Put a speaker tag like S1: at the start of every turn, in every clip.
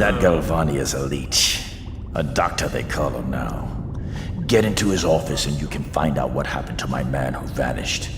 S1: That Galvani is a leech. A doctor, they call him now. Get into his office and you can find out what happened to my man who vanished.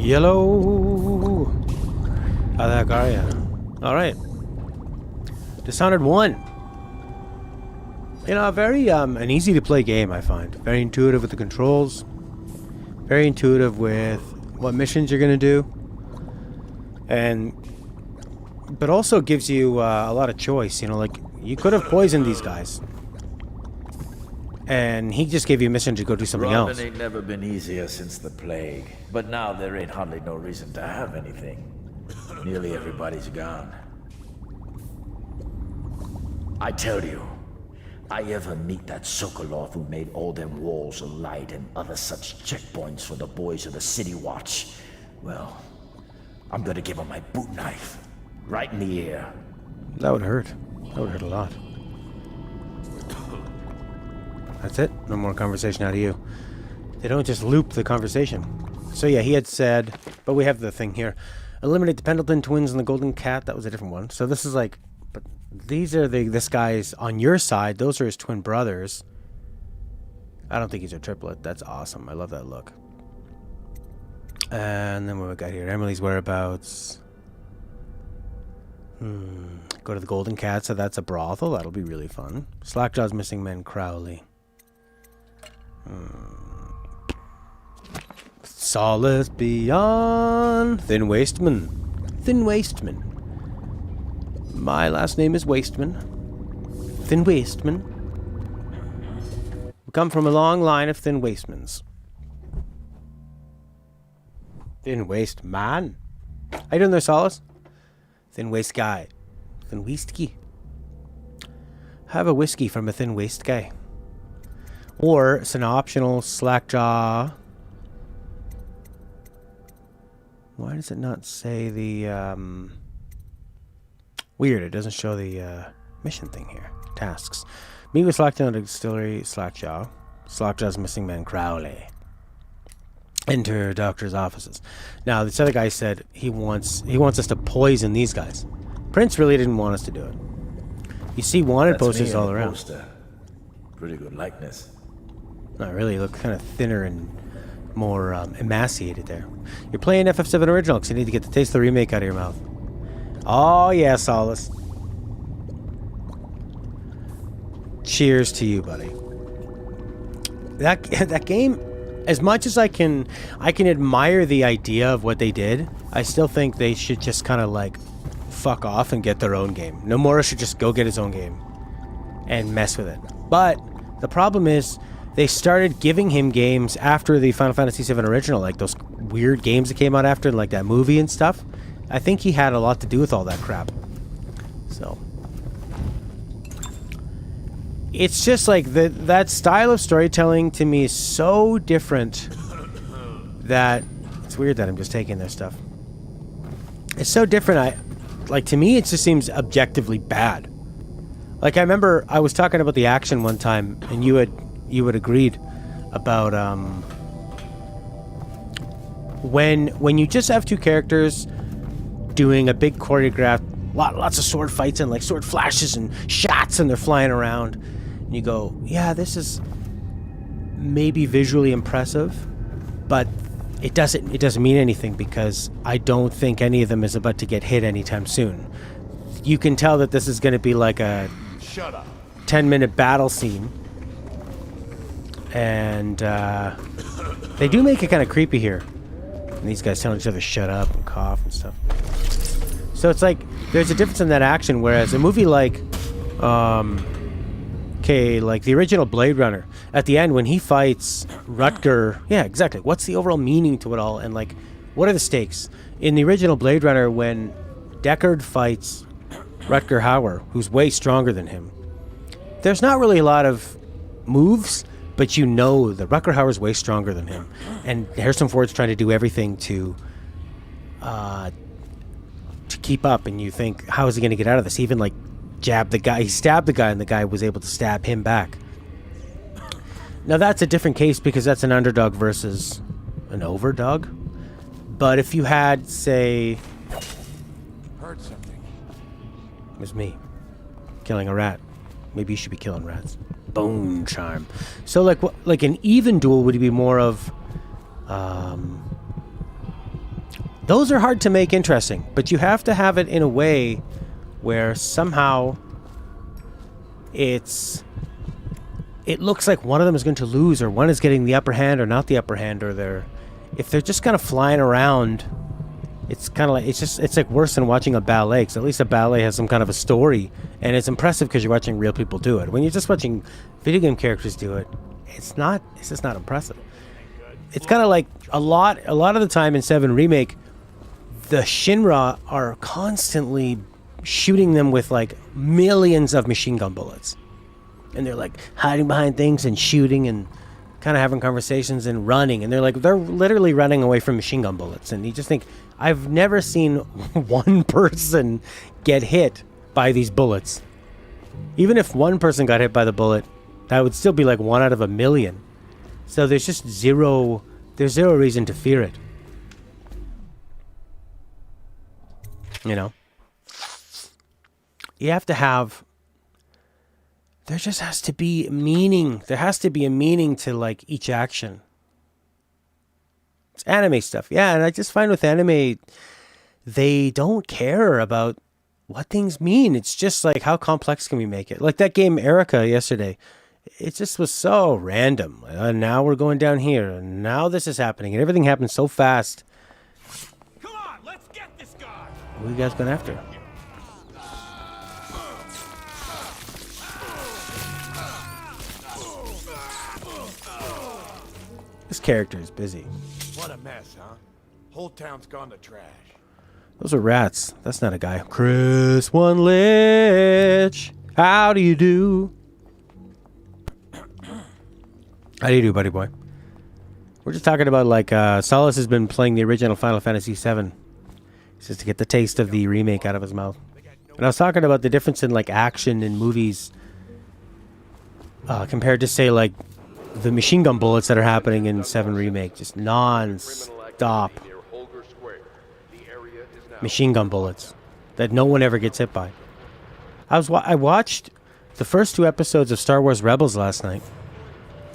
S2: Yellow. How the heck are ya? Alright. Dishonored 1. You know, very an easy to play game, I find. Very intuitive with the controls. Very intuitive with what missions you're gonna do. But also gives you a lot of choice, you know, like you could have poisoned these guys. And he just gave you a mission to go do something else.
S1: Ain't never been easier since the plague. But now there ain't hardly no reason to have anything. Nearly everybody's gone. I tell you, I ever meet that Sokolov who made all them walls of light and other such checkpoints for the boys of the City Watch, well, I'm gonna give him my boot knife. Right in the ear.
S2: That would hurt. That would hurt a lot. That's it. No more conversation out of you. They don't just loop the conversation. So yeah, he had said, but we have the thing here. Eliminate the Pendleton twins and the Golden Cat. That was a different one. So this is like, but these are this guy's on your side. Those are his twin brothers. I don't think he's a triplet. That's awesome. I love that look. And then what we got here? Emily's whereabouts. Go to the Golden Cat. So that's a brothel. That'll be really fun. Slackjaw's missing men. Crowley. Solace beyond. Thin Wasteman. Thin Wasteman. My last name is Wasteman. Thin Wasteman. We come from a long line of Thin Wastemans. Thin Waste Man. How you doing there, Solace? Thin Waste Guy. Thin Whiskey. Have a whiskey from a Thin Waste Guy. Or it's an optional Slackjaw. Why does it not say the weird, it doesn't show the mission thing here. Tasks. Meet with Slackjaw at the distillery, Slackjaw. Slackjaw's missing man, Crowley. Enter doctor's offices. Now this other guy said he wants us to poison these guys. Prince really didn't want us to do it. You see wanted posters all around.
S1: Pretty good likeness.
S2: Not really, look kind of thinner and more emaciated there. You're playing FF7 Original because you need to get the taste of the remake out of your mouth. Oh, yeah, Solace. Cheers to you, buddy. That game, as much as I can admire the idea of what they did, I still think they should just kind of like fuck off and get their own game. Nomura should just go get his own game and mess with it. But the problem is they started giving him games after the Final Fantasy VII Original, like those weird games that came out after, like that movie and stuff. I think he had a lot to do with all that crap. So it's just like that style of storytelling to me is so different that it's weird that I'm just taking their stuff. It's so different. Like, to me, it just seems objectively bad. Like, I remember I was talking about the action one time, and you had agreed about when you just have two characters doing a big choreographed, lots of sword fights and like sword flashes and shots, and they're flying around, and you go, yeah, this is maybe visually impressive, but it doesn't mean anything because I don't think any of them is about to get hit anytime soon. You can tell that this is going to be like a 10-minute battle scene, and they do make it kind of creepy here. And these guys telling each other shut up and cough and stuff. So it's like there's a difference in that action, whereas a movie like like the original Blade Runner, at the end when he fights Rutger, yeah, exactly. What's the overall meaning to it all, and like what are the stakes? In the original Blade Runner, when Deckard fights Rutger Hauer, who's way stronger than him, there's not really a lot of moves, but you know that Rutger Hauer's way stronger than him, and Harrison Ford's trying to do everything to keep up, and you think, how is he going to get out of this? He even like jabbed the guy, he stabbed the guy, and the guy was able to stab him back. Now that's a different case because that's an underdog versus an overdog. But if you had, say,
S3: heard something.
S2: It was me killing a rat. Maybe you should be killing rats. Bone charm. So like an even duel would be more of those are hard to make interesting, but you have to have it in a way where somehow it looks like one of them is going to lose, or one is getting the upper hand or not the upper hand, or if they're just kind of flying around, it's kind of like it's like worse than watching a ballet, because at least a ballet has some kind of a story and it's impressive because you're watching real people do it. When you're just watching video game characters do it, it's just not impressive. It's kind of like a lot of the time in 7 Remake, the Shinra are constantly shooting them with like millions of machine gun bullets, and they're like hiding behind things and shooting and kind of having conversations and running, and they're literally running away from machine gun bullets, and you just think, I've never seen one person get hit by these bullets. Even if one person got hit by the bullet, that would still be like 1 out of a million. So there's just zero reason to fear it. You know? You have to have... There just has to be meaning. There has to be a meaning to, like, each action. It's anime stuff. Yeah, and I just find with anime, they don't care about what things mean. It's just like, how complex can we make it? Like that game Erica yesterday. It just was so random. Now we're going down here, and now this is happening, and everything happens so fast.
S3: Come on, let's get this guy.
S2: What are you guys going after? This character is busy.
S3: What a mess, huh? Whole town's gone to trash.
S2: Those are rats. That's not a guy. Chris One Lich. How do you do? How do you do, buddy boy? We're just talking about, like, Solace has been playing the original Final Fantasy VII. Just to get the taste of the remake out of his mouth. And I was talking about the difference in, like, action in movies compared to, say, like, the machine gun bullets that are happening in 7 Remake. Just non-stop machine gun bullets that no one ever gets hit by. I watched the first 2 episodes of Star Wars Rebels last night.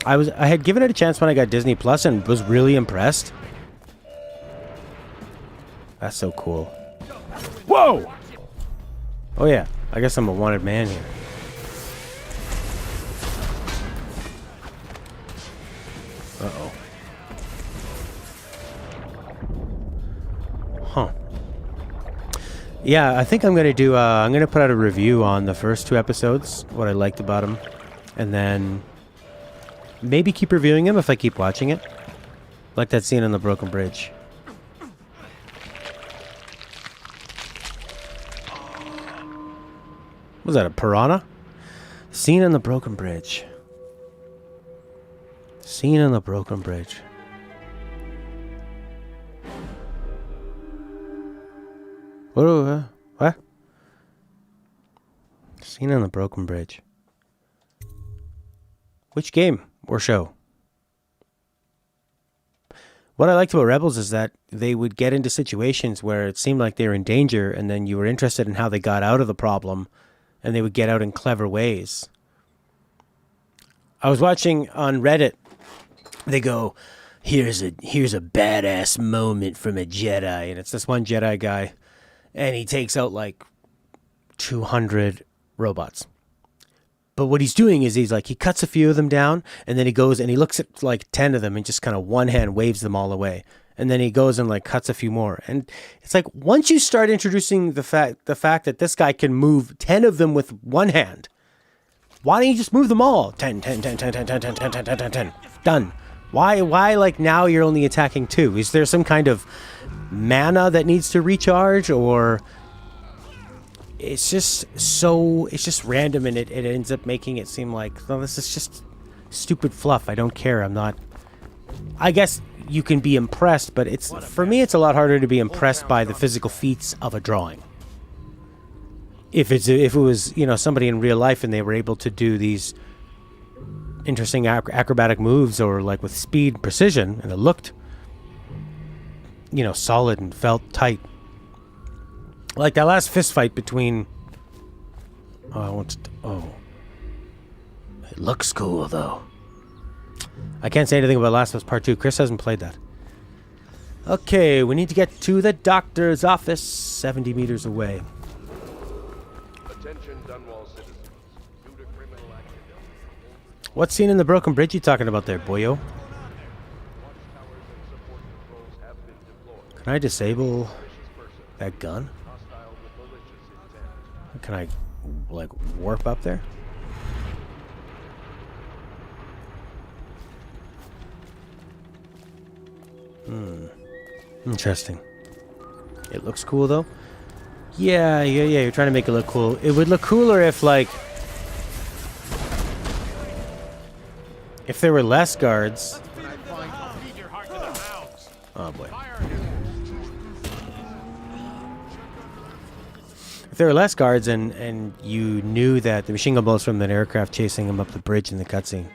S2: I had given it a chance when I got Disney Plus and was really impressed. That's so cool. Whoa! Oh yeah, I guess I'm a wanted man here. Uh-oh. Huh. Yeah, I think I'm gonna do. I'm gonna put out a review on the first 2 episodes, what I liked about them, and then maybe keep reviewing them if I keep watching it. Like that scene on the broken bridge. Was that a piranha? Scene on the broken bridge. Scene on the broken bridge. What? Scene on the broken bridge. Which game or show? What I liked about Rebels is that they would get into situations where it seemed like they were in danger, and then you were interested in how they got out of the problem, and they would get out in clever ways. I was watching on Reddit. They go, here's a badass moment from a Jedi, and it's this one Jedi guy, and he takes out like 200 robots. But what he's doing is he cuts a few of them down, and then he goes and he looks at like 10 of them and just kind of one hand waves them all away. And then he goes and like cuts a few more. And it's like, once you start introducing the fact that this guy can move 10 of them with one hand, why don't you just move them all? 10, 10, 10, 10, 10, 10, 10, 10, 10, 10, 10, 10. Done. Why like now you're only attacking 2? Is there some kind of mana that needs to recharge, or it's just random, and it ends up making it seem like, well, this is just stupid fluff. I don't care. I guess you can be impressed, but for me it's a lot harder to be impressed by the physical feats of a drawing. If it was, somebody in real life and they were able to do these interesting acrobatic moves, or like with speed and precision, and it looked solid and felt tight. Like that last fist fight between... It looks cool, though. I can't say anything about Last of Us Part 2. Chris hasn't played that. Okay, we need to get to the doctor's office, 70 meters away.
S3: Attention, Dunwall citizens. Due to criminal activity.
S2: What scene in the broken bridge you talking about there, boyo? Can I disable that gun? Can I, like, warp up there? Interesting. It looks cool, though. Yeah, you're trying to make it look cool. It would look cooler if, like... if there were less guards. Oh, boy. If there were less guards and you knew that the machine gun bullets from that aircraft chasing him up the bridge in the cutscene.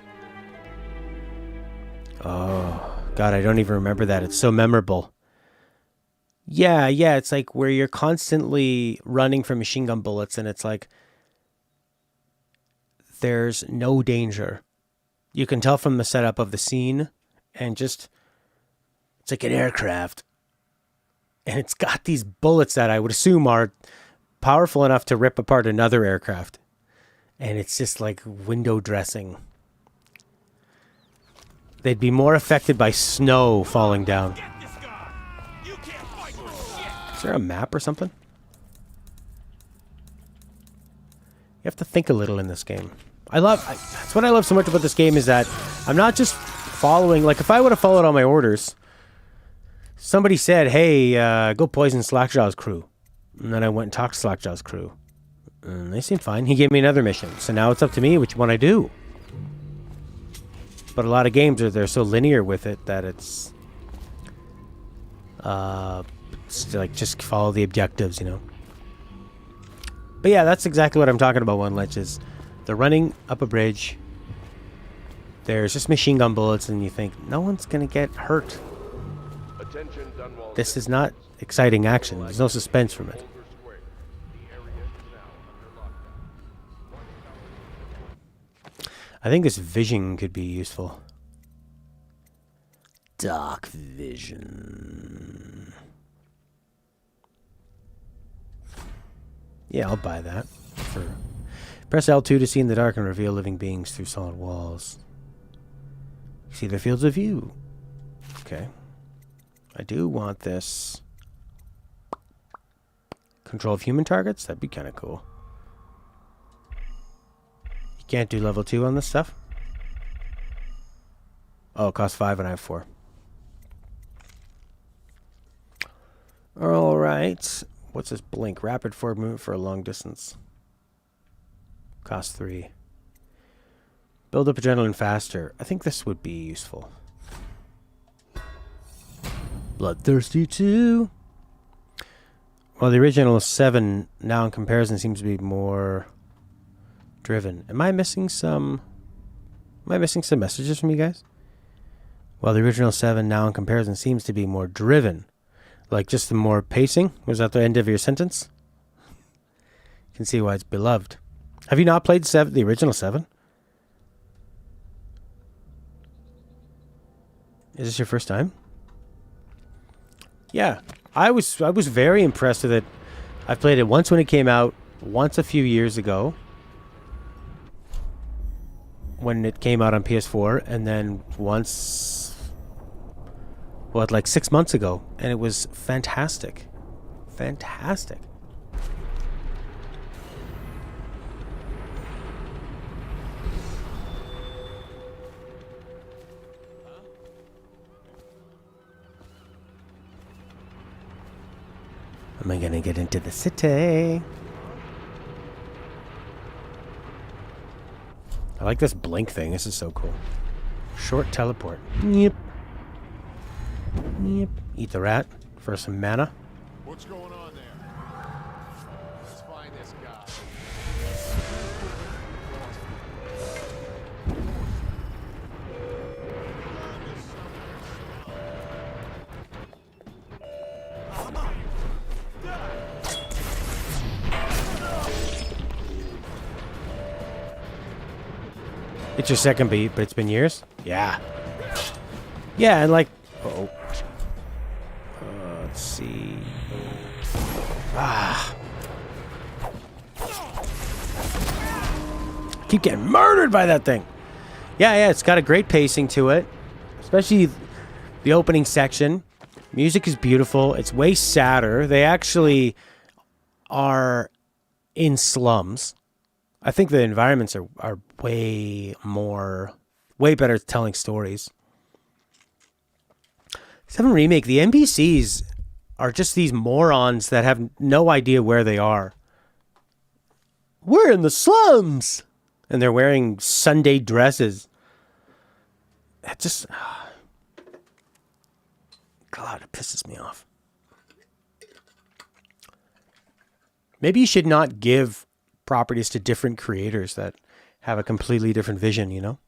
S2: Oh, God, I don't even remember that. It's so memorable. Yeah, it's like where you're constantly running from machine gun bullets, and it's like there's no danger. You can tell from the setup of the scene, and just it's like an aircraft, and it's got these bullets that I would assume are powerful enough to rip apart another aircraft, and it's just like window dressing. They'd be more affected by snow falling down. Is there a map or something? You have to think a little in this game. That's what I love so much about this game, is that I'm not just following. Like, if I would have followed all my orders, somebody said, hey, go poison Slackjaw's crew. And then I went and talked to Slackjaw's crew. And they seemed fine. He gave me another mission. So now it's up to me which one I do. But a lot of games they're so linear with it that it's like just follow the objectives, But yeah, that's exactly what I'm talking about, One Lich, is they're running up a bridge. There's just machine gun bullets, and you think, no one's going to get hurt. This is not exciting action. There's no suspense from it. I think this vision could be useful. Dark vision. Yeah, I'll buy that. Press L2 to see in the dark and reveal living beings through solid walls. See their fields of view. Okay. I do want this. Control of human targets? That'd be kind of cool. You can't do level 2 on this stuff? Oh, it costs 5 and I have 4. Alright. What's this blink? Rapid forward movement for a long distance. Cost 3. Build up adrenaline faster. I think this would be useful. Bloodthirsty 2. Well, the original 7 now in comparison seems to be more driven. Am I missing some messages from you guys? Well, the original 7 now in comparison seems to be more driven. Like just the more pacing? Was that the end of your sentence? You can see why it's beloved. Have you not played the original 7? Is this your first time? Yeah. I was very impressed with it. I played it once when it came out, once a few years ago when it came out on PS4, and then once, what, like 6 months ago, and it was fantastic. Fantastic. Am I gonna get into the city? I like this blink thing. This is so cool. Short teleport. Yep. Yep. Eat the rat for some mana.
S3: What's going on there? Let's find this guy.
S2: It's your second beat, but it's been years? Yeah. Yeah, and like... Uh-oh. Let's see... Keep getting murdered by that thing! Yeah, it's got a great pacing to it. Especially the opening section. Music is beautiful. It's way sadder. They actually are in slums. I think the environments are way better at telling stories. 7 Remake, the NPCs are just these morons that have no idea where they are. We're in the slums! And they're wearing Sunday dresses. It just... God, it pisses me off. Maybe you should not give properties to different creators that have a completely different vision, you know?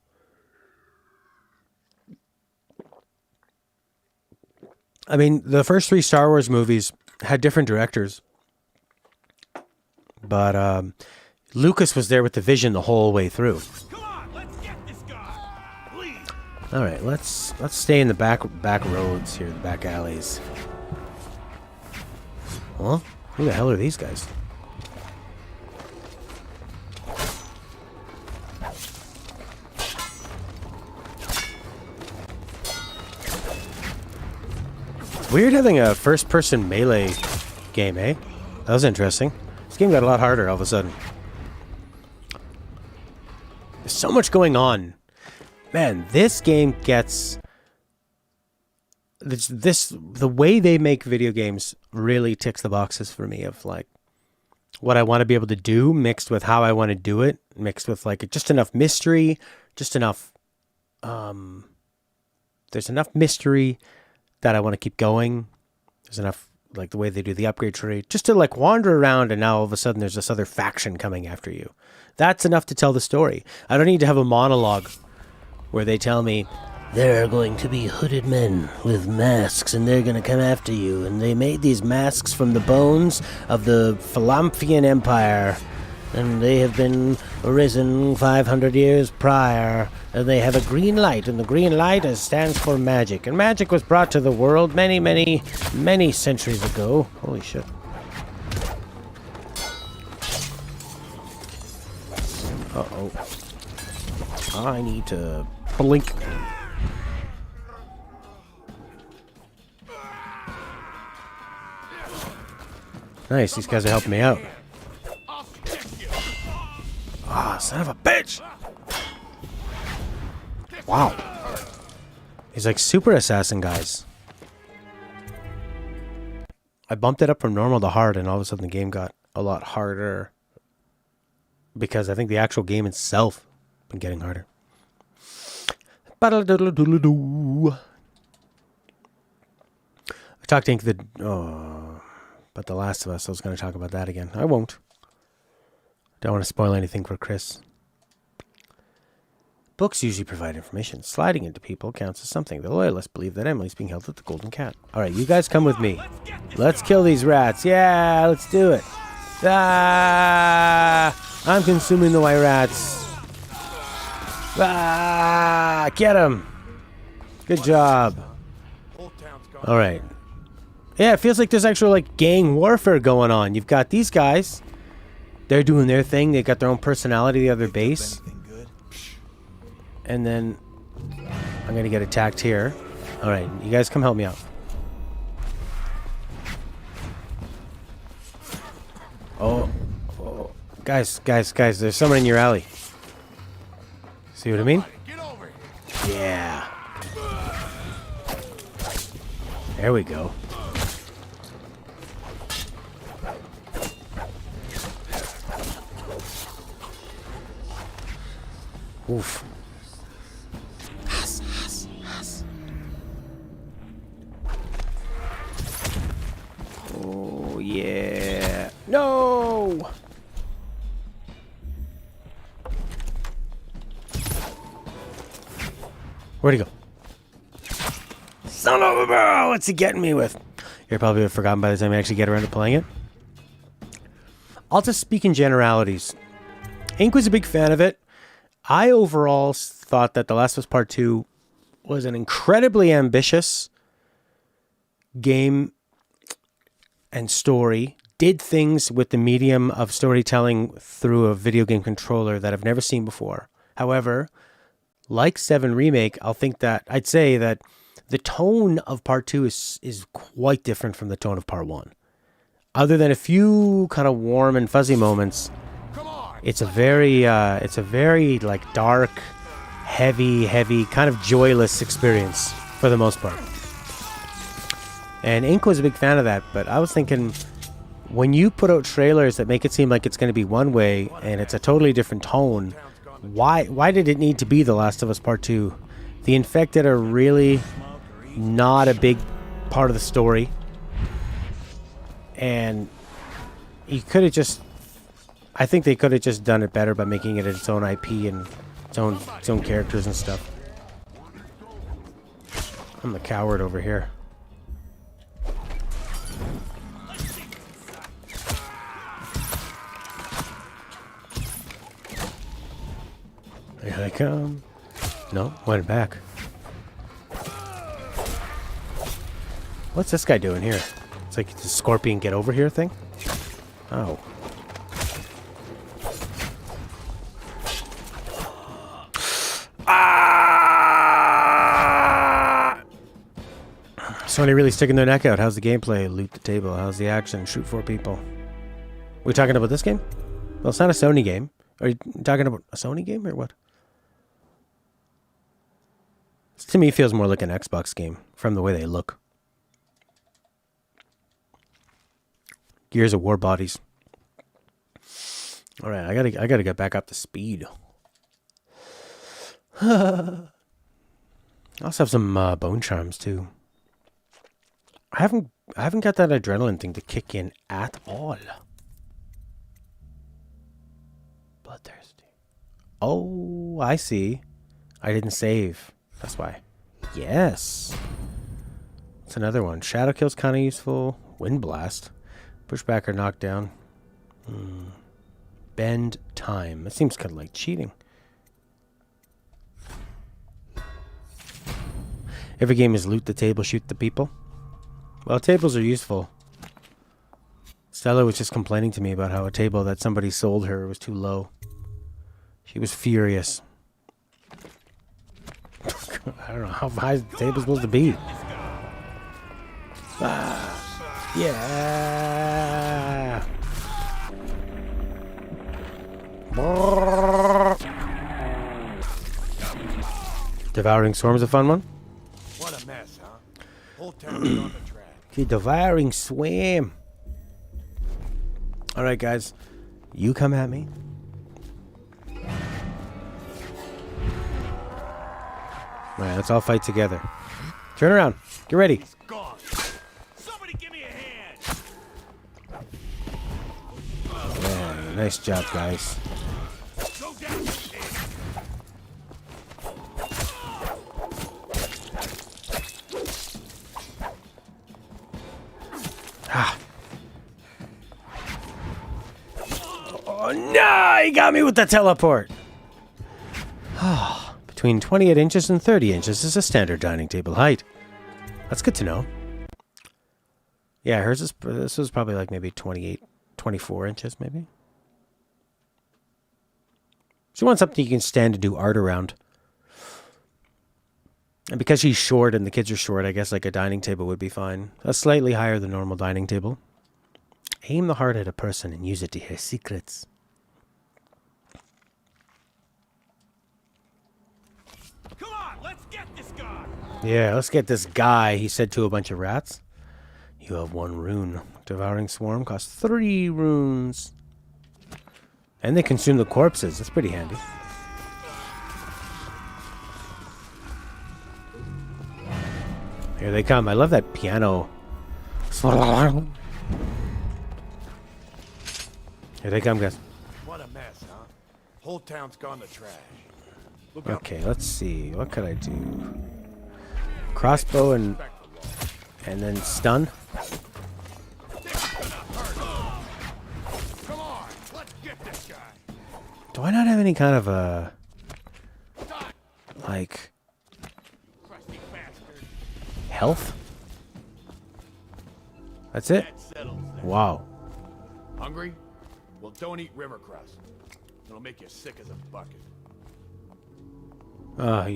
S2: I mean, the first 3 Star Wars movies had different directors. But Lucas was there with the vision the whole way through.
S3: Come on, let's get this guy. Please.
S2: All right, let's stay in the back roads here, the back alleys. Well, who the hell are these guys? Weird having a first-person melee game, eh? That was interesting. This game got a lot harder all of a sudden. There's so much going on. Man, this game gets... The way they make video games really ticks the boxes for me of, like, what I want to be able to do mixed with how I want to do it, mixed with, like, just enough mystery, just enough... There's enough mystery that I want to keep going. There's enough, like the way they do the upgrade tree, just to like wander around and now all of a sudden there's this other faction coming after you. That's enough to tell the story. I don't need to have a monologue where they tell me, there are going to be hooded men with masks and they're going to come after you. And they made these masks from the bones of the Philamphian Empire. and they have been risen 500 years prior. And they have a green light, and the green light stands for magic. And magic was brought to the world many, many, many centuries ago. Holy shit. Uh-oh. I need to blink. Nice, these guys are helping me out. Ah, son of a bitch! Wow. He's like super assassin guys. I bumped it up from normal to hard, and all of a sudden the game got a lot harder. Because I think the actual game itself has been getting harder. I talked to Ink but The Last of Us, I was going to talk about that again. I won't. Don't want to spoil anything for Chris. Books usually provide information. Sliding into people counts as something. The loyalists believe that Emily's being held at the Golden Cat. Alright, you guys come with me. Let's kill these rats. Yeah, let's do it. Ah, I'm consuming the white rats. Ah, get him. Good job. Alright. Yeah, it feels like there's actual like gang warfare going on. You've got these guys. They're doing their thing. They've got their own personality, the other base. And then I'm going to get attacked here. Alright, you guys come help me out. Oh. Guys, there's someone in your alley. See what I mean? Yeah. There we go. Oof. Oh, yeah. No! Where'd he go? Son of a barrel! What's he getting me with? You're probably forgotten by the time I actually get around to playing it. I'll just speak in generalities. Ink was a big fan of it. I overall thought that The Last of Us Part 2 was an incredibly ambitious game and story. Did things with the medium of storytelling through a video game controller that I've never seen before. However, like 7 Remake, I'd say that the tone of Part 2 is quite different from the tone of Part 1. Other than a few kind of warm and fuzzy moments, it's a very like dark, heavy, kind of joyless experience for the most part. And Ink was a big fan of that, but I was thinking, when you put out trailers that make it seem like it's going to be one way and it's a totally different tone, why did it need to be The Last of Us Part 2? The Infected are really not a big part of the story. And you could have just... I think they could have just done it better by making it its own IP and its own characters and stuff. I'm the coward over here. Here I come. No, went back. What's this guy doing here? It's like the scorpion get over here thing? Oh. Ah! Sony really sticking their neck out. How's the gameplay? Loot the table. How's the action? Shoot 4 people. We talking about this game? Well, it's not a Sony game. Are you talking about a Sony game or what? This to me feels more like an Xbox game from the way they look. Gears of War bodies. All right, I gotta get back up to speed. I also have some bone charms too. I haven't got that adrenaline thing to kick in at all. Bloodthirsty. Oh, I see. I didn't save. That's why. Yes. It's another one. Shadow Kill's kind of useful. Wind Blast. Push back or knock down. Bend time. That seems kind of like cheating. Every game is loot the table, shoot the people. Well, tables are useful. Stella was just complaining to me about how a table that somebody sold her was too low. She was furious. I don't know how high the table's supposed to be. Yeah. Devouring Swarm's a fun one.
S3: What a mess, huh? Whole town's on the track.
S2: The Devouring Swarm. Alright, guys. You come at me. Alright, let's all fight together. Turn around. Get ready.
S3: He's gone. Somebody give me a hand.
S2: Yeah, nice job, guys.
S3: Go down.
S2: Ah. Oh, no! He got me with the teleport! Between 28 inches and 30 inches is a standard dining table height. That's good to know. Yeah, hers is... This was probably like maybe 28, 24 inches, maybe. She wants something you can stand and do art around. And because she's short and the kids are short, I guess like a dining table would be fine. A slightly higher than normal dining table. Aim the heart at a person and use it to hear secrets.
S3: Come on, let's get this guy.
S2: Yeah, let's get this guy, he said to a bunch of rats. You have 1 rune. Devouring Swarm costs 3 runes. And they consume the corpses. That's pretty handy. Here they come. I love that piano. Here they come, guys.
S3: What a mess, huh? Whole town's gone to trash. Look out.
S2: Okay, let's see. What could I do? Crossbow and then stun.
S3: Come on, let's get this guy.
S2: Do I not have any kind of a like
S3: Crusty bastard.
S2: health? That's it?
S3: That settles that.
S2: Wow.
S3: Hungry? Well, don't eat river crust. It'll make you sick as a bucket.
S2: Oh,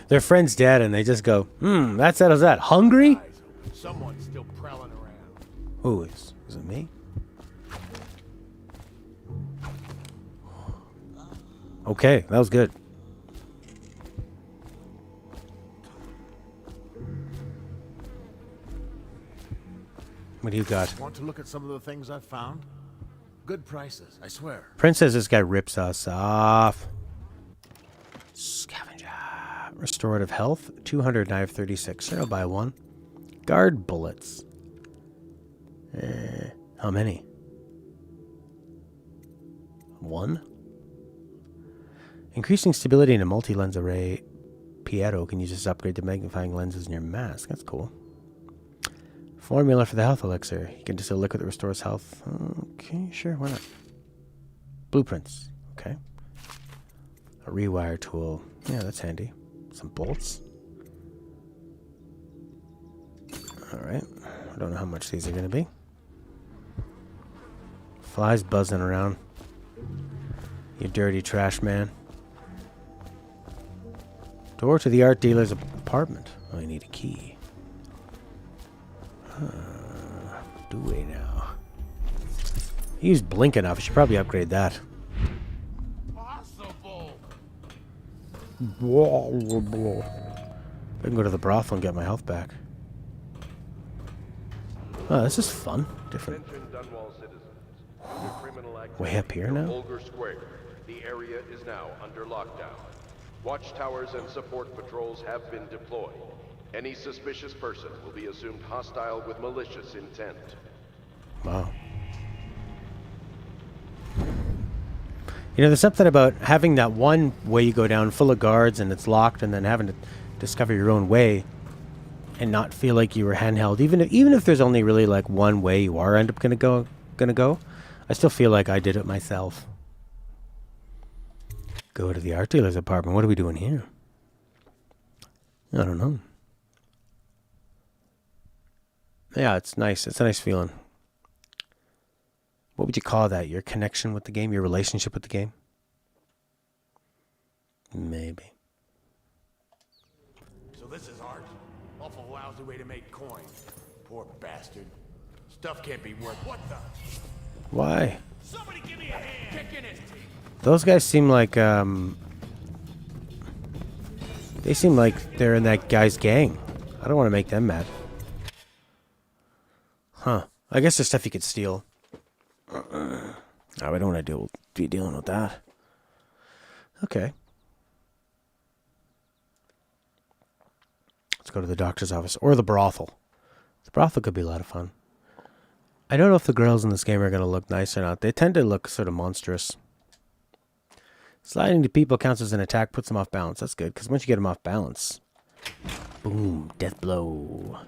S2: their friend's dead, and they just go, that settles that. Hungry?
S3: Guys, someone's still prowling around.
S2: Who is? Is it me? Okay, that was good. What do you got?
S4: Want to look at some of the things I've found? Good prices, I swear.
S2: Prince says this guy rips us off. Scavenger. Restorative health. 200, I have 36. Sure, I'll buy 1. Guard bullets. How many? 1? Increasing stability in a multi-lens array. Piero can use this to upgrade the magnifying lenses in your mask. That's cool. Formula for the health elixir. You can just a liquid that restores health. Okay, sure, why not? Blueprints. Okay. A rewire tool. Yeah, that's handy. Some bolts. Alright. I don't know how much these are going to be. Flies buzzing around. You dirty trash man. Door to the art dealer's apartment. Oh, I need a key. Do we now? He's blink enough. I should probably upgrade that.
S3: Possible.
S2: I can go to the brothel and get my health back. Oh, this is fun. Different. Way up here now?
S5: Olger Square. The area is now under lockdown. Watchtowers and support patrols have been deployed. Any suspicious person will be assumed hostile with malicious intent.
S2: Wow. You know, there's something about having that one way you go down full of guards and it's locked, and then having to discover your own way and not feel like you were handheld. Even if there's only really like one way you are gonna go. I still feel like I did it myself. Go to the art dealer's apartment. What are we doing here? I don't know. Yeah, it's nice. It's a nice feeling. What would you call that? Your connection with the game? Your relationship with the game? Maybe.
S3: So this is art. Awful lousy way to make coin. Poor bastard. Stuff can't be worth what the?
S2: Why?
S3: Somebody give me a hand. Kick in his teeth.
S2: Those guys seem like, they seem like they're in that guy's gang. I don't want to make them mad. Huh. I guess there's stuff you could steal. Oh, I don't want to be dealing with that. Okay. Let's go to the doctor's office. Or the brothel. The brothel could be a lot of fun. I don't know if the girls in this game are going to look nice or not. They tend to look sort of monstrous. Sliding to people counts as an attack, puts them off balance. That's good, because once you get them off balance... Boom. Death blow.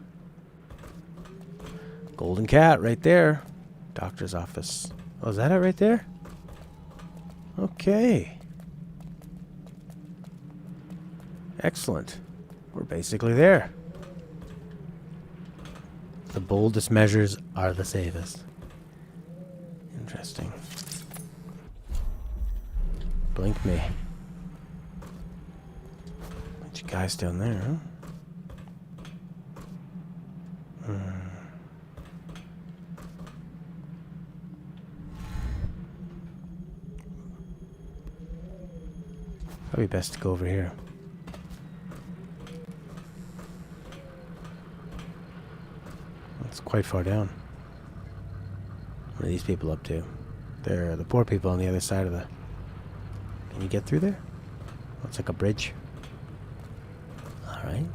S2: Golden cat right there. Doctor's office. Oh, is that it right there? Okay. Excellent. We're basically there. The boldest measures are the safest. Interesting. Blink me. Bunch of guys down there, huh? Probably best to go over here. It's quite far down. What are these people up to? They're the poor people on the other side of the... Can you get through there? Oh, it's like a bridge. Alright.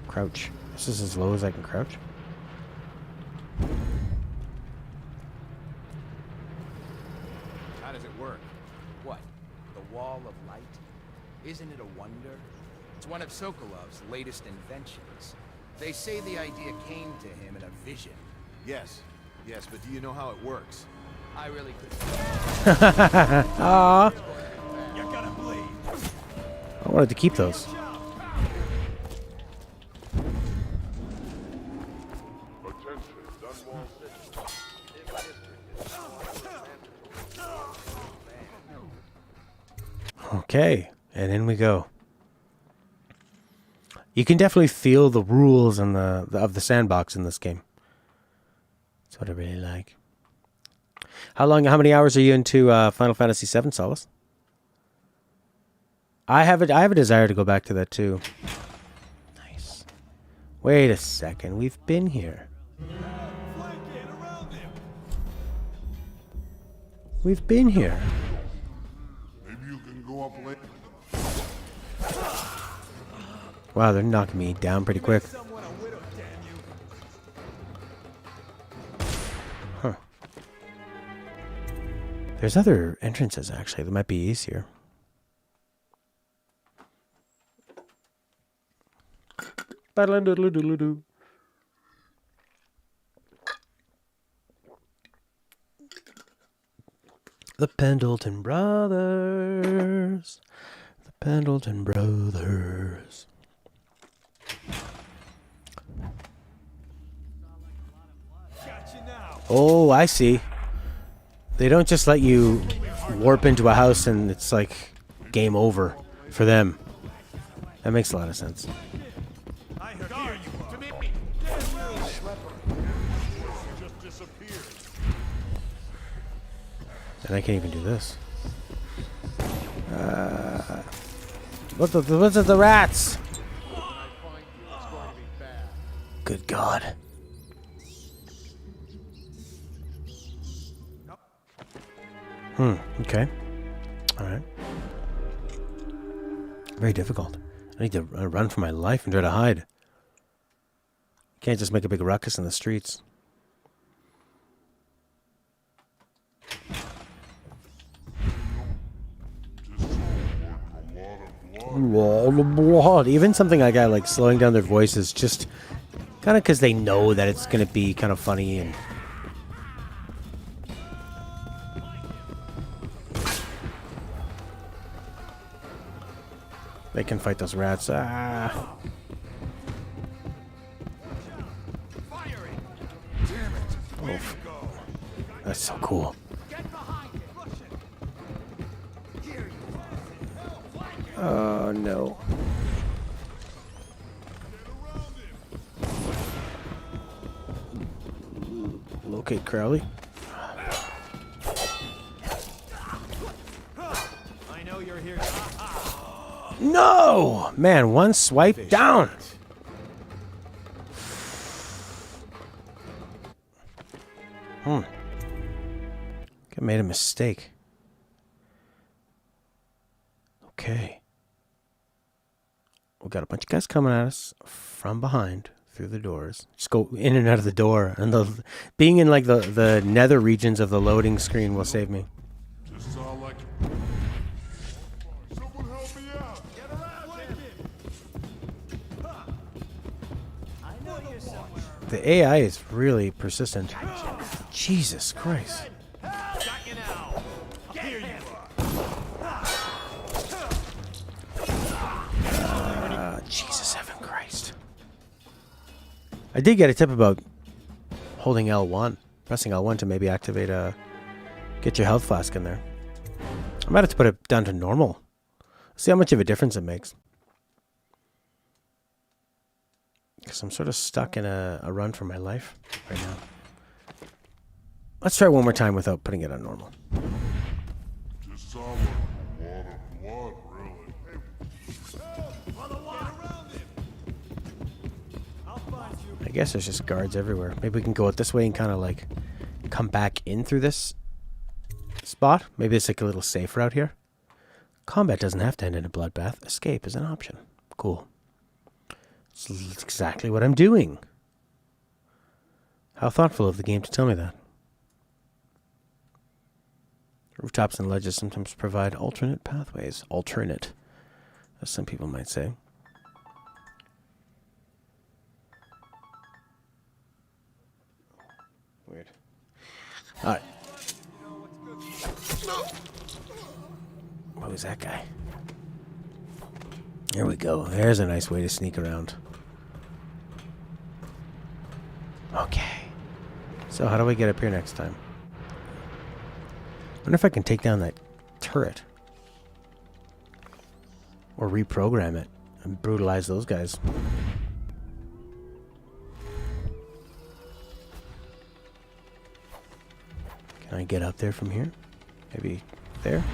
S2: Crouch. This is as low as I can crouch.
S6: How does it work? What? The wall of light? Isn't it a wonder? It's one of Sokolov's latest inventions. They say the idea came to him in a vision.
S4: Yes, but do you know how it works?
S6: I really couldn't.
S2: Aww.
S3: You're gonna bleed.
S2: I wanted to keep those. Okay, and in we go. You can definitely feel the rules and of the sandbox in this game. That's what I really like. How many hours are you into Final Fantasy VII, Solace? I have a desire to go back to that too. Nice. Wait a second, we've been here. We've been here.
S7: Maybe you can go up later.
S2: Wow, they're knocking me down pretty quick. Huh. There's other entrances, actually, that might be easier. The Pendleton Brothers. The Pendleton Brothers. Oh, I see. They don't just let you warp into a house and it's like game over for them. That makes a lot of sense. And I can't even do this. What's the rats? Good God. Okay. Alright. Very difficult. I need to run for my life and try to hide. Can't just make a big ruckus in the streets. Blood. Even something like that, like slowing down their voices, just Kind of because they know that it's going to be kind of funny and... They can fight those rats. Ah. Oof. That's so cool. Oh no. Locate Crowley.
S3: I know you're here.
S2: No! Man, one swipe down. I made a mistake. Okay. We got a bunch of guys coming at us from behind through the doors. Just go in and out of the door, and being in like the nether regions of the loading screen will save me.
S7: Just saw like. Someone help me out. Get around him.
S2: The AI is really persistent. Jesus Christ. Jesus heaven Christ. I did get a tip about holding L1, pressing L1 to maybe activate get your health flask in there. I might have to put it down to normal. See how much of a difference it makes. Because I'm sort of stuck in a run for my life right now. Let's try one more time without putting it on normal.
S7: Just saw like a lot of blood, really.
S2: I guess there's just guards everywhere. Maybe we can go out this way and kind of like come back in through this spot. Maybe it's like a little safe route here. Combat doesn't have to end in a bloodbath. Escape is an option. Cool. It's exactly what I'm doing. How thoughtful of the game to tell me that. Rooftops and ledges sometimes provide alternate pathways. Alternate, as some people might say. Weird. Alright. What was that guy? There we go. There's a nice way to sneak around. Okay. So how do we get up here next time? I wonder if I can take down that turret. Or reprogram it and brutalize those guys. Can I get up there from here? Maybe there?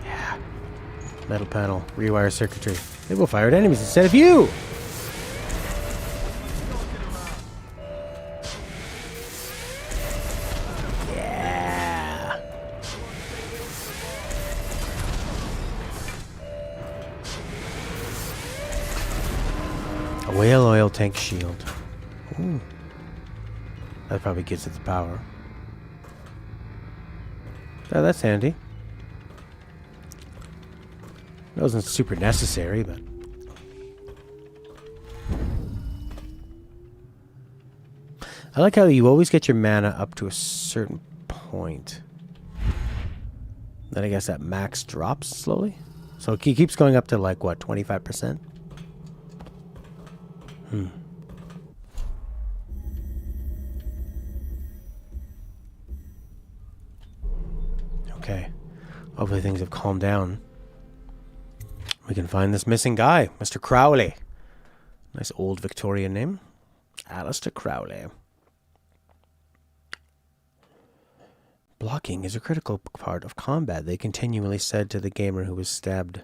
S2: Yeah. Metal panel. Rewire circuitry. They will fire at enemies instead of you! Yeah! A whale oil tank shield. Ooh. That probably gives it the power. Oh, that's handy. It wasn't super necessary, but... I like how you always get your mana up to a certain point. Then I guess that max drops slowly. So it keeps going up to like, what, 25%? Okay. Hopefully things have calmed down. We can find this missing guy, Mr. Crowley. Nice old Victorian name. Alistair Crowley. Blocking is a critical part of combat, they continually said to the gamer who was stabbed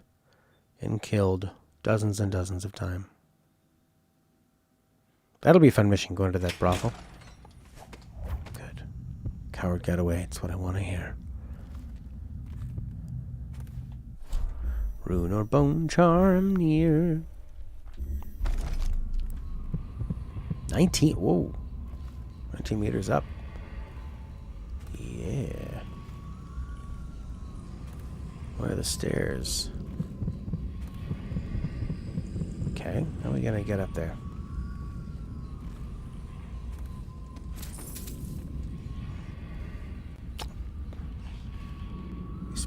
S2: and killed dozens and dozens of times. That'll be a fun mission, going to that brothel. Good. Coward got away, it's what I want to hear. Rune or bone charm near. 19, whoa. 19 meters up. Yeah. Where are the stairs? Okay, how are we gonna get up there? These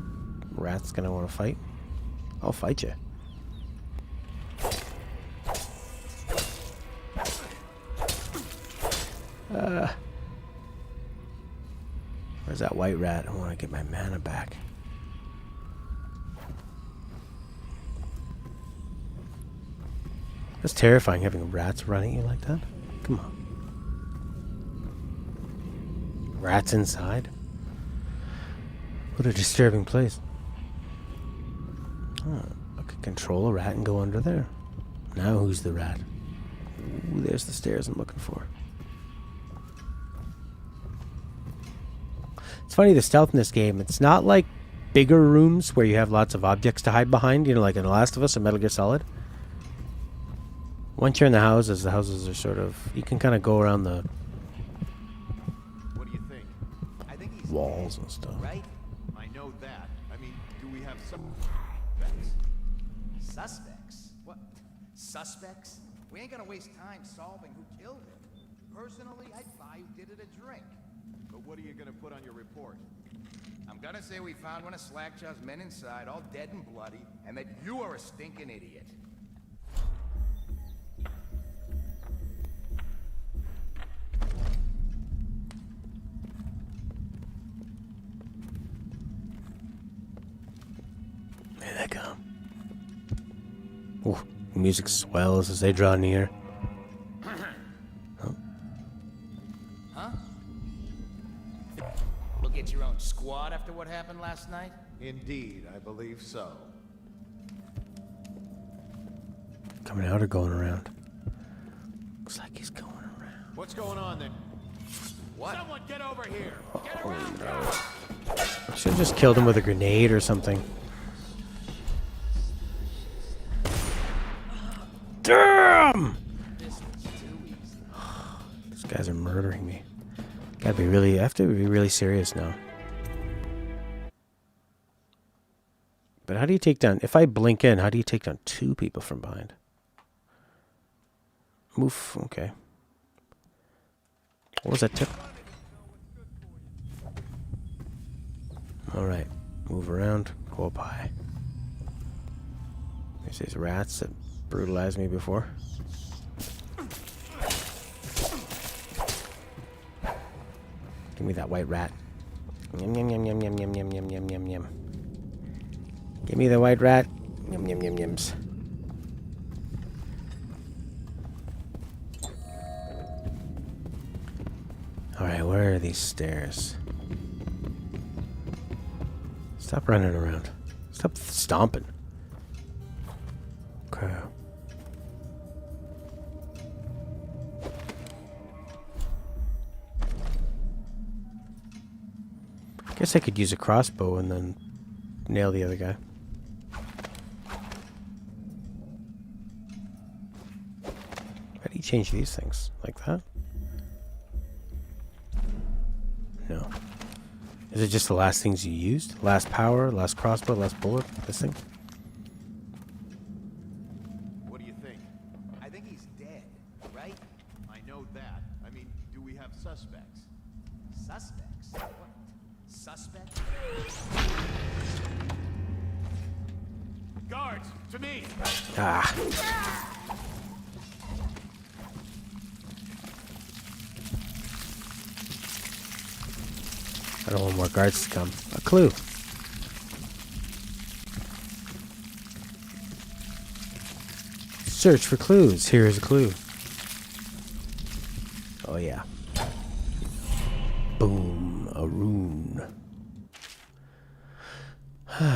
S2: rats gonna want to fight? I'll fight you. Where's that white rat? I want to get my mana back. It's terrifying having rats run at you like that. Come on. Rats inside? What a disturbing place. Oh, I could control a rat and go under there. Now who's the rat? Ooh, there's the stairs I'm looking for. It's funny, the stealth in this game, it's not like bigger rooms where you have lots of objects to hide behind, you know, like in The Last of Us or Metal Gear Solid. Once you're in the houses are sort of, you can kind of go around the
S3: What do you think?
S6: I think he's
S2: walls and stuff.
S6: right.
S3: I know that. I mean, do we have some
S6: Suspects? What? Suspects? We ain't gonna waste time solving who killed him. Personally, I'd buy who did it a drink.
S3: But what are you gonna put on your report?
S6: I'm gonna say we found one of Slackjaw's men inside, all dead and bloody, and that you are a stinking idiot.
S2: Here they come. Ooh, the music swells as they draw near.
S6: Huh? Look at your own squad after what happened last night?
S3: Indeed, I believe so.
S2: Coming out or going around? Looks like he's going around.
S3: What's going on then?
S6: What?
S3: Someone get over here! Get
S2: Oh,
S3: around!
S2: no. I should have just killed him with a grenade or something. Damn!
S6: This was too easy.
S2: These guys are murdering me. Gotta be really, I have to be really serious now. But how do you take down, if I blink in, how do you take down two people from behind? Move, okay. What was that tip? Alright, move around, go up high. There's these rats that brutalized me before. Give me that white rat. Yum yum yum yum yum yum yum yum yum yum yum. Give me the white rat. Yum yum yum yums. Alright, where are these stairs? Stop running around. Stop stomping. Okay. Guess I could use a crossbow and then nail the other guy. How do you change these things? Like that? No. Is it just the last things you used? Last power, last crossbow, last bullet? This thing?
S3: What do you think?
S6: I think he's dead, right?
S3: I know that. I mean, do we have suspects?
S6: Suspects? What? Suspects?
S3: Guards, to me!
S2: Ah. I don't want more guards to come. A clue. Search for clues. Here is a clue. Oh yeah. Boom. A rune.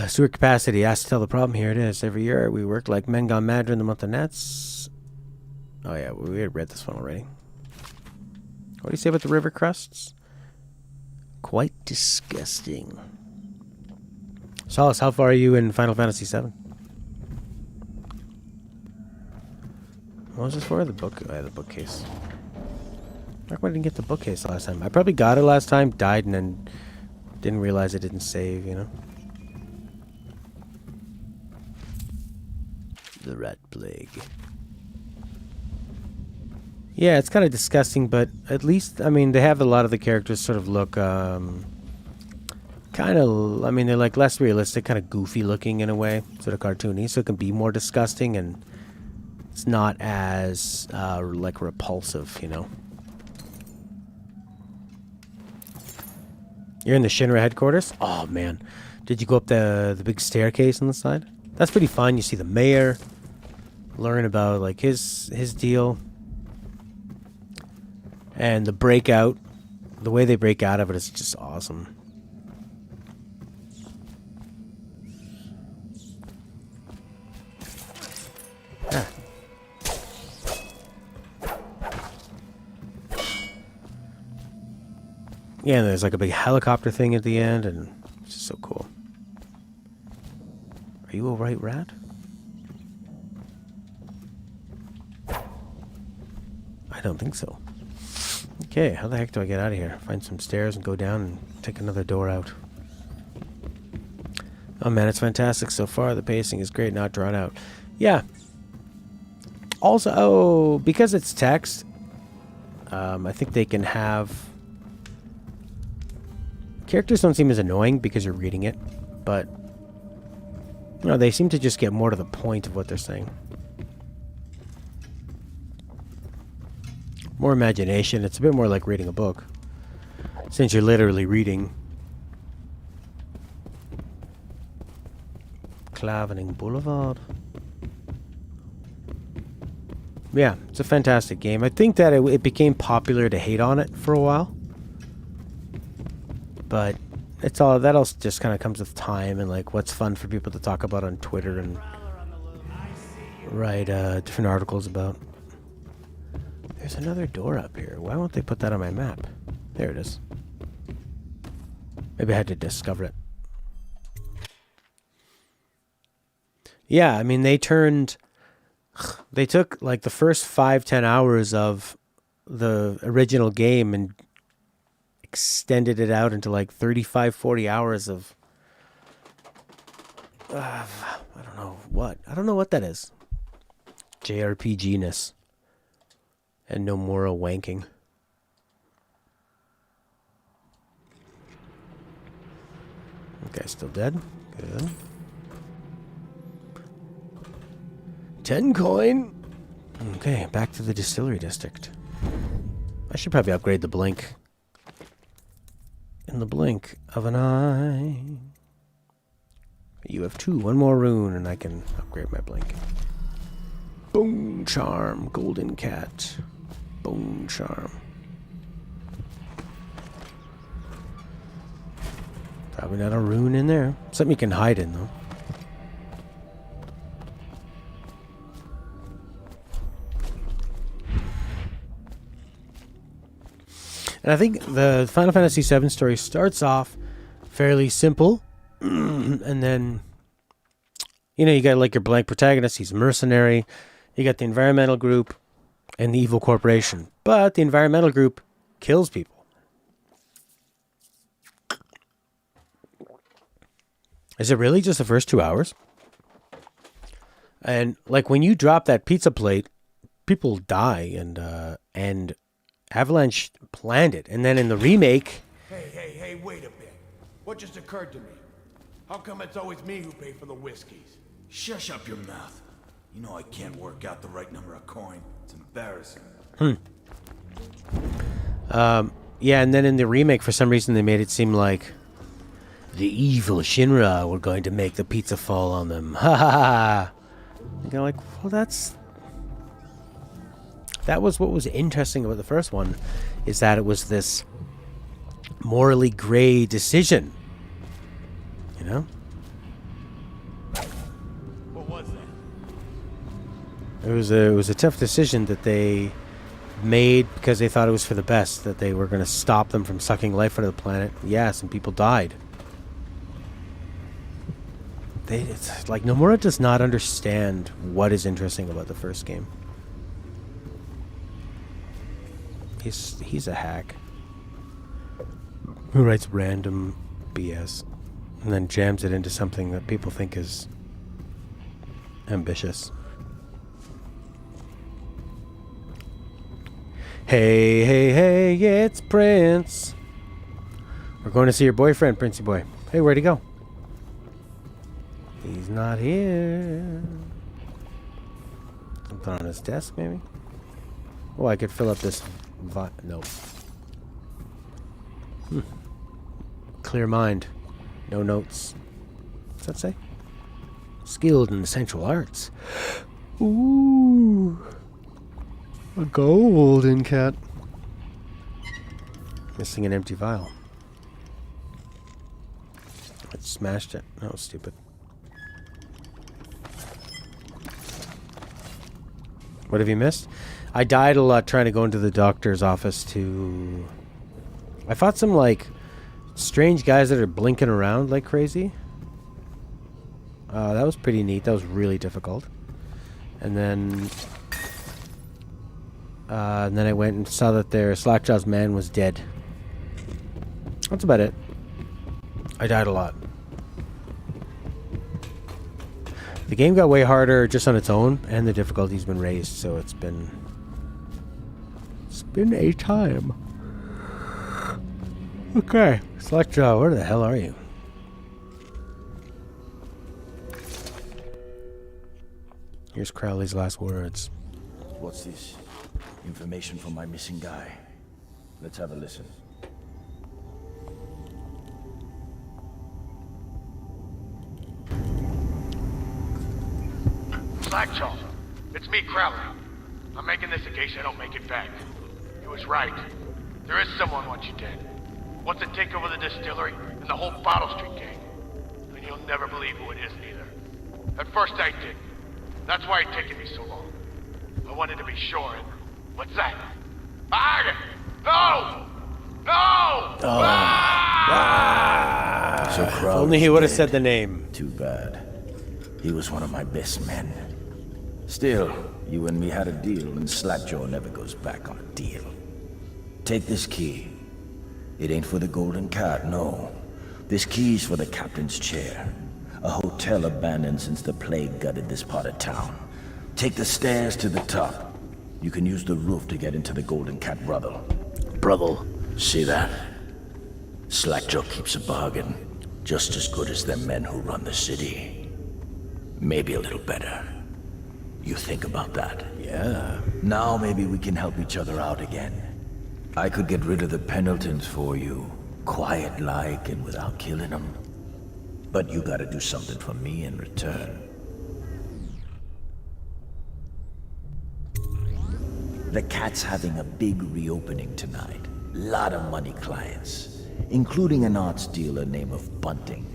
S2: Sewer capacity. Asked to tell the problem. Here it is. Every year we work like men gone mad during the month of Nets. Oh yeah, we had read this one already. What do you say about the river crusts? Quite disgusting. Solace, how far are you in Final Fantasy VII? What was this for? The book? Oh, yeah, the bookcase. How come I didn't get the bookcase last time? I probably got it last time, died, and then didn't realize it didn't save, you know? The rat plague. Yeah, it's kind of disgusting, but at least, I mean, they have a lot of the characters sort of look, kind of, I mean, they're like less realistic, kind of goofy looking in a way, sort of cartoony, so it can be more disgusting, and it's not as, like, repulsive, you know? You're in the Shinra headquarters? Oh, man. Did you go up the big staircase on the side? That's pretty fun. You see the mayor, learn about, like, his deal. And the breakout, the way they break out of it is just awesome. Ah. Yeah, and there's like a big helicopter thing at the end, and it's just so cool. Are you a white rat? I don't think so. Okay, how the heck do I get out of here? Find some stairs and go down and take another door out. Oh man, it's fantastic so far. The pacing is great, not drawn out. Yeah. Also, oh, because it's text, I think they can have... Characters don't seem as annoying because you're reading it, but... You know, they seem to just get more to the point of what they're saying. More imagination. It's a bit more like reading a book. Since you're literally reading. Clavening Boulevard. Yeah, it's a fantastic game. I think that it became popular to hate on it for a while. But it's all that else just kind of comes with time and like what's fun for people to talk about on Twitter and write different articles about. There's another door up here. Why won't they put that on my map? There it is. Maybe I had to discover it. Yeah, I mean, they took like the first 5-10 hours of the original game and extended it out into like 35-40 hours of I don't know what that is. JRPG-ness. And no moral wanking. Okay, still dead. Good. 10 coin. Okay, back to the distillery district. I should probably upgrade the blink. In the blink of an eye. You have 2. One more rune and I can upgrade my blink. Bone charm. Golden cat. Bone charm. Probably not a rune in there. Something you can hide in, though. And I think the Final Fantasy VII story starts off fairly simple. And then, you know, you got like your blank protagonist. He's a mercenary. You got the environmental group and the evil corporation. But the environmental group kills people. Is it really just the first 2 hours? And like when you drop that pizza plate, people die and Avalanche planned it. And then in the remake...
S3: Hey, wait a bit. What just occurred to me? How come it's always me who pay for the whiskeys?
S8: Shush up your mouth. You know I can't work out the right number of coin. It's embarrassing.
S2: Yeah, and then in the remake, for some reason, they made it seem like the evil Shinra were going to make the pizza fall on them. Ha ha ha! And you're like, well, that was what was interesting about the first one, is that it was this morally gray decision. You know?
S3: What was that?
S2: It was a tough decision that they made because they thought it was for the best, that they were going to stop them from sucking life out of the planet. Yes, and people died. It's like Nomura does not understand what is interesting about the first game. He's a hack who writes random BS and then jams it into something that people think is ambitious. Hey, hey, hey, it's Prince. We're going to see your boyfriend, Princey boy. Hey, where'd he go? He's not here. Something on his desk, maybe? Oh, I could fill up this... Nope. Clear mind. No notes. What's that say? Skilled in essential arts. Ooh. A golden cat. Missing an empty vial. I smashed it. That was stupid. What have you missed? I died a lot trying to go into the doctor's office to... I fought some, like, strange guys that are blinking around like crazy. That was pretty neat. That was really difficult. And then I went and saw that their Slackjaw's man was dead. That's about it. I died a lot. The game got way harder just on its own, and the difficulty's been raised, so it's been a time. Okay, Slackjaw, where the hell are you? Here's Crowley's last words.
S1: What's this? Information from my missing guy. Let's have a listen.
S3: Slackjaw, it's me, Crowley. I'm making this in case I don't make it back. He was right. There is someone wants you dead. Wants to take over the distillery and the whole Bottle Street gang. And you'll never believe who it is, neither. At first I did. That's why it's taken me so long. I wanted to be sure, and... What's that? Ah! No! No!
S1: So
S2: If
S1: Crowley's
S2: only he would have
S1: dead.
S2: said the name.
S1: Too bad. He was one of my best men. Still, you and me had a deal, and Slackjaw never goes back on a deal. Take this key. It ain't for the Golden Cat, no. This key's for the captain's chair. A hotel abandoned since the plague gutted this part of town. Take the stairs to the top. You can use the roof to get into the Golden Cat brothel. Brothel, see that? Slackjaw keeps a bargain. Just as good as the men who run the city. Maybe a little better. You think about that?
S2: Yeah.
S1: Now maybe we can help each other out again. I could get rid of the Pendletons for you. Quiet-like and without killing them. But you gotta do something for me in return. The Cat's having a big reopening tonight. Lot of money clients, including an arts dealer named of Bunting.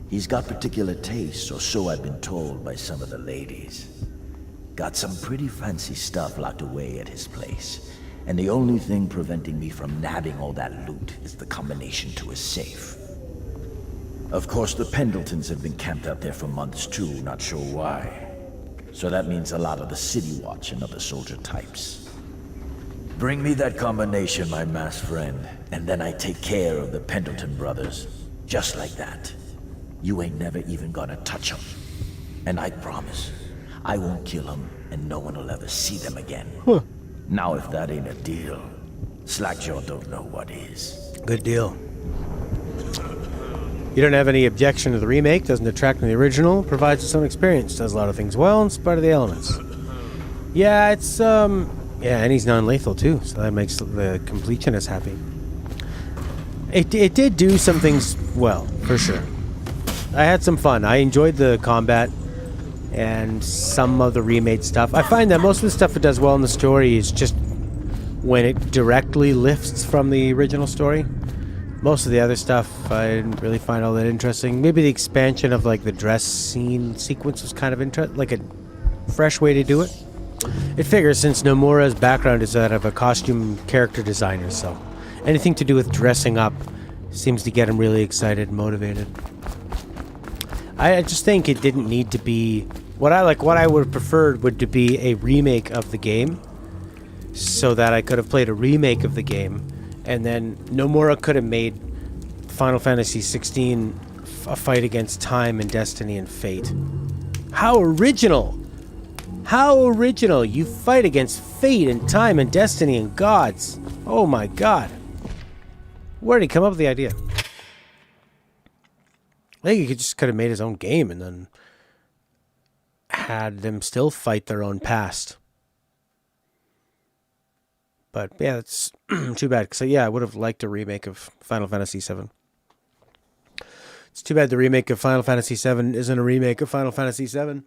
S1: He's got particular tastes, or so I've been told by some of the ladies. Got some pretty fancy stuff locked away at his place. And the only thing preventing me from nabbing all that loot is the combination to his safe. Of course, the Pendletons have been camped out there for months too, not sure why. So that means a lot of the City Watch and other soldier types. Bring me that combination, my masked friend, and then I take care of the Pendleton brothers. Just like that. You ain't never even gonna touch them. And I promise, I won't kill them, and no one will ever see them again. Now if that ain't a deal, Slackjaw don't know what is.
S2: Good deal. You don't have any objection to the remake, doesn't detract from the original, provides its own experience, does a lot of things well in spite of the elements. Yeah, it's, yeah, and he's non-lethal too, so that makes the completionist happy. It did do some things well, for sure. I had some fun. I enjoyed the combat and some of the remade stuff. I find that most of the stuff it does well in the story is just when it directly lifts from the original story. Most of the other stuff I didn't really find all that interesting. Maybe the expansion of like the dress scene sequence was kind of interesting, like a fresh way to do it. It figures since Nomura's background is that of a costume character designer, so anything to do with dressing up seems to get him really excited and motivated. I just think it didn't need to be what I would have preferred would to be a remake of the game, so that I could have played a remake of the game. And then Nomura could have made Final Fantasy XVI a fight against time and destiny and fate. How original! How original! You fight against fate and time and destiny and gods. Oh my god. Where did he come up with the idea? I think he could have made his own game and then had them still fight their own past. But yeah, it's too bad. So yeah, I would have liked a remake of Final Fantasy VII. It's too bad the remake of Final Fantasy VII isn't a remake of Final Fantasy VII.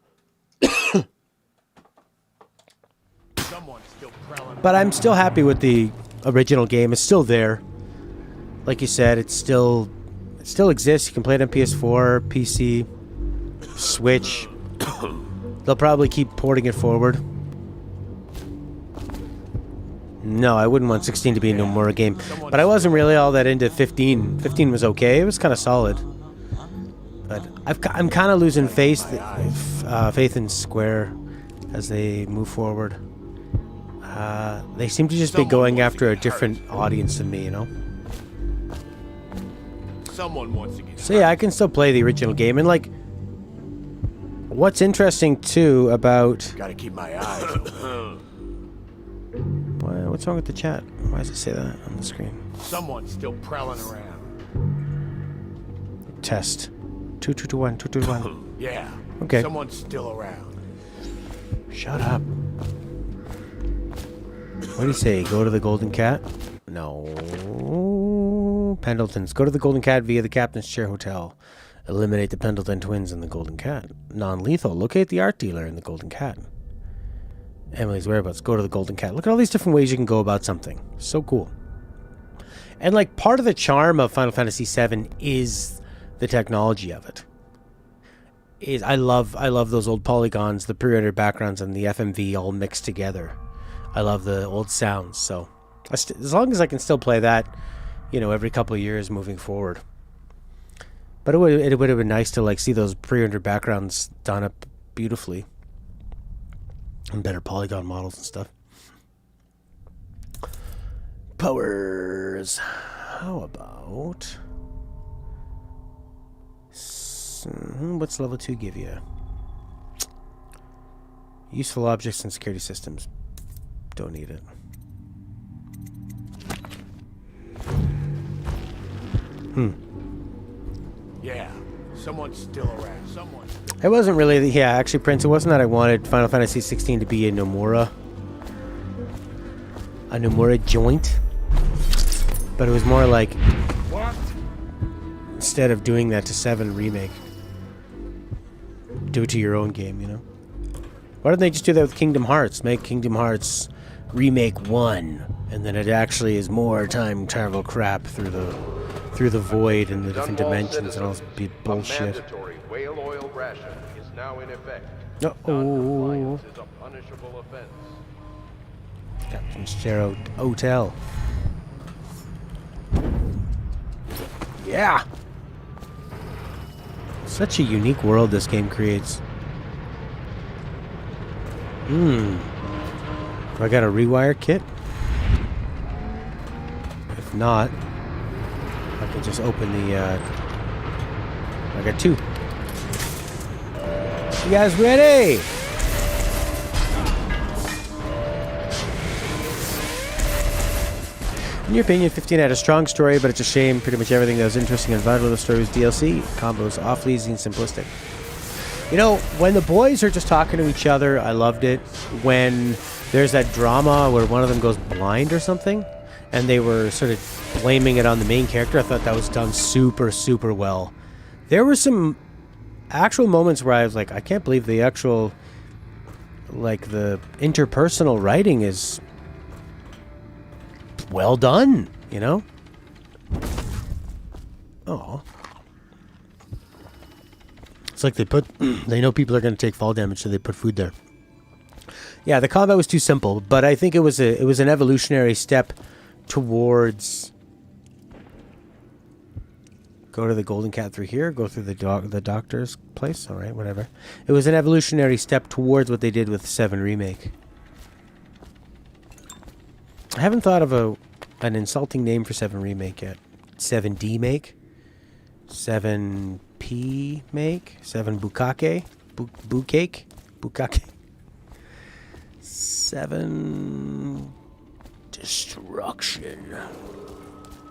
S2: But I'm still happy with the original game. It's still there. Like you said, it still exists. You can play it on PS4, PC, Switch. They'll probably keep porting it forward. No, I wouldn't want 16 to be a Nomura game. But I wasn't really all that into 15. 15 was okay. It was kind of solid. But I'm kind of losing faith in Square as they move forward. They seem to just be going after a different audience than me, you know?
S3: Someone wants to get
S2: So yeah, I can still play the original game. And like, what's interesting too about...
S3: Gotta keep my eyes open.
S2: What's wrong with the chat? Why does it say that on the screen?
S3: Someone's still prowling around.
S2: Test. 2221, 2221.
S3: Yeah.
S2: Okay.
S3: Someone's still around.
S2: Shut up. What do you say? Go to the Golden Cat? No. Pendletons. Go to the Golden Cat via the Captain's Chair Hotel. Eliminate the Pendleton twins in the Golden Cat. Non-lethal. Locate the art dealer in the Golden Cat. Emily's whereabouts. Go to the Golden Cat. Look at all these different ways you can go about something. So cool. And like part of the charm of Final Fantasy VII is the technology of it. I love those old polygons, the pre-rendered backgrounds, and the FMV all mixed together. I love the old sounds. So as long as I can still play that, you know, every couple of years moving forward. But it would have been nice to like see those pre-rendered backgrounds done up beautifully. And better polygon models and stuff. Powers. How about... what's level 2 give you? Useful objects and security systems. Don't need it.
S3: Yeah. Someone's still around. Someone's still...
S2: It wasn't really... Yeah, actually, Prince, it wasn't that I wanted Final Fantasy 16 to be a Nomura joint. But it was more like...
S3: What?
S2: Instead of doing that to 7 remake, do it to your own game, you know? Why don't they just do that with Kingdom Hearts? Make Kingdom Hearts Remake 1, and then it actually is more time travel crap through the void and the different dimensions and all this bullshit.
S5: A mandatory whale oil ration is now in effect.
S2: Uh-oh.
S5: Non-compliance is a punishable offense.
S2: Captain's Chair Hotel. Yeah! Such a unique world this game creates. Do I got a rewire kit? If not, I can just open the, I got 2. You guys ready? In your opinion, 15 had a strong story, but it's a shame pretty much everything that was interesting and vital to the story was DLC. Combos awfully easy and simplistic. You know, when the boys are just talking to each other, I loved it. When there's that drama where one of them goes blind or something, and they were sort of blaming it on the main character, I thought that was done super, super well. There were some actual moments where I was like, I can't believe the actual, like, the interpersonal writing is well done, you know? Oh. It's like they know people are going to take fall damage, so they put food there. Yeah, the combat was too simple, but I think it was an evolutionary step towards... Go to the Golden Cat through here, go through the doctor's place, alright, whatever. It was an evolutionary step towards what they did with 7 Remake. I haven't thought of an insulting name for 7 Remake yet. 7D Make? 7P Make? 7 Bukake? Bukake? Bukake? 7. Destruction.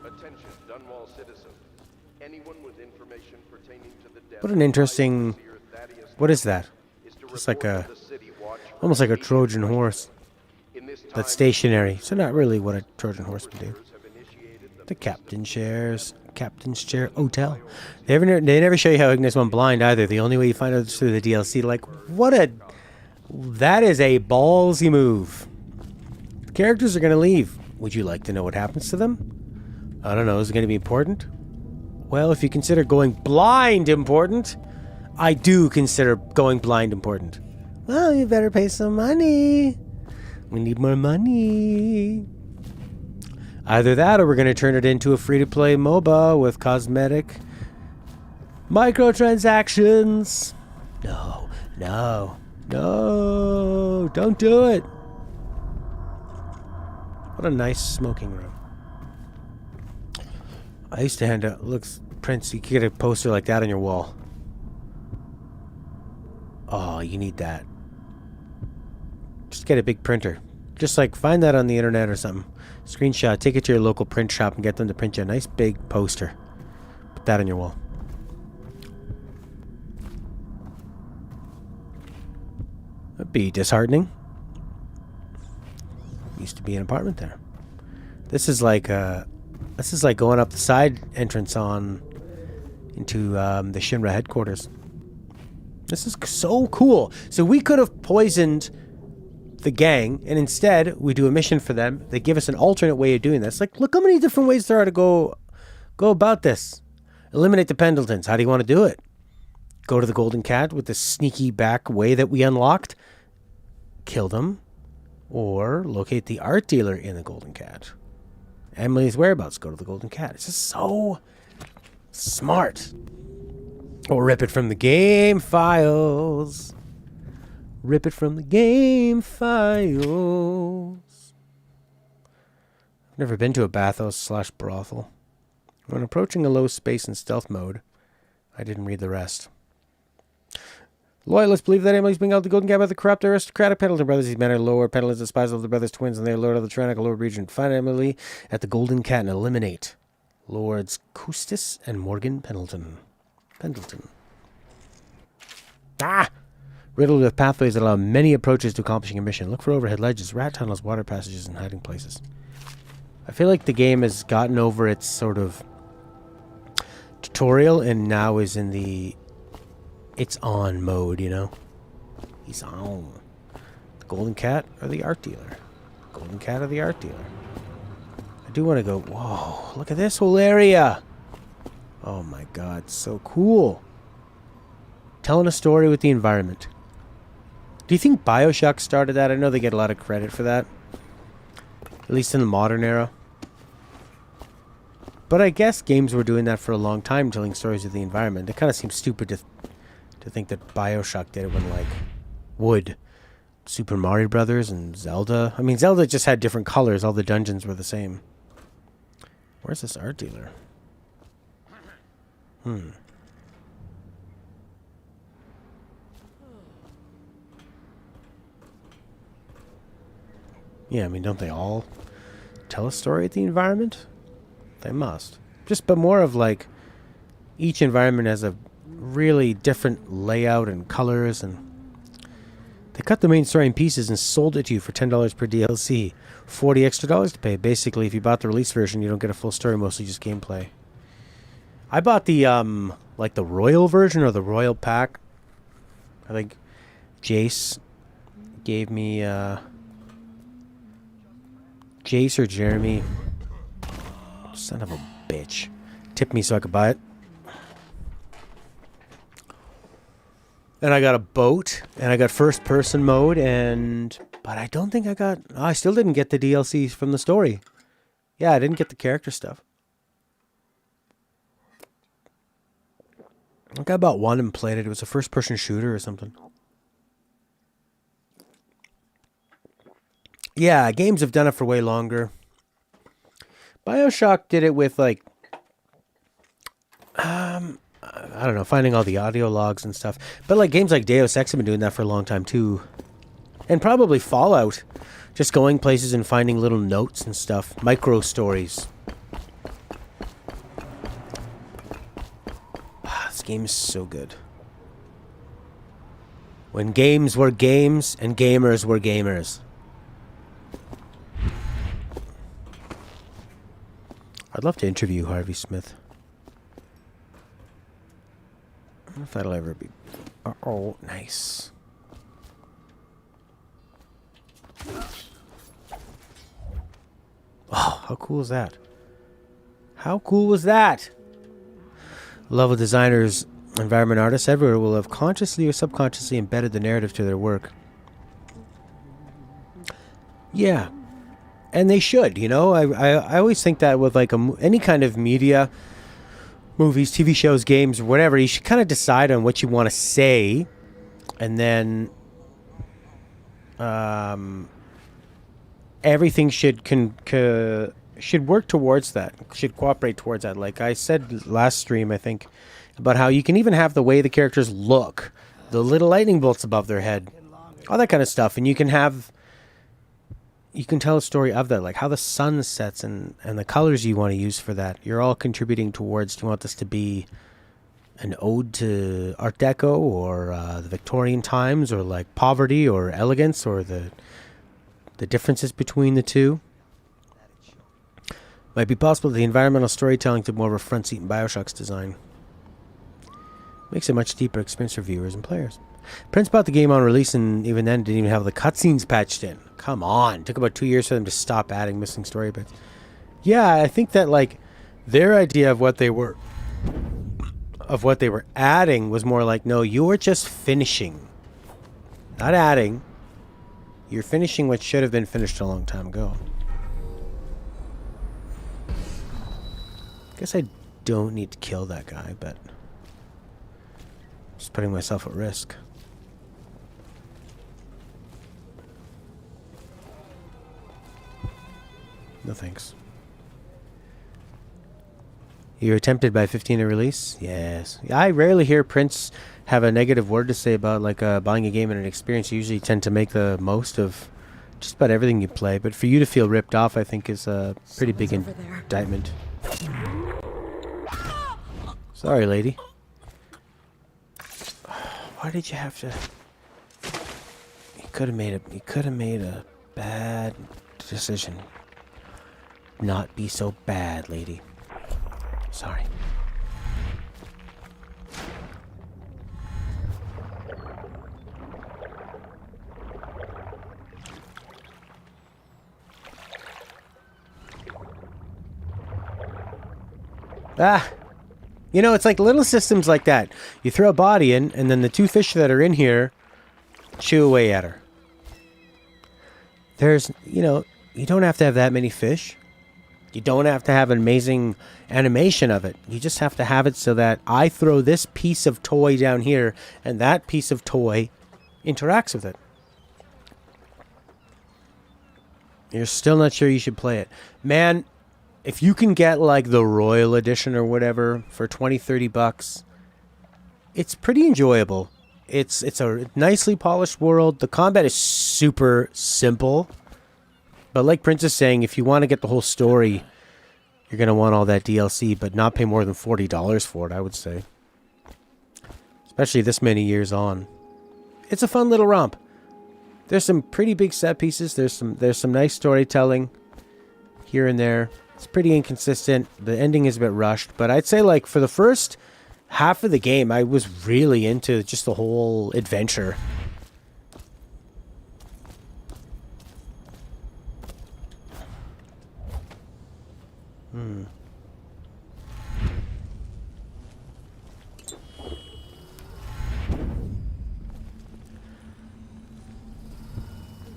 S5: Attention, Dunwall citizens. Anyone with information pertaining to the death
S2: What an interesting... What is that? Just like a... Almost like a Trojan horse. That's stationary. So not really what a Trojan horse would do. The captain shares... Captain's chair hotel. They never show you how Ignis went blind either. The only way you find out is through the DLC. Like, what a... That is a ballsy move. The characters are going to leave. Would you like to know what happens to them? I don't know. Is it going to be important? Well, if you consider going blind important, I do consider going blind important. Well, you better pay some money. We need more money. Either that or we're going to turn it into a free-to-play MOBA with cosmetic microtransactions. No, no, no, don't do it. What a nice smoking room. I used to hand out, looks, Prince, you could get a poster like that on your wall. Oh, you need that. Just get a big printer. Just like find that on the internet or something. Screenshot, take it to your local print shop and get them to print you a nice big poster. Put that on your wall. That'd be disheartening. Used to be an apartment there. This is like going up the side entrance on into the Shinra headquarters. This is so cool. So we could have poisoned the gang, and instead we do a mission for them. They give us an alternate way of doing this. Like, look how many different ways there are to go about this. Eliminate the Pendletons. How do you want to do it? Go to the Golden Cat with the sneaky back way that we unlocked. Kill them. Or locate the art dealer in the Golden Cat. Emily's whereabouts. Go to the Golden Cat. It's just so smart. Or rip it from the game files. Rip it from the game files. I've never been to a bathhouse/brothel. When approaching a low space in stealth mode, I didn't read the rest. Loyalists believe that Emily's being held to Golden Cat by the corrupt aristocratic Pendleton brothers. These men are lower Pendletons, despised of the brothers' twins, and they are lord of the tyrannical lower region. Find Emily at the Golden Cat and eliminate Lords Custis and Morgan Pendleton. Ah! Riddled with pathways that allow many approaches to accomplishing a mission. Look for overhead ledges, rat tunnels, water passages, and hiding places. I feel like the game has gotten over its sort of tutorial and now is in the it's on mode, you know? He's on. The Golden Cat or the art dealer? Golden Cat or the art dealer? I do want to go, whoa, look at this whole area. Oh my god, so cool. Telling a story with the environment. Do you think BioShock started that? I know they get a lot of credit for that. At least in the modern era. But I guess games were doing that for a long time, telling stories with the environment. It kind of seems stupid to think that BioShock did it when, like, would Super Mario Brothers and Zelda. I mean, Zelda just had different colors. All the dungeons were the same. Where's this art dealer? Yeah, I mean, don't they all tell a story at the environment? They must. But more of, like, each environment has a really different layout and colors, and they cut the main story in pieces and sold it to you for $10 per DLC. $40 extra to pay. Basically, if you bought the release version, you don't get a full story, mostly just gameplay. I bought the, like the Royal version or the Royal Pack. I think Jace gave me, Jace or Jeremy. Son of a bitch. Tipped me so I could buy it. And I got a boat, and I got first-person mode, but I don't think I still didn't get the DLCs from the story. Yeah, I didn't get the character stuff. I think I bought one and played it. It was a first-person shooter or something. Yeah, games have done it for way longer. BioShock did it with, like, I don't know, finding all the audio logs and stuff. But, like, games like Deus Ex have been doing that for a long time, too. And probably Fallout. Just going places and finding little notes and stuff. Micro stories. This game is so good. When games were games and gamers were gamers. I'd love to interview Harvey Smith. I don't know if that'll ever be... Oh, nice. Oh, how cool is that? How cool was that? Level designers, environment artists everywhere will have consciously or subconsciously embedded the narrative to their work. Yeah. And they should, you know? I always think that with like any kind of media, movies, TV shows, games, whatever, you should kind of decide on what you want to say, and then everything should work towards that, should cooperate towards that. Like I said last stream, I think, about how you can even have the way the characters look, the little lightning bolts above their head, all that kind of stuff, and you can tell a story of that, like how the sun sets and the colors you want to use for that. You're all contributing towards, do you want this to be an ode to Art Deco or the Victorian times, or like poverty or elegance, or the differences between the two? Might be possible that the environmental storytelling took more of a front seat in Bioshock's design. Makes it a much deeper experience for viewers and players. Prince bought the game on release, and even then didn't even have the cutscenes patched in. Come on. It took about 2 years for them to stop adding missing story bits. Yeah, I think that like their idea of what they were adding was more like, no, you're just finishing. Not adding. You're finishing what should have been finished a long time ago. Guess I don't need to kill that guy, but just putting myself at risk. No thanks. You're tempted by 15 to release? Yes. I rarely hear Prince have a negative word to say about like buying a game and an experience. You usually tend to make the most of just about everything you play. But for you to feel ripped off, I think is a pretty big indictment. Sorry, lady. Why did you have to? You could have made a bad decision. Not be so bad, lady. Sorry. You know, it's like little systems like that. You throw a body in, and then the two fish that are in here chew away at her. There's, you know, you don't have to have that many fish. You don't have to have an amazing animation of it. You just have to have it so that I throw this piece of toy down here, and that piece of toy interacts with it. You're still not sure you should play it. Man, if you can get like the Royal Edition or whatever for 20-30 bucks, it's pretty enjoyable. It's a nicely polished world. The combat is super simple. But like Prince is saying, if you want to get the whole story, you're going to want all that DLC, but not pay more than $40 for it, I would say. Especially this many years on. It's a fun little romp. There's some pretty big set pieces. There's some nice storytelling here and there. It's pretty inconsistent. The ending is a bit rushed, but I'd say like for the first half of the game, I was really into just the whole adventure.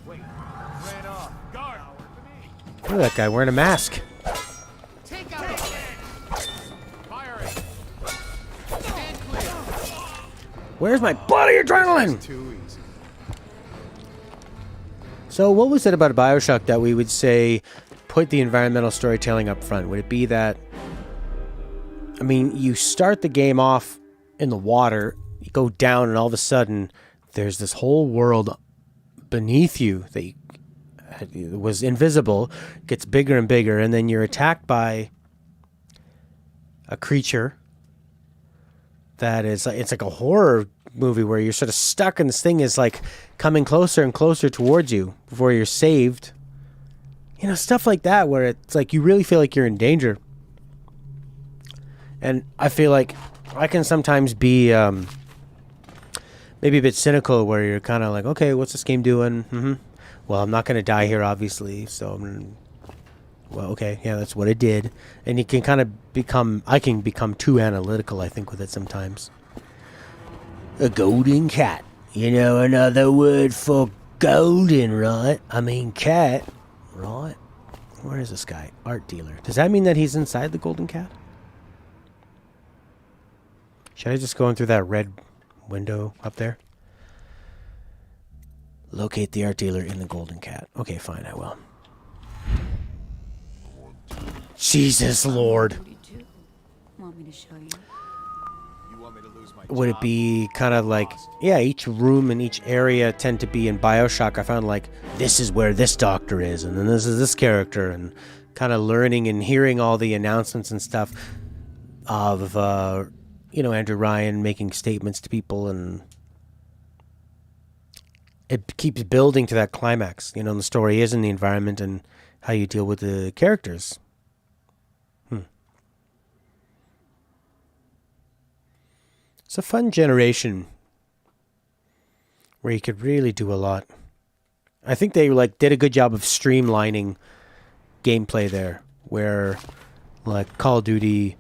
S3: Wait, ran off. Guard!
S2: Look at that guy wearing a mask.
S6: Take out! Firing! Stand clear!
S2: Where's my bloody adrenaline?
S6: Too easy.
S2: So what was it about Bioshock that we would say put the environmental storytelling up front? Would it be that, I mean, you start the game off in the water, you go down, and all of a sudden there's this whole world beneath you that was invisible gets bigger and bigger, and then you're attacked by a creature that is like, it's like a horror movie where you're sort of stuck and this thing is like coming closer and closer towards you before you're saved. You know, stuff like that where it's like you really feel like you're in danger. And I feel like I can sometimes be maybe a bit cynical where you're kind of like, okay, what's this game doing? Well, I'm not going to die here, obviously, so well, okay, yeah, that's what it did. And you can kind of I can become too analytical, I think, with it sometimes. A golden cat. You know another word for golden, right? I mean cat, right? Where is this guy? Art dealer. Does that mean that he's inside the golden cat? Should I just go in through that red window up there? Locate the art dealer in the golden cat. Okay, fine, I will. Jesus Lord.
S9: Want me to show you?
S6: You want me to lose my
S2: Would it
S6: job?
S2: be kind of like, yeah, each room in each area tend to be in BioShock. I found like, this is where this doctor is, and then this is this character, and kind of learning and hearing all the announcements and stuff of, Andrew Ryan making statements to people, and it keeps building to that climax. You know, and the story is in the environment and how you deal with the characters. It's a fun generation where you could really do a lot. I think they did a good job of streamlining gameplay there, where like Call of Duty,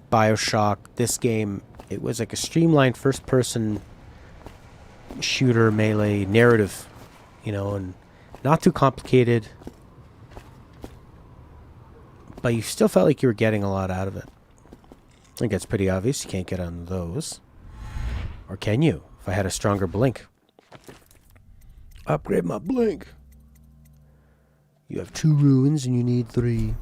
S2: BioShock, this game, it was like a streamlined first-person shooter melee narrative, and not too complicated, but you still felt like you were getting a lot out of it. I think that's pretty obvious. You can't get on those. Or can you? If I had a stronger blink. Upgrade my blink. You have 2 ruins and you need 3.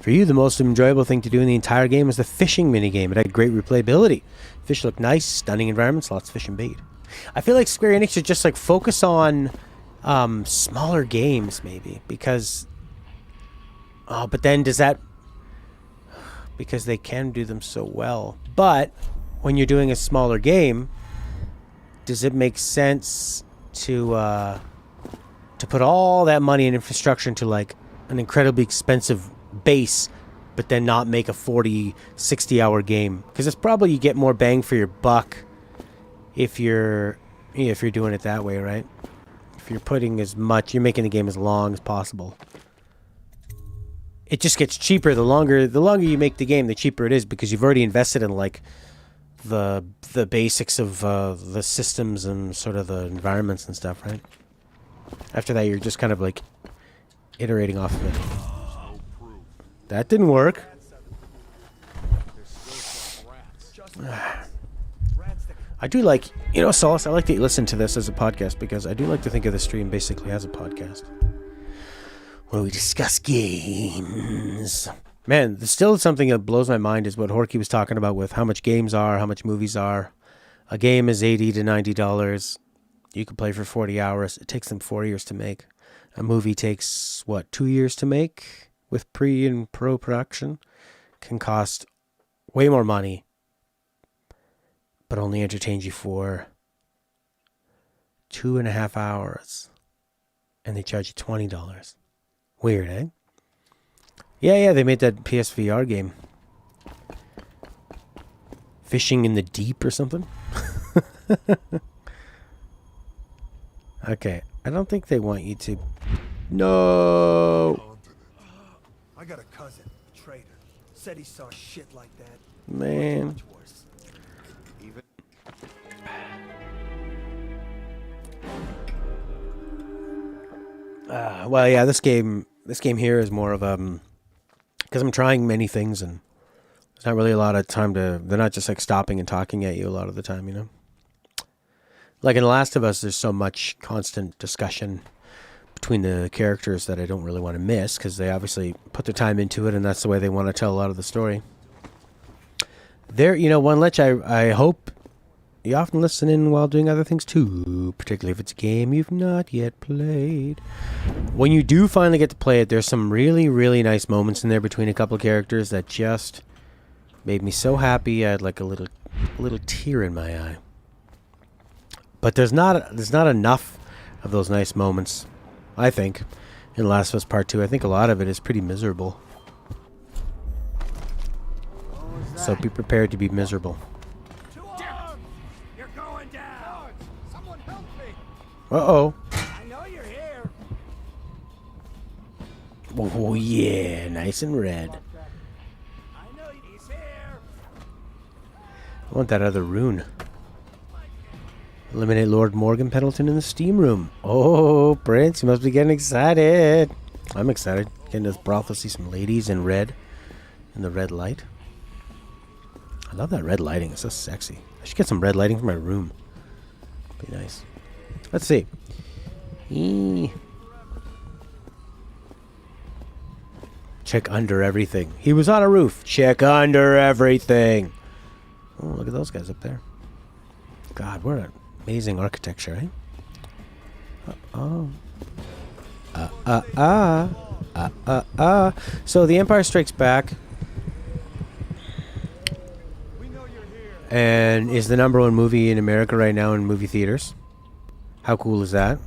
S2: For you, the most enjoyable thing to do in the entire game was the fishing minigame. It had great replayability. Fish looked nice, stunning environments, lots of fish and bait. I feel like Square Enix should just focus on smaller games maybe, because but then does that, because they can do them so well. But when you're doing a smaller game, does it make sense to put all that money and infrastructure into an incredibly expensive base, but then not make a 40, 60-hour game? Because it's probably you get more bang for your buck if you're doing it that way, right? If you're putting you're making the game as long as possible. It just gets cheaper the longer you make the game, the cheaper it is, because you've already invested in the basics of the systems and sort of the environments and stuff, right? After that, you're just kind of iterating off of it. That didn't work. I do Solace, I like that you listen to this as a podcast, because I do like to think of the stream basically as a podcast where we discuss games. Man, there's still something that blows my mind is what Horky was talking about with how much games are, how much movies are. A game is $80 to $90. You can play for 40 hours. It takes them 4 years to make. A movie takes, 2 years to make with pre and pro production? Can cost way more money, but only entertains you for 2.5 hours. And they charge you $20. Weird, eh? Yeah, they made that PSVR game. Fishing in the Deep or something? Okay, I don't think they want you to... No!
S10: I got a cousin, traitor. Said he saw shit like that.
S2: Man.
S10: Much worse.
S2: Well, yeah, this game here is more of because I'm trying many things, and there's not really a lot of time they're not just stopping and talking at you a lot of the time, Like in The Last of Us, there's so much constant discussion between the characters that I don't really want to miss, because they obviously put their time into it, and that's the way they want to tell a lot of the story. There, one lich I hope You often listen in while doing other things too, particularly if it's a game you've not yet played. When you do finally get to play it, there's some really, really nice moments in there between a couple of characters that just made me so happy I had like a little tear in my eye. But there's not enough of those nice moments, I think, in Last of Us Part 2. I think a lot of it is pretty miserable. So be prepared to be miserable.
S10: You're going down. Someone help me.
S2: Uh-oh.
S10: I know you're here.
S2: Oh, yeah. Nice and red.
S10: I know he's here.
S2: I want that other rune. Eliminate Lord Morgan Pendleton in the steam room. Oh, Prince, you must be getting excited. I'm excited. Getting to this brothel, see some ladies in red. In the red light. I love that red lighting. It's so sexy. I should get some red lighting for my room. Be nice. Let's see. Check under everything. He was on a roof. Check under everything. Oh, look at those guys up there. God, what an amazing architecture, eh? So The Empire Strikes Back and is the #1 movie in America right now in movie theaters. How cool is that?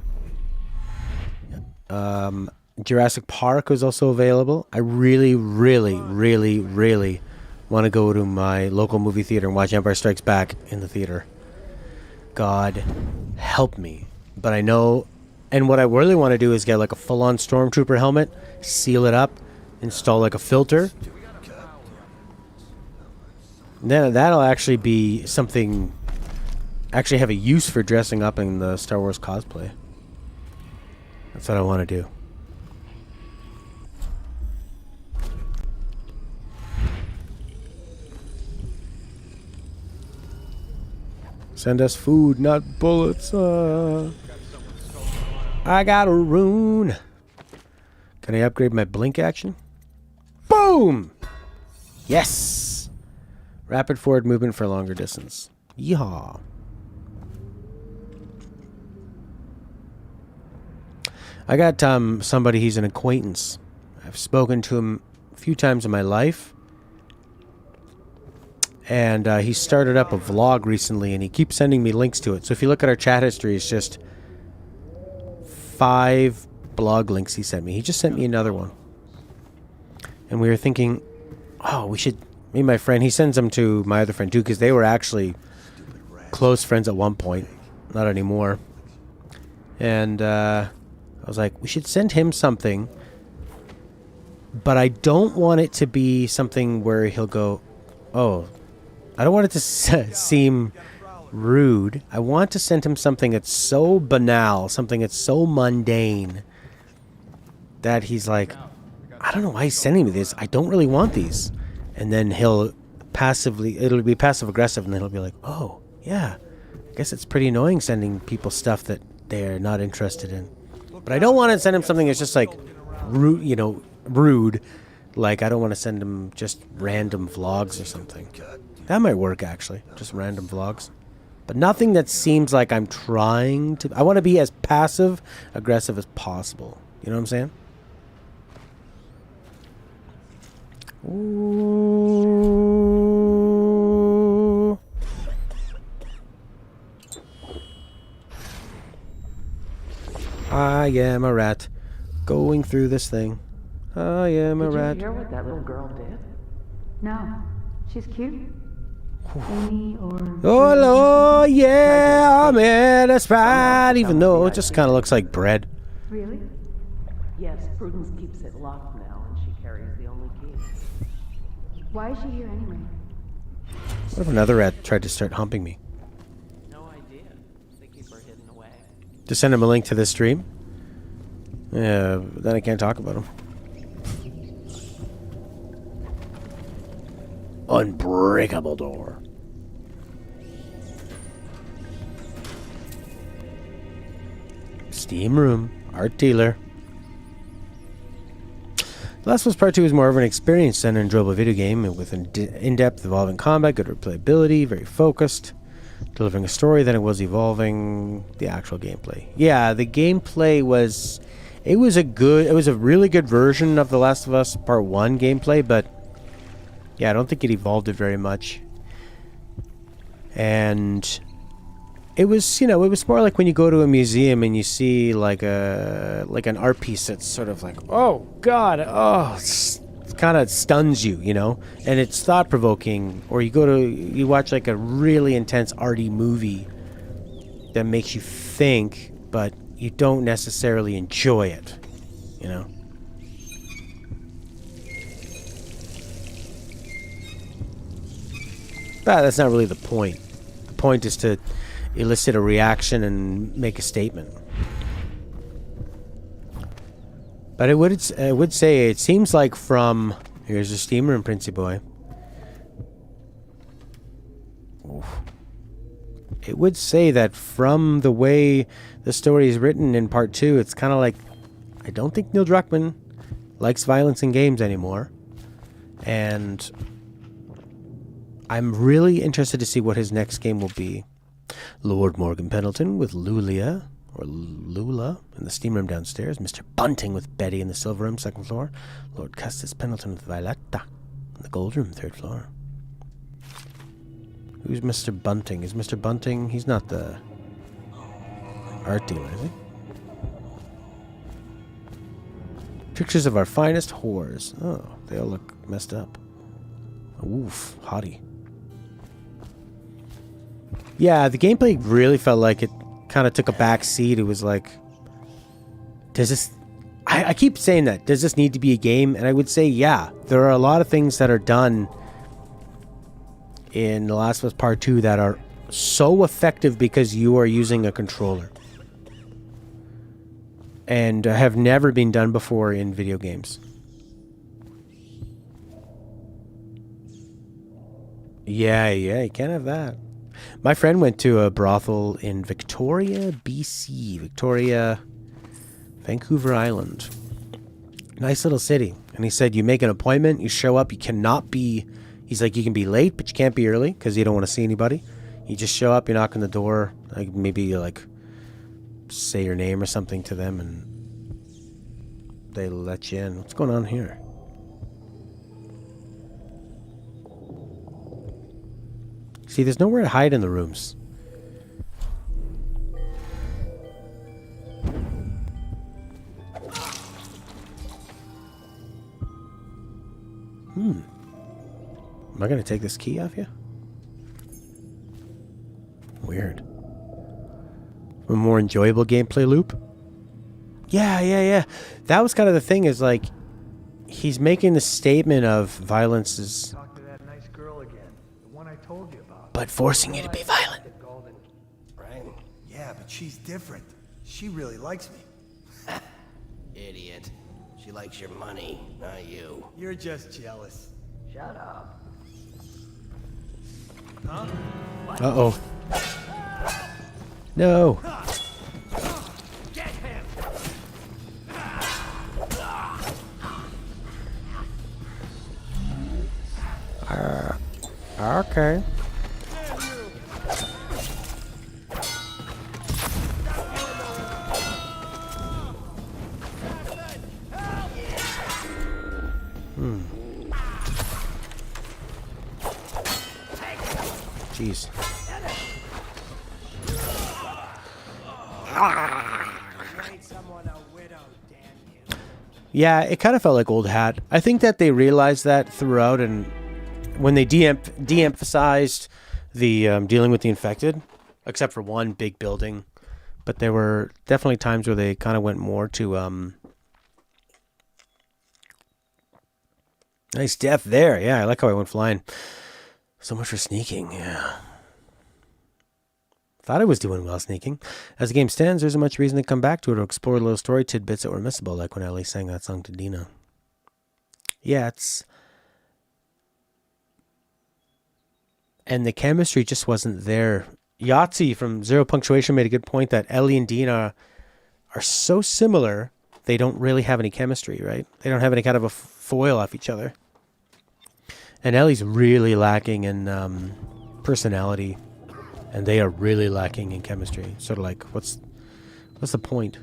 S2: Jurassic Park was also available. I really, really, really, really want to go to my local movie theater and watch Empire Strikes Back in the theater. God help me. But I know, and what I really want to do is get like a full-on Stormtrooper helmet, seal it up, install like a filter. Then that'll actually be something, actually have a use for dressing up in the Star Wars cosplay. That's what I want to do. Send us food, not bullets. I got a rune. Can I upgrade my blink action? Boom! Yes! Rapid forward movement for longer distance. Yeehaw. I got somebody, he's an acquaintance. I've spoken to him a few times in my life. And he started up a vlog recently, and he keeps sending me links to it. So if you look at our chat history, it's just 5 blog links he sent me. He just sent me another one. And we were thinking, oh, we should... Me and my friend, he sends them to my other friend too, because they were actually close friends at one point. Not anymore. And I was like, we should send him something. But I don't want it to be something where he'll go, oh... I don't want it to seem rude. I want to send him something that's so banal, something that's so mundane, that he's like, I don't know why he's sending me this. I don't really want these. And then he'll it'll be passive aggressive, and then he'll be like, oh, yeah, I guess it's pretty annoying sending people stuff that they're not interested in. But I don't want to send him something that's just like rude. Like, I don't want to send him just random vlogs or something. That might work, actually. Just random vlogs. But nothing that seems like I'm trying to... I want to be as passive-aggressive as possible. You know what I'm saying? Ooh. I am a rat. Going through this thing. I am a rat.
S11: Did you hear what that little girl did?
S9: No. She's cute. Amy or...
S2: Oh, Lord, yeah, I'm in a spot, even though it just kind of looks like bread.
S9: Really?
S11: Yes, Prudence keeps it locked now, and she carries the only key.
S9: Why is she here anyway?
S2: What if another rat tried to start humping me?
S11: No idea. They keep her hidden away.
S2: Just send him a link to this stream? Yeah, then I can't talk about him. Unbreakable door. Steam room. Art dealer. The Last of Us Part 2 is more of an experienced and enjoyable video game with in-depth, evolving combat, good replayability, very focused. delivering a story than it was evolving the actual gameplay. Yeah, the gameplay was... It was a really good version of The Last of Us Part 1 gameplay, but yeah, I don't think it evolved it very much. And it was, you know, it was more like when you go to a museum and you see like an art piece that's sort of like, oh god, oh, it kind of stuns you, you know, and it's thought-provoking. Or you watch like a really intense arty movie that makes you think, but you don't necessarily enjoy it, you know. But that's not really the point. The point is to elicit a reaction and make a statement. But I would say it seems like from... Here's a steamer in Princey Boy. Oof. It would say that from the way the story is written in Part 2, it's kind of like... I don't think Neil Druckmann likes violence in games anymore. And I'm really interested to see what his next game will be. Lord Morgan Pendleton with Lulia, or Lula, in the steam room downstairs. Mr. Bunting with Betty in the silver room, second floor. Lord Custis Pendleton with Violetta in the gold room, third floor. Who's Mr. Bunting? Is Mr. Bunting... He's not the art dealer, is he? Pictures of our finest whores. Oh, they all look messed up. Oof, hottie. Yeah, the gameplay really felt like it kind of took a back seat. It was like, does this... I keep saying that. Does this need to be a game? And I would say, yeah. There are a lot of things that are done in The Last of Us Part 2 that are so effective because you are using a controller. And have never been done before in video games. Yeah, you can't have that. My friend went to a brothel in Victoria, BC. Victoria, Vancouver Island. Nice little city. And he said, you make an appointment, you show up, you cannot be... He's like, you can be late, but you can't be early because you don't want to see anybody. You just show up, you knock on the door, like maybe you like say your name or something to them and they let you in. What's going on here? See, there's nowhere to hide in the rooms. Am I going to take this key off you? Weird. A more enjoyable gameplay loop? Yeah. That was kind of the thing, is like, he's making the statement of violence is...
S10: Talk to that nice girl again. The one I told you about.
S2: But forcing you to be violent.
S10: Right? Yeah, but she's different. She really likes me.
S12: Idiot. She likes your money, not you.
S10: You're just jealous.
S11: Shut up.
S10: Huh?
S2: Uh-oh. No.
S10: Get him!
S2: Okay. Jeez. Yeah, it kind of felt like old hat. I think that they realized that throughout, and when they de-emphasized the dealing with the infected, except for one big building, but there were definitely times where they kind of went more to nice death there. Yeah, I like how I went flying. So much for sneaking. Yeah. Thought I was doing well sneaking. As the game stands, there isn't much reason to come back to it or explore little story tidbits that were missable, like when Ellie sang that song to Dina. Yeah, it's... And the chemistry just wasn't there. Yahtzee from Zero Punctuation made a good point that Ellie and Dina are so similar, they don't really have any chemistry, right? They don't have any kind of a foil off each other. And Ellie's really lacking in personality And they are really lacking in chemistry. Sort of like, what's the point?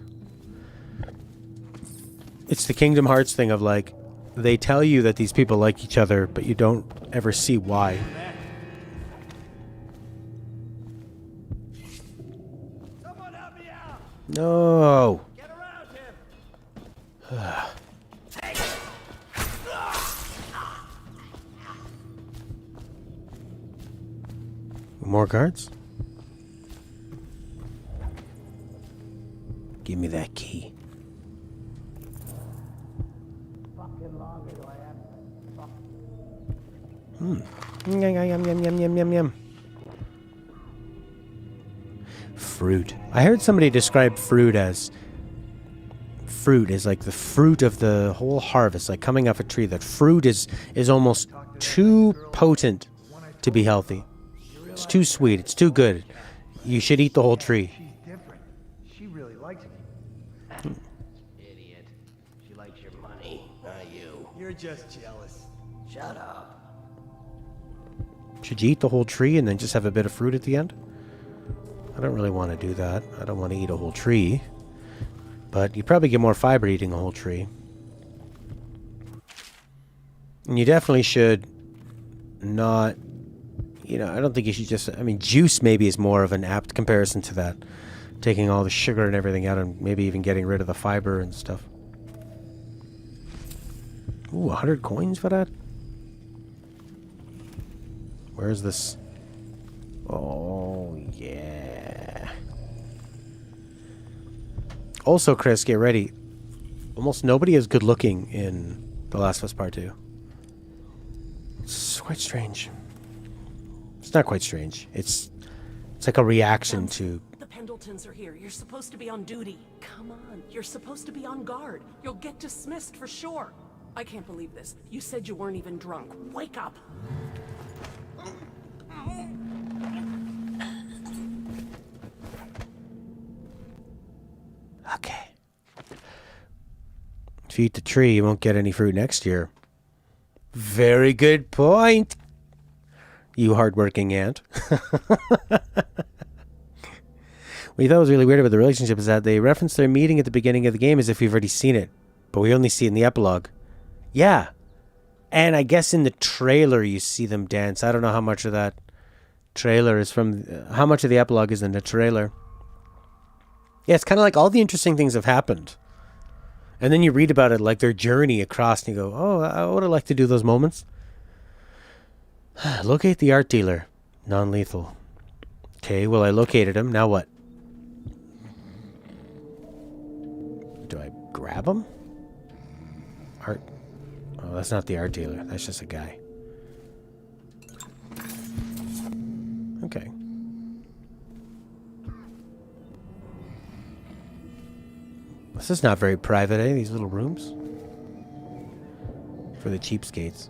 S2: It's the Kingdom Hearts thing of like, they tell you that these people like each other, but you don't ever see why.
S10: Someone help me out!
S2: No!
S10: Get around him!
S2: More cards? Give me that key. Yum. Fruit. I heard somebody describe fruit as like the fruit of the whole harvest, like coming off a tree. That fruit is almost too potent to be healthy. It's too sweet. It's too good. You should eat the whole tree.
S10: She's different. She really likes me.
S12: Idiot. She likes your money, not you.
S10: You're just jealous.
S12: Shut up.
S2: Should you eat the whole tree and then just have a bit of fruit at the end? I don't really want to do that. I don't want to eat a whole tree. But you probably get more fiber eating a whole tree. And you definitely should not... You know, I don't think you should just... I mean, juice maybe is more of an apt comparison to that. Taking all the sugar and everything out and maybe even getting rid of the fiber and stuff. Ooh, 100 coins for that? Where's this? Oh, yeah. Also, Chris, get ready. Almost nobody is good looking in The Last of Us Part 2. It's quite strange. It's not quite strange. It's like a reaction to...
S11: The Pendletons are here. You're supposed to be on duty. Come on. You're supposed to be on guard. You'll get dismissed for sure. I can't believe this. You said you weren't even drunk. Wake up.
S2: Okay. If you eat the tree, you won't get any fruit next year. Very good point. You hardworking ant. What you thought was really weird about the relationship is that they reference their meeting at the beginning of the game as if we've already seen it. But we only see it in the epilogue. Yeah. And I guess in the trailer you see them dance. I don't know how much of that trailer is from... how much of the epilogue is in the trailer. Yeah, it's kind of like all the interesting things have happened. And then you read about it, like their journey across, and you go, oh, I would have liked to do those moments. Locate the art dealer. Non-lethal. Okay, well, I located him. Now what? Do I grab him? Art... Oh, that's not the art dealer. That's just a guy. Okay. This is not very private, eh? These little rooms? For the cheapskates.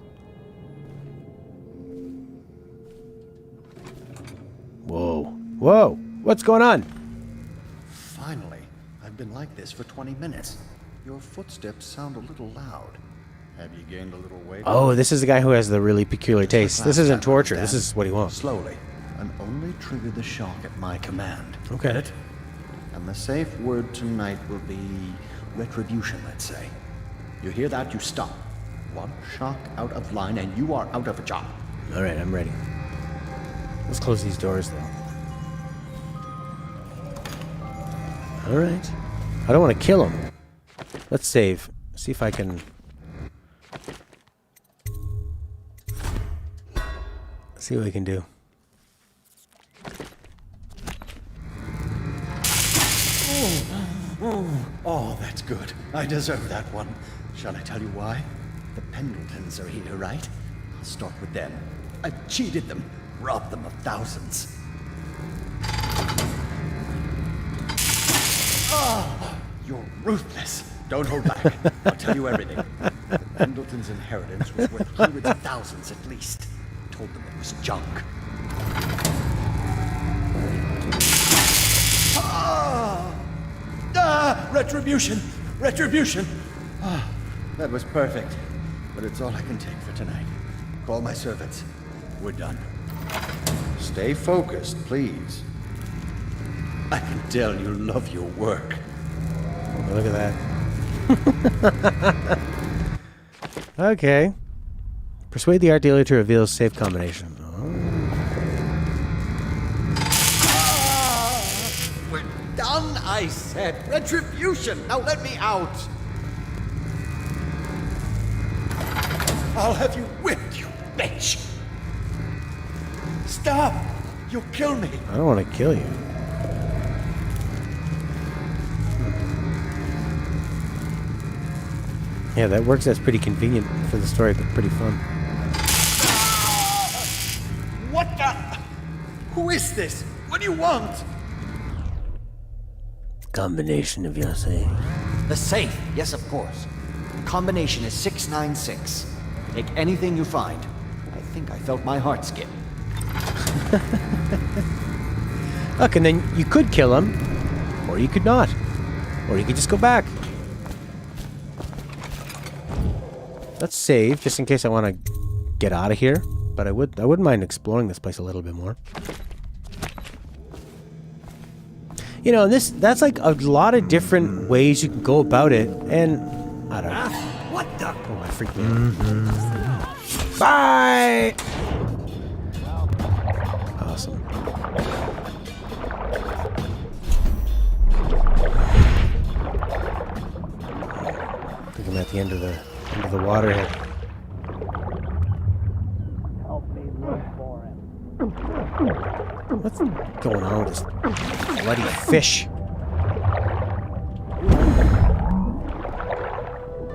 S2: Whoa. Whoa! What's going on?
S13: Finally. I've been like this for 20 minutes. Your footsteps sound a little loud. Have you gained a little weight?
S2: Oh, this is the guy who has the really peculiar taste. This isn't torture. This is what he wants.
S13: Slowly. And only trigger the shock at my command.
S2: Okay.
S13: Get it? And the safe word tonight will be retribution, let's say. You hear that? You stop. One shock out of line and you are out of a job.
S2: Alright, I'm ready. Let's close these doors, though. Alright. I don't want to kill him. Let's save. See if I can... see what we can do.
S13: Oh, that's good. I deserve that one. Shall I tell you why? The Pendletons are here, right? I'll start with them. I cheated them, robbed them of thousands. Oh, you're ruthless. Don't hold back. I'll tell you everything. The Pendletons' inheritance was worth hundreds of thousands at least. I told them it was junk. Retribution! Retribution! Ah, that was perfect. But it's all I can take for tonight. Call my servants. We're done. Stay focused, please. I can tell you love your work.
S2: Oh, look at that. Okay. Persuade the art dealer to reveal safe combination.
S13: We're done, I said. Retribution. Now let me out. I'll have you whipped, you bitch. Stop. You'll kill me.
S2: I don't want to kill you. Yeah, that works. That's pretty convenient for the story, but pretty fun.
S13: What the? Who is this? What do you want?
S2: Combination of your say.
S14: The safe, yes, of course. Combination is 696. Take anything you find. I think I felt my heart skip.
S2: Look, and then you could kill him, or you could not. Or you could just go back. Let's save, just in case I want to get out of here. But I wouldn't mind exploring this place a little bit more. You know, that's like a lot of different ways you can go about it, and I don't know.
S14: What the?
S2: Oh, I freaked me out. Bye! Awesome. I think I'm at the end of the water here.
S15: Help me look for him.
S2: What's going on with this bloody fish?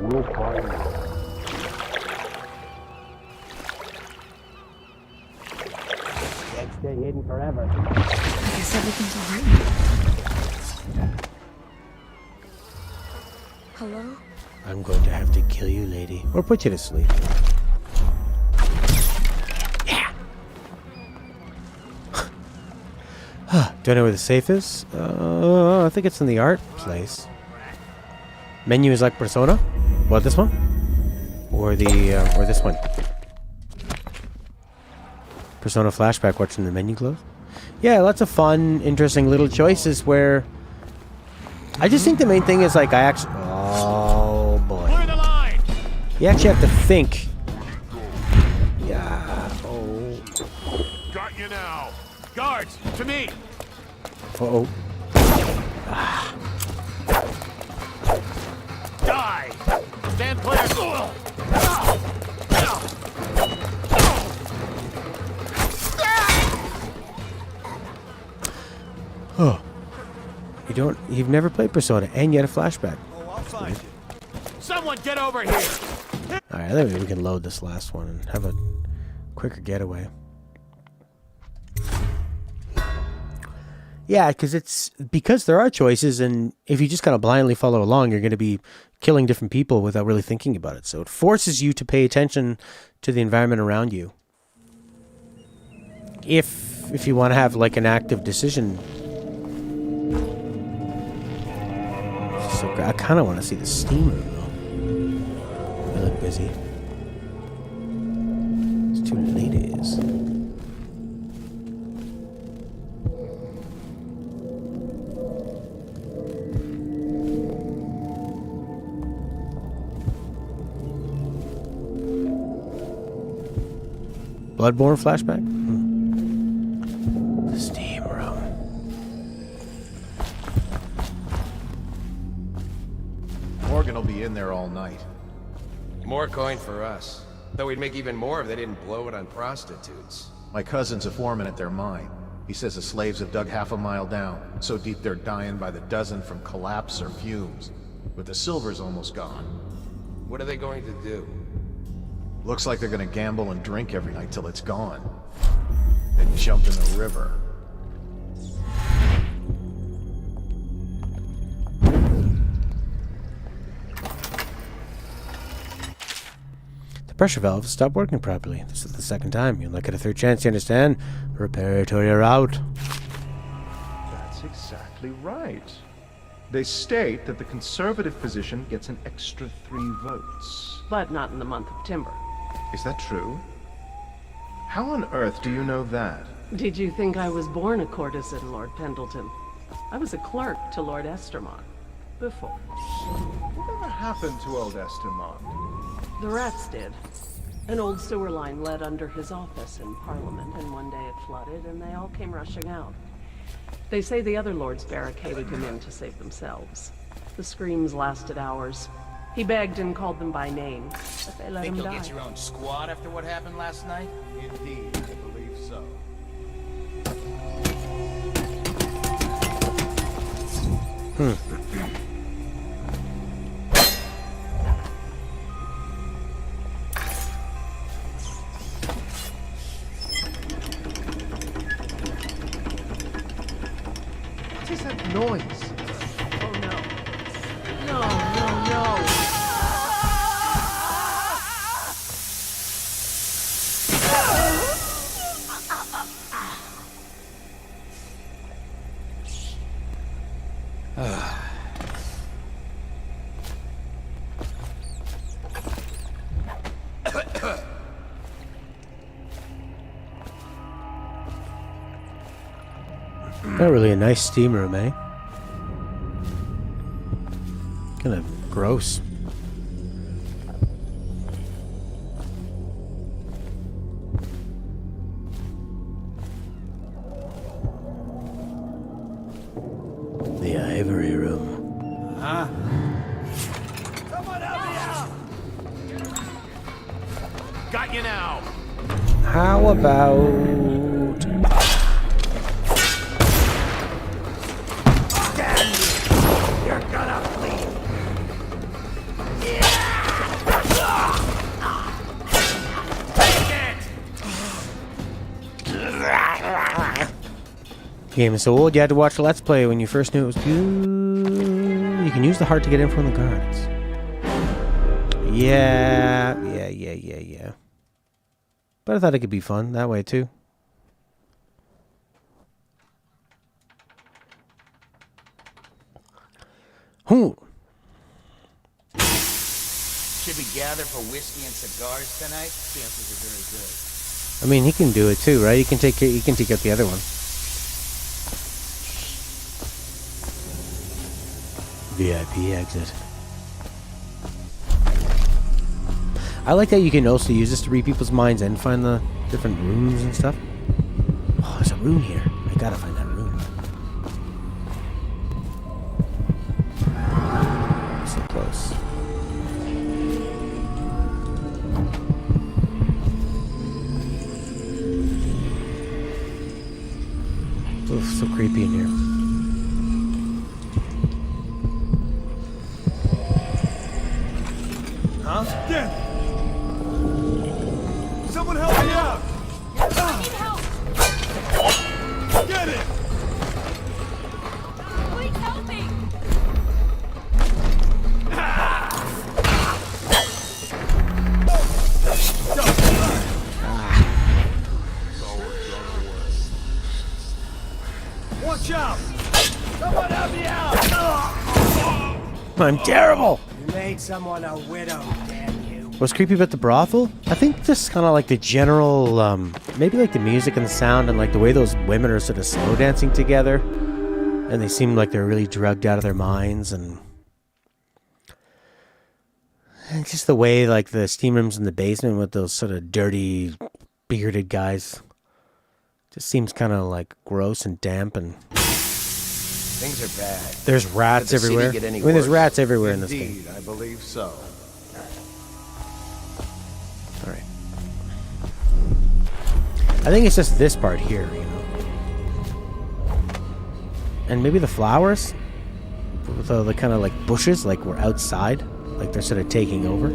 S7: We'll find him.
S15: Can't stay hidden forever.
S9: I guess everything's alright. Hello?
S2: I'm going to have to kill you, lady. Or put you to sleep. Yeah! Do I know where the safe is? I think it's in the art place. Menu is like Persona? What, this one? Or this one? Persona flashback, watching the menu close? Yeah, lots of fun, interesting little choices where... I just think the main thing is like I actually... Oh boy.
S3: Clear the line!
S2: You actually have to think. Yeah. Oh.
S3: Got you now. Guards, to me!
S2: Uh-oh.
S3: Die! Stand clear!
S2: Oh. You've never played Persona, and you had a flashback.
S3: Oh, I'll find you. Someone get over here!
S2: Alright, maybe we can load this last one and have a quicker getaway. Yeah, because there are choices, and if you just kind of blindly follow along, you're going to be killing different people without really thinking about it. So it forces you to pay attention to the environment around you. If you want to have like an active decision. So I kind of want to see the steam room though. They look busy. It's 2 ladies. Bloodborne flashback? The steam room.
S16: Morgan will be in there all night.
S6: More coin for us. Though we'd make even more if they didn't blow it on prostitutes.
S16: My cousin's a foreman at their mine. He says the slaves have dug half a mile down, so deep they're dying by the dozen from collapse or fumes. But the silver's almost gone.
S6: What are they going to do?
S16: Looks like they're gonna gamble and drink every night till it's gone. Then jump in the river.
S2: The pressure valve stopped working properly. This is the second time. You'll not get a third chance, you understand? Reparatory route.
S17: That's exactly right. They state that the conservative position gets an extra 3 votes.
S11: But not in the month of timber.
S17: Is that true? How on earth do you know that?
S11: Did you think I was born a courtesan, Lord Pendleton? I was a clerk to Lord Estermont. Before.
S17: Whatever happened to old Estermont?
S11: The rats did. An old sewer line led under his office in Parliament, and one day it flooded, and they all came rushing out. They say the other lords barricaded him in to save themselves. The screams lasted hours. He begged and called them by name, but they let him die.
S6: Think you'll get your own squad after what happened last night?
S17: Indeed, I believe so.
S16: What is that noise?
S11: Oh no. No, no, no.
S2: Not really a nice steam room, eh? Kind of gross. The ivory room.
S10: Huh?
S3: Someone help me out! Got you now!
S2: How about...
S3: You're gonna bleed!
S2: Game is so old you had to watch a Let's Play when you first knew it was good. You can use the heart to get in from the guards. Yeah. But I thought it could be fun that way too.
S6: Should we gather for whiskey and cigars tonight? Chances are very good.
S2: I mean, he can do it too, right? He can take out the other one. VIP exit. I like that you can also use this to read people's minds and find the different runes and stuff. Oh, there's a rune here. I gotta find that rune. So close. Oof, so creepy in here.
S10: Huh? Damn! Someone help me out!
S11: I need help!
S10: Get it!
S11: Please help me!
S10: Watch out! Someone help me out!
S2: I'm terrible!
S15: You made someone a widow, damn you.
S2: What's creepy about the brothel? I think just kind of like the general, maybe like the music and the sound and like the way those women are sort of slow dancing together. And they seem like they're really drugged out of their minds and just the way like the steam rooms in the basement with those sort of dirty, bearded guys. Just seems kind of like gross and damp and...
S12: Things are bad.
S2: There's rats
S12: Could the city
S2: everywhere.
S12: get any
S2: I mean, there's
S12: worse?
S2: rats everywhere in this game.
S17: Indeed, I believe so.
S2: All right. I think it's just this part here, you know. And maybe the flowers? With the kind of like bushes, like we're outside. Like they're sort of taking over.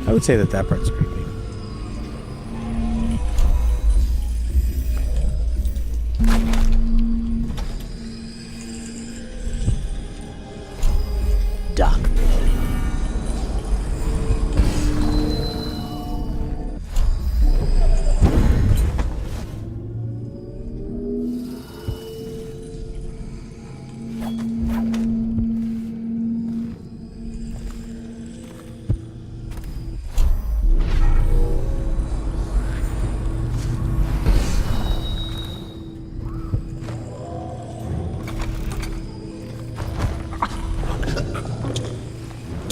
S2: I would say that that part's creepy. Duck.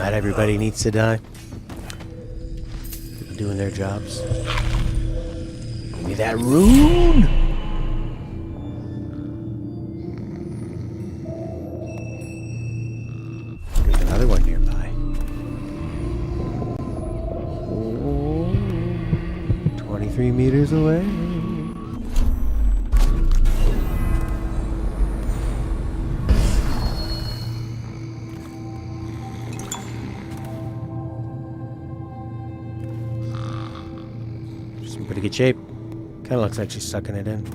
S2: Not everybody needs to die. People doing their jobs. Give me that rune! There's another one nearby. Oh, 23 meters away. Pretty good shape. Kind of looks like she's sucking it in.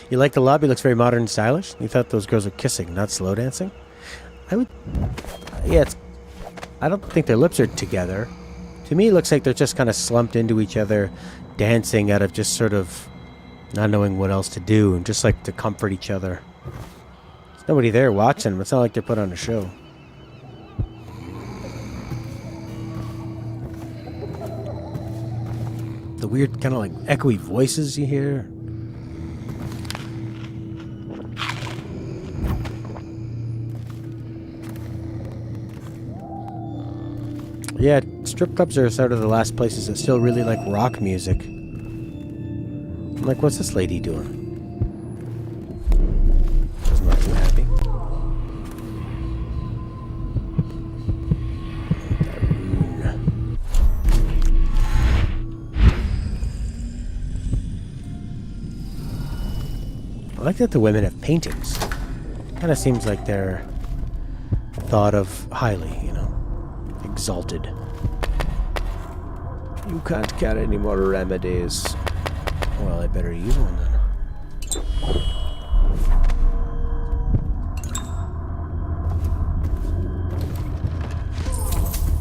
S2: You like the lobby? Looks very modern and stylish. You thought those girls were kissing, not slow dancing? I would... Yeah, I don't think their lips are together. To me, it looks like they're just kind of slumped into each other, dancing out of just sort of not knowing what else to do, and just like to comfort each other. There's nobody there watching them. It's not like they're put on a show. The weird kind of like echoey voices you hear. Yeah, strip clubs are sort of the last places that still really like rock music. I'm like, what's this lady doing? She's not too happy. I like that the women have paintings. Kind of seems like they're thought of highly, you know, exalted. You can't carry any more remedies. Well, I better use one then.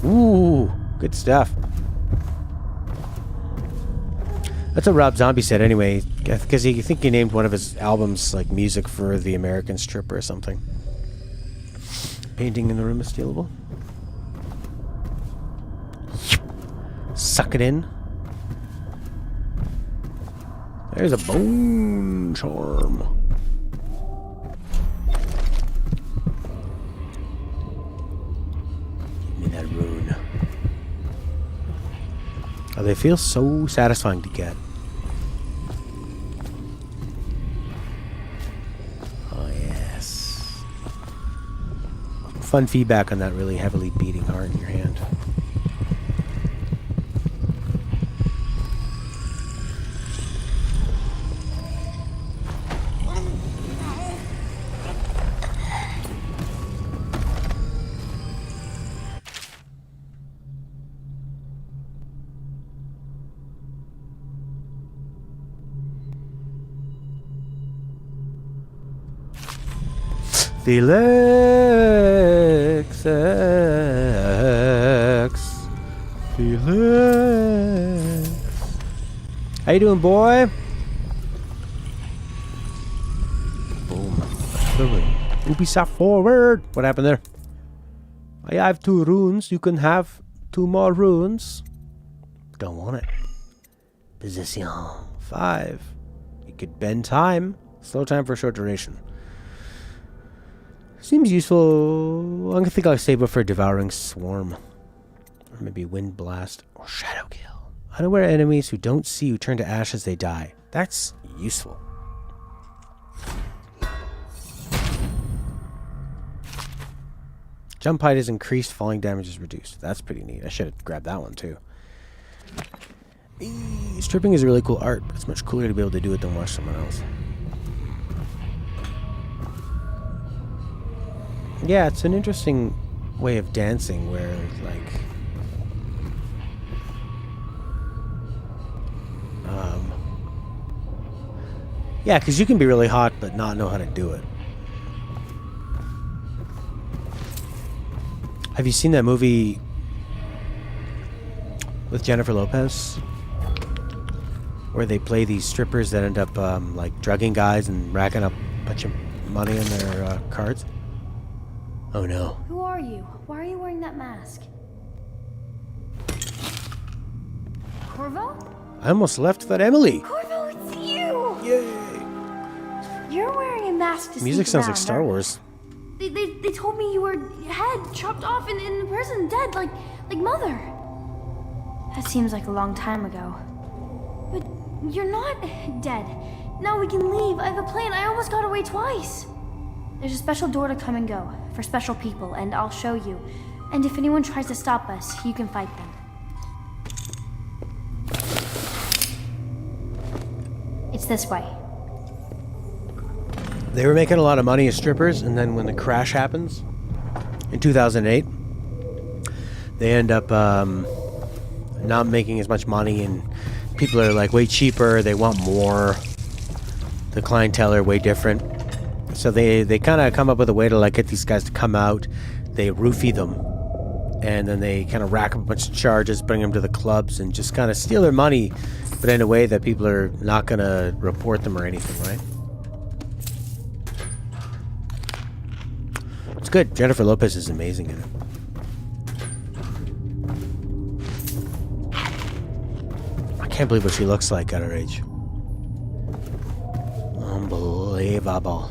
S2: Ooh, good stuff. That's what Rob Zombie said anyway, because he think he named one of his albums like music for the American Stripper or something. Painting in the room is stealable. Suck it in. There's a bone charm. Give me that rune. Oh, they feel so satisfying to get. Oh, yes. Fun feedback on that really heavily beating heart in your hand. Felix, Felix. How you doing, boy? Boom. Ubisoft forward. What happened there? I have 2 runes. You can have 2 more runes. Don't want it. Position 5. You could bend time. Slow time for a short duration. Seems useful. I think I'll save it for Devouring Swarm. Or maybe Wind Blast or Shadow Kill. Unaware enemies who don't see you turn to ash as they die. That's useful. Jump height is increased, falling damage is reduced. That's pretty neat. I should have grabbed that one too. Stripping is a really cool art, but it's much cooler to be able to do it than watch someone else. Yeah, it's an interesting way of dancing where, like, yeah, because you can be really hot but not know how to do it. Have you seen that movie with Jennifer Lopez? Where they play these strippers that end up, like, drugging guys and racking up a bunch of money on their cards? Oh no.
S18: Who are you? Why are you wearing that mask? Corvo?
S2: I almost left without Emily.
S18: Corvo, it's you!
S2: Yay!
S18: You're wearing a mask to
S2: Music
S18: sneak
S2: sounds
S18: around,
S2: like Star
S18: right?
S2: Wars.
S18: They told me you were head chopped off and in prison, dead, like Mother. That seems like a long time ago. But you're not dead. Now we can leave. I have a plan. I almost got away twice. There's a special door to come and go for special people, and I'll show you. And if anyone tries to stop us, you can fight them. It's this way.
S2: They were making a lot of money as strippers, and then when the crash happens in 2008, they end up not making as much money, and people are like way cheaper. They want more. The clientele are way different, so they kind of come up with a way to like get these guys to come out. They roofie them, and then they kind of rack up a bunch of charges, bring them to the clubs, and just kind of steal their money, but in a way that people are not going to report them or anything, right? It's good. Jennifer Lopez is amazing in it. I can't believe what she looks like at her age. Unbelievable.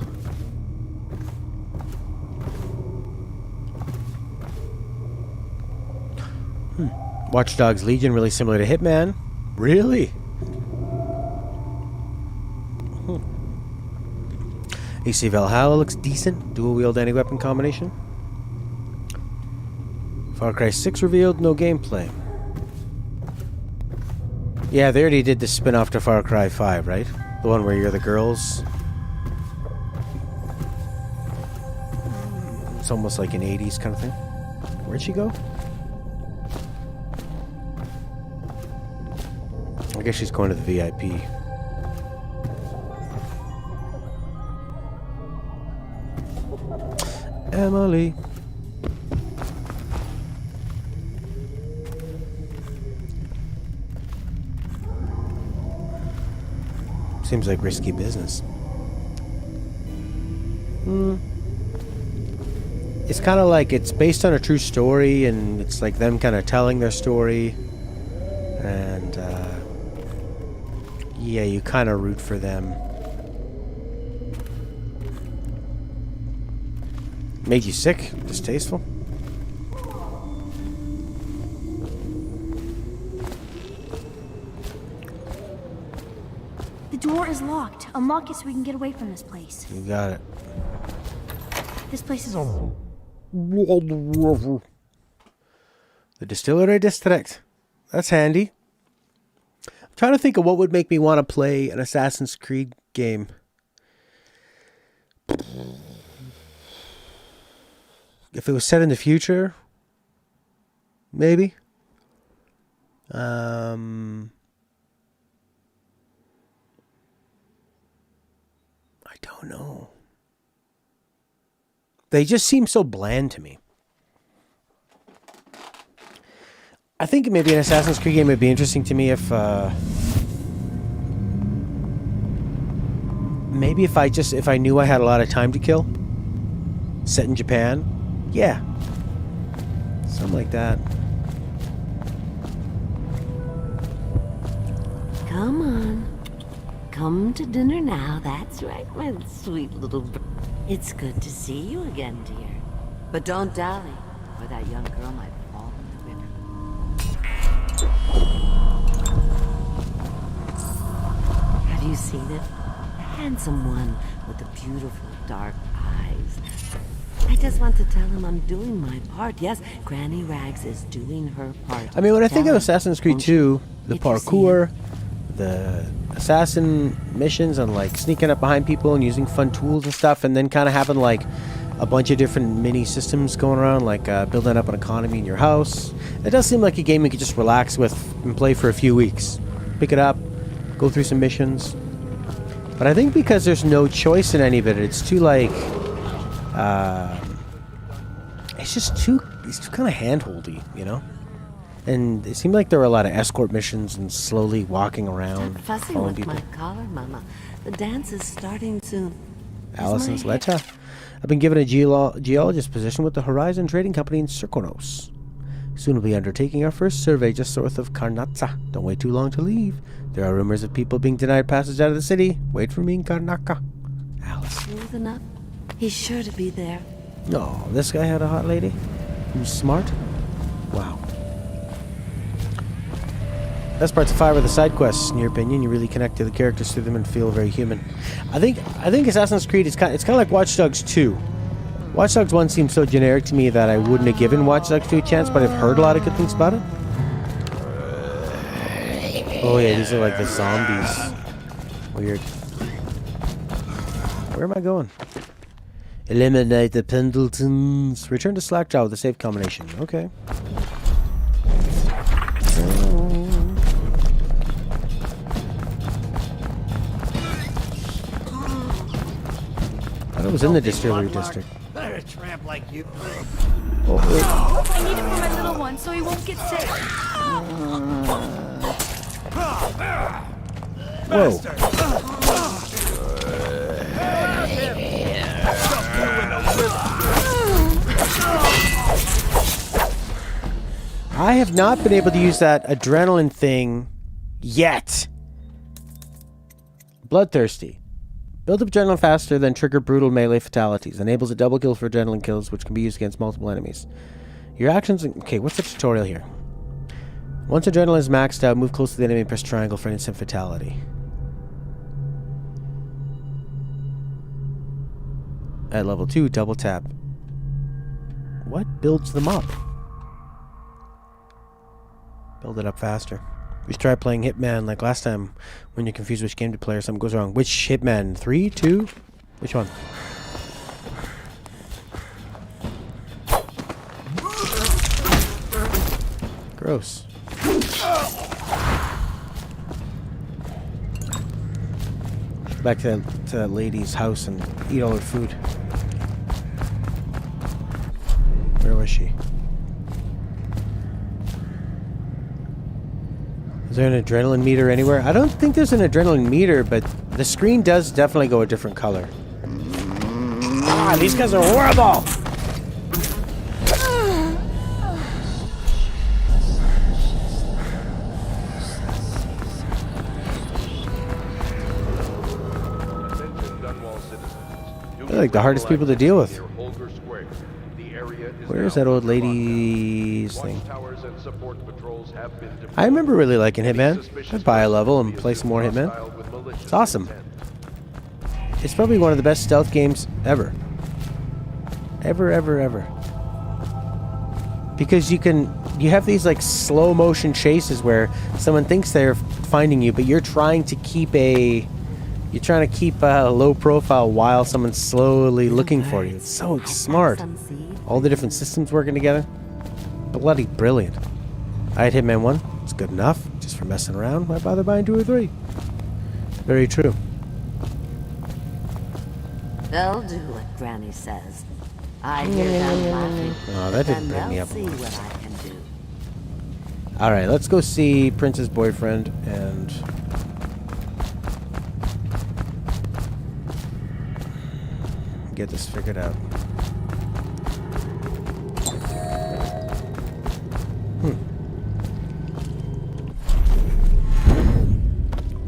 S2: Watch Dogs Legion, really similar to Hitman. Really? AC Valhalla looks decent. Dual wield anti-weapon combination. Far Cry 6 revealed, no gameplay. Yeah, they already did the spin-off to Far Cry 5, right? The one where you're the girls. It's almost like an 80s kind of thing. Where'd she go? I guess she's going to the VIP. Emily. Seems like risky business. It's kind of like it's based on a true story, and it's like them kind of telling their story. And, yeah, you kind of root for them. Made you sick? Distasteful?
S18: The door is locked. Unlock it so we can get away from this place.
S2: You got it.
S18: This place is...
S2: The Distillery District. That's handy. I'm trying to think of what would make me want to play an Assassin's Creed game. If it was set in the future, maybe. I don't know. They just seem so bland to me. I think maybe an Assassin's Creed game would be interesting to me if maybe if I knew I had a lot of time to kill. Set in Japan. Yeah. Something like that.
S19: Come on. Come to dinner now. That's right, my sweet little It's good to see you again, dear. But don't dally, or that young girl might fall in the river. Have you seen it? The handsome one with the beautiful dark eyes. I just want to tell him I'm doing my part. Yes, Granny Rags is doing her part.
S2: I mean, when I think of Assassin's Creed 2, the parkour, the assassin missions, and like sneaking up behind people and using fun tools and stuff, and then kind of having like a bunch of different mini systems going around, like building up an economy in your house. It does seem like a game you could just relax with and play for a few weeks. Pick it up, go through some missions. But I think because there's no choice in any of it, it's too like... it's too kind of hand-holdy, you know? And it seemed like there were a lot of escort missions and slowly walking around,
S19: Stop fussing
S2: following
S19: with
S2: people.
S19: my collar, Mama. The dance is starting soon.
S2: Allison's Letta. I've been given a geologist position with the Horizon Trading Company in Circonos. Soon we'll be undertaking our first survey just north of Karnatsa. Don't wait too long to leave. There are rumors of people being denied passage out of the city. Wait for me in Karnataka. Alice.
S19: Smooth enough. He's sure to be there.
S2: No, this guy had a hot lady? Who's smart? Wow. Best parts of 5 are the side quests. In your opinion, you really connect to the characters through them and feel very human. I think Assassin's Creed is kind of like Watch Dogs 2. Watch Dogs 1 seems so generic to me that I wouldn't have given Watch Dogs 2 a chance, but I've heard a lot of good things about it. Oh yeah, these are like the zombies. Weird. Where am I going? Eliminate the Pendletons. Return to Slackjaw with a save combination. Okay. I was in the distillery district.
S15: Better tramp like you.
S2: Oh, wait.
S18: I need it for my little one so he won't get sick.
S2: Whoa. I have not been able to use that adrenaline thing yet. Bloodthirsty. Build up adrenaline faster, then trigger brutal melee fatalities. Enables a double kill for adrenaline kills, which can be used against multiple enemies. Your actions... Okay, what's the tutorial here? Once adrenaline is maxed out, move close to the enemy and press triangle for an instant fatality. At level 2, double tap. What builds them up? Build it up faster. We try playing Hitman like last time when you're confused which game to play or something goes wrong. Which Hitman? 3? 2? Which one? Gross. Back to that lady's house and eat all her food. Where was she? Is there an adrenaline meter anywhere? I don't think there's an adrenaline meter, but the screen does definitely go a different color. Ah, these guys are horrible! They're like the hardest people to deal with. Where is that old lady's thing? I remember really liking Hitman. I'd buy a level and play some more Hitman. It's awesome. It's probably one of the best stealth games ever. Ever. Because you have these like slow motion chases where someone thinks they're finding you, but you're trying to keep a low profile while someone's slowly looking for you. It's so smart. All the different systems working together. Bloody brilliant. I had Hitman 1. It's good enough. Just for messing around. Why bother buying 2 or 3? Very true.
S19: They'll do what Granny says. I hear them laughing.
S2: Oh, that didn't bring me up.
S19: See what I can do.
S2: Alright, let's go see Prince's boyfriend and... get this figured out.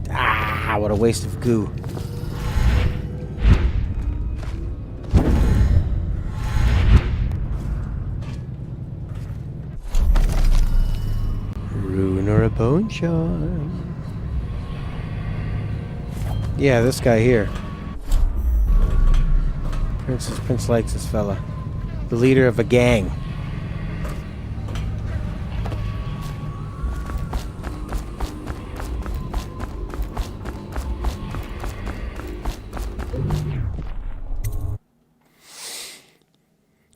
S2: Ah, what a waste of goo. Rune or a bone charm. Yeah, this guy here. Prince likes this fella. The leader of a gang.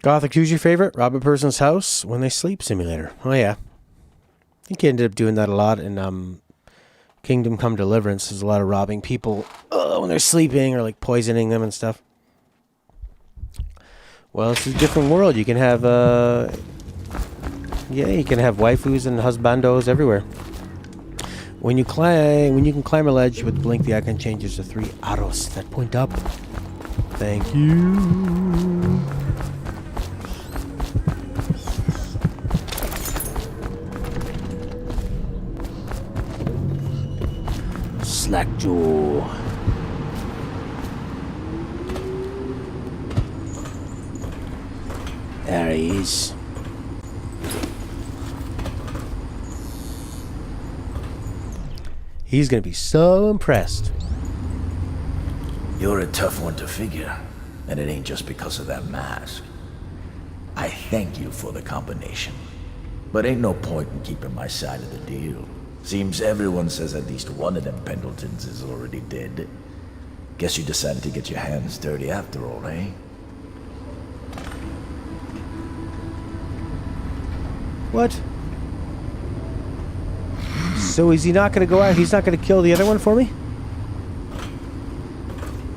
S2: Gothic 2's your favorite? Rob a person's house when they sleep simulator. Oh yeah. I think he ended up doing that a lot in Kingdom Come Deliverance. There's a lot of robbing people when they're sleeping or like poisoning them and stuff. Well, it's a different world. You can have, you can have waifus and husbandos everywhere. When you can climb a ledge with blink, the icon changes to 3 arrows that point up. Thank you. Slackjaw. There he is. He's gonna be so impressed.
S1: You're a tough one to figure, and it ain't just because of that mask. I thank you for the combination, but ain't no point in keeping my side of the deal. Seems everyone says at least one of them Pendletons is already dead. Guess you decided to get your hands dirty after all, eh?
S2: What? So is he not gonna go out? He's not gonna kill the other one for me?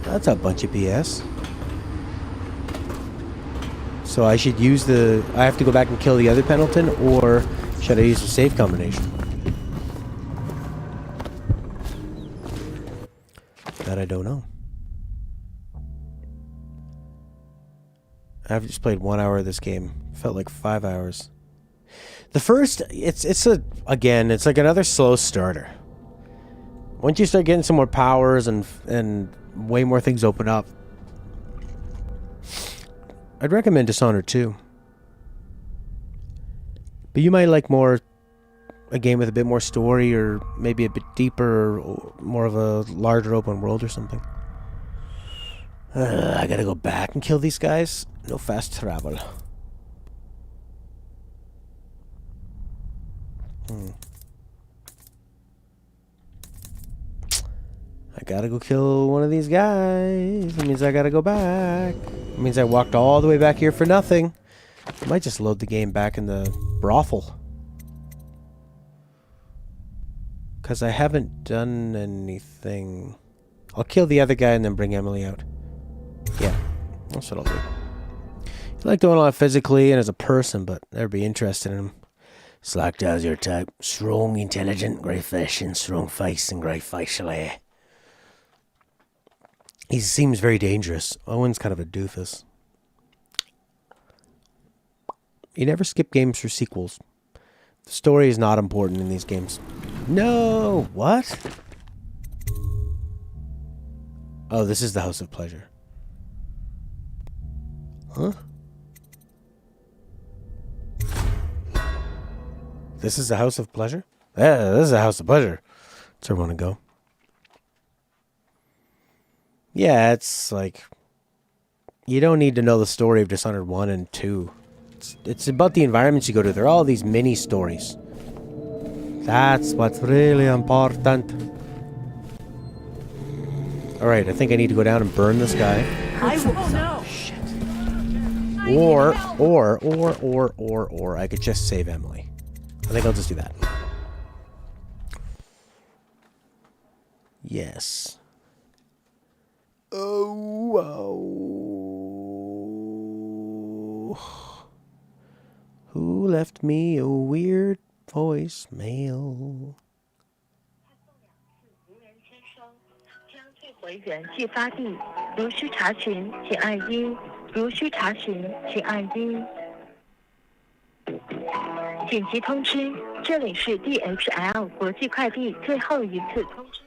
S2: That's a bunch of BS. So I should use the... I have to go back and kill the other Pendleton, or should I use the safe combination? That I don't know. I've just played 1 hour of this game. Felt like 5 hours. The first, it's like another slow starter. Once you start getting some more powers and way more things open up, I'd recommend Dishonored 2. But you might like a game with a bit more story, or maybe a bit deeper, or more of a larger open world or something. I gotta go back and kill these guys. No fast travel. I gotta go kill one of these guys. That means I gotta go back. It means I walked all the way back here for nothing. I might just load the game back in the brothel. Because I haven't done anything. I'll kill the other guy and then bring Emily out. Yeah, that's what I'll do. I like doing a lot physically and as a person, but never be interested in him. Slackjaw's your type. Strong, intelligent, grey flesh and strong face and grey facial hair. He seems very dangerous. Owen's kind of a doofus. You never skip games for sequels. The story is not important in these games. No! What? Oh, this is the House of Pleasure. Huh? This is the House of Pleasure? Yeah, this is the House of Pleasure. That's where I want to go. Yeah, it's like... You don't need to know the story of Dishonored 1 and 2. It's about the environments you go to. They're all these mini stories. That's what's really important. Alright, I think I need to go down and burn this guy.
S11: No.
S2: Shit. Or I could just save Emily. I think I'll just do that. Yes. Oh. Who left me a weird voicemail?
S20: 回原寄发地，如需查询，请按1；如需查询，请按1。紧急通知，这里是 DHL 国际快递最后一次通知。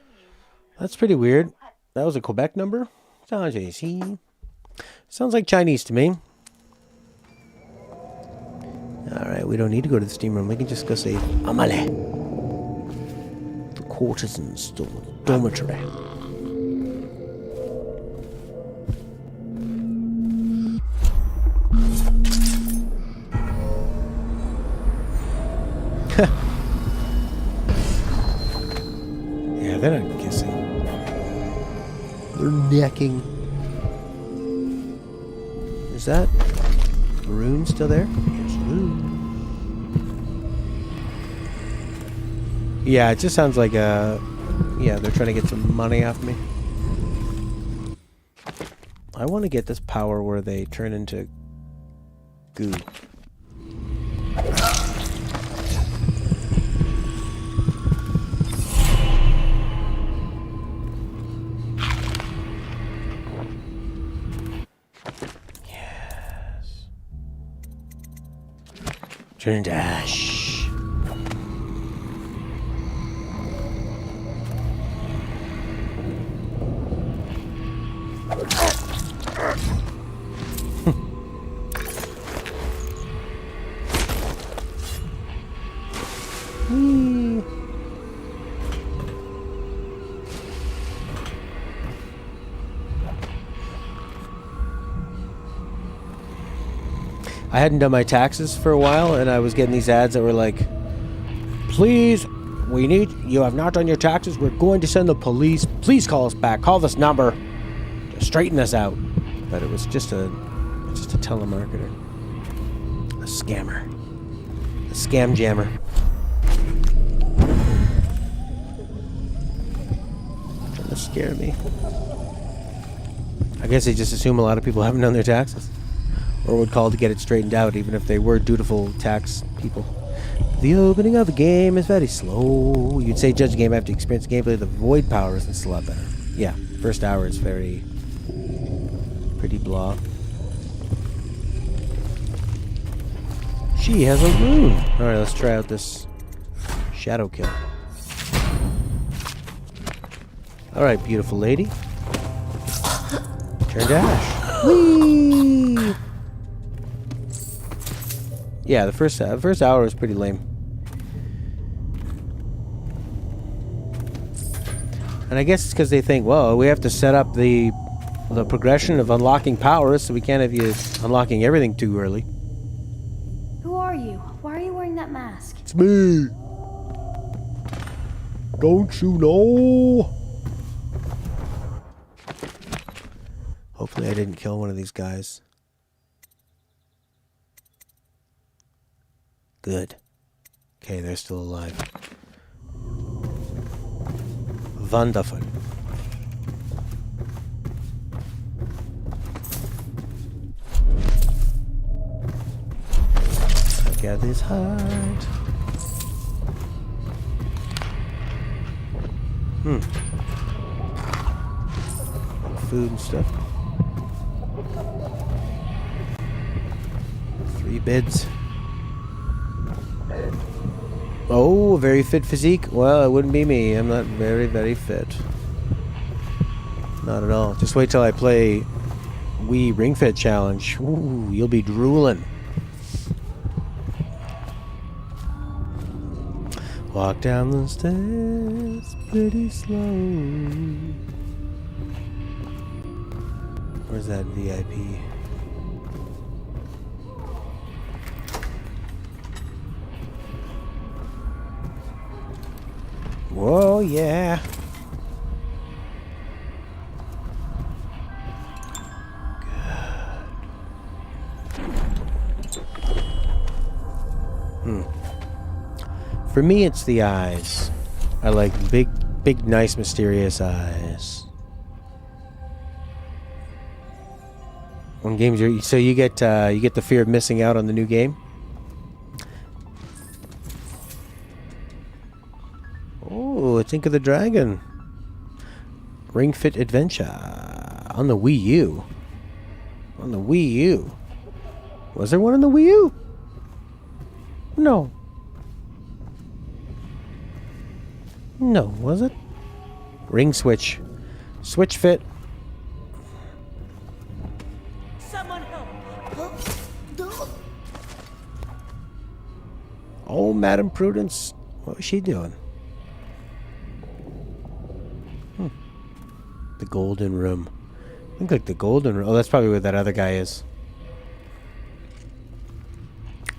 S2: That's pretty weird. That was a Quebec number? Sounds like Chinese to me. Alright, we don't need to go to the steam room. We can just go save Amale. The courtesan's dormitory. Yeah, they're not kissing. They're necking. Is that Maroon still there? Yes, Maroon. Yeah, it just sounds like yeah, they're trying to get some money off me. I want to get this power where they turn into goo. Turn to ash. I hadn't done my taxes for a while, and I was getting these ads that were like, please, you have not done your taxes. We're going to send the police. Please call us back. Call this number to straighten us out. But it was just a telemarketer. A scammer. A scam jammer. Trying to scare me. I guess they just assume a lot of people haven't done their taxes. Or would call to get it straightened out, even if they were dutiful tax people. The opening of the game is very slow. You'd say judge a game after experience gameplay. The void power isn't a lot better. Yeah, first hour is pretty blah. She has a rune. Alright, let's try out this shadow kill. Alright, beautiful lady. Turn dash. Whee! Yeah, the first hour was pretty lame. And I guess it's because they think, well, we have to set up the progression of unlocking powers, so we can't have you unlocking everything too early.
S18: Who are you? Why are you wearing that mask?
S2: It's me. Don't you know? Hopefully I didn't kill one of these guys. Good. Okay, they're still alive. Wonderful. I got this heart. Food and stuff. 3 beds. Oh, very fit physique? Well, it wouldn't be me. I'm not very, very fit. Not at all. Just wait till I play Wii Ring Fit Challenge. Ooh, you'll be drooling. Walk down the stairs pretty slow. Where's that VIP? Whoa, yeah. Good. For me, it's the eyes. I like big, nice, mysterious eyes. On games, so you get the fear of missing out on the new game. Oh, Think of the Dragon. Ring Fit Adventure on the Wii U. On the Wii U. Was there one on the Wii U? No. No, was it? Ring Switch. Switch Fit.
S15: Someone help.
S2: Oh, Madam Prudence. What was she doing? The Golden Room. I think like the Golden Room. Oh, that's probably where that other guy is.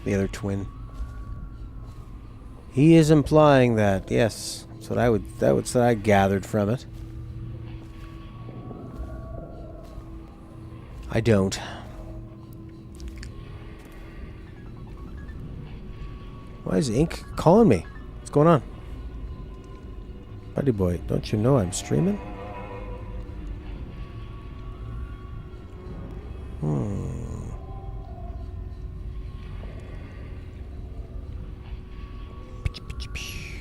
S2: The other twin. He is implying that. Yes, that's what I gathered from it. I don't. Why is Ink calling me? What's going on? Buddy boy, don't you know I'm streaming?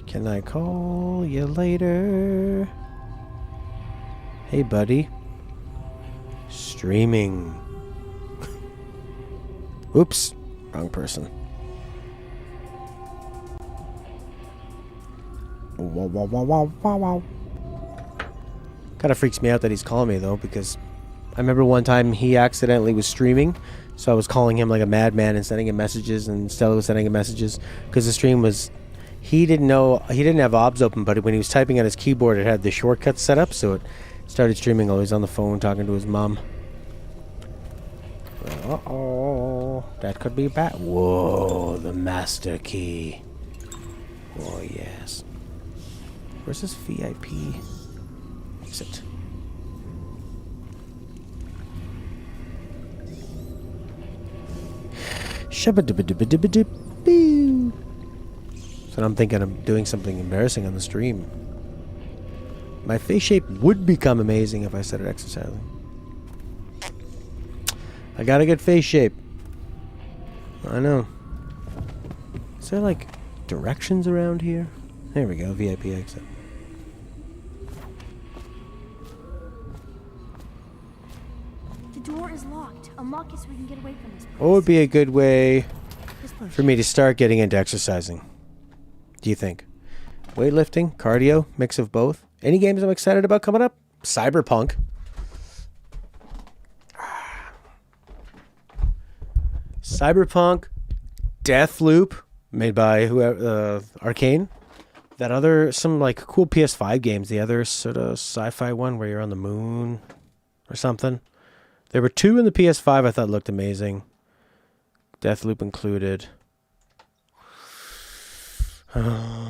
S2: Can I call you later? Hey, buddy. Streaming. Oops. Wrong person. Wow, wow, wow, wow, wow, wow. Kind of freaks me out that he's calling me, though, because I remember one time he accidentally was streaming, so I was calling him like a madman and sending him messages, and Stella was sending him messages, because the stream was... He didn't have OBS open, but when he was typing on his keyboard, it had the shortcuts set up, so it started streaming while he was on the phone talking to his mom. Uh-oh. Oh, that could be bad. Whoa, the master key. Oh, yes. Where's this VIP? Exit. Shabba-dibba-dibba-dibba-dib-boo. So I'm thinking I'm doing something embarrassing on the stream. My face shape would become amazing if I started exercising. I got a good face shape. I know. Is there like directions around here? There we go, VIP exit.
S18: The door is locked. Unlock it so we can get away from this place.
S2: What would be a good way for me to start getting into exercising? Do you think? Weightlifting? Cardio? Mix of both? Any games I'm excited about coming up? Cyberpunk. Cyberpunk. Deathloop. Made by whoever, Arcane. That other, some like cool PS5 games. The other sort of sci-fi one where you're on the moon or something. There were two in the PS5 I thought looked amazing. Deathloop included. Yeah,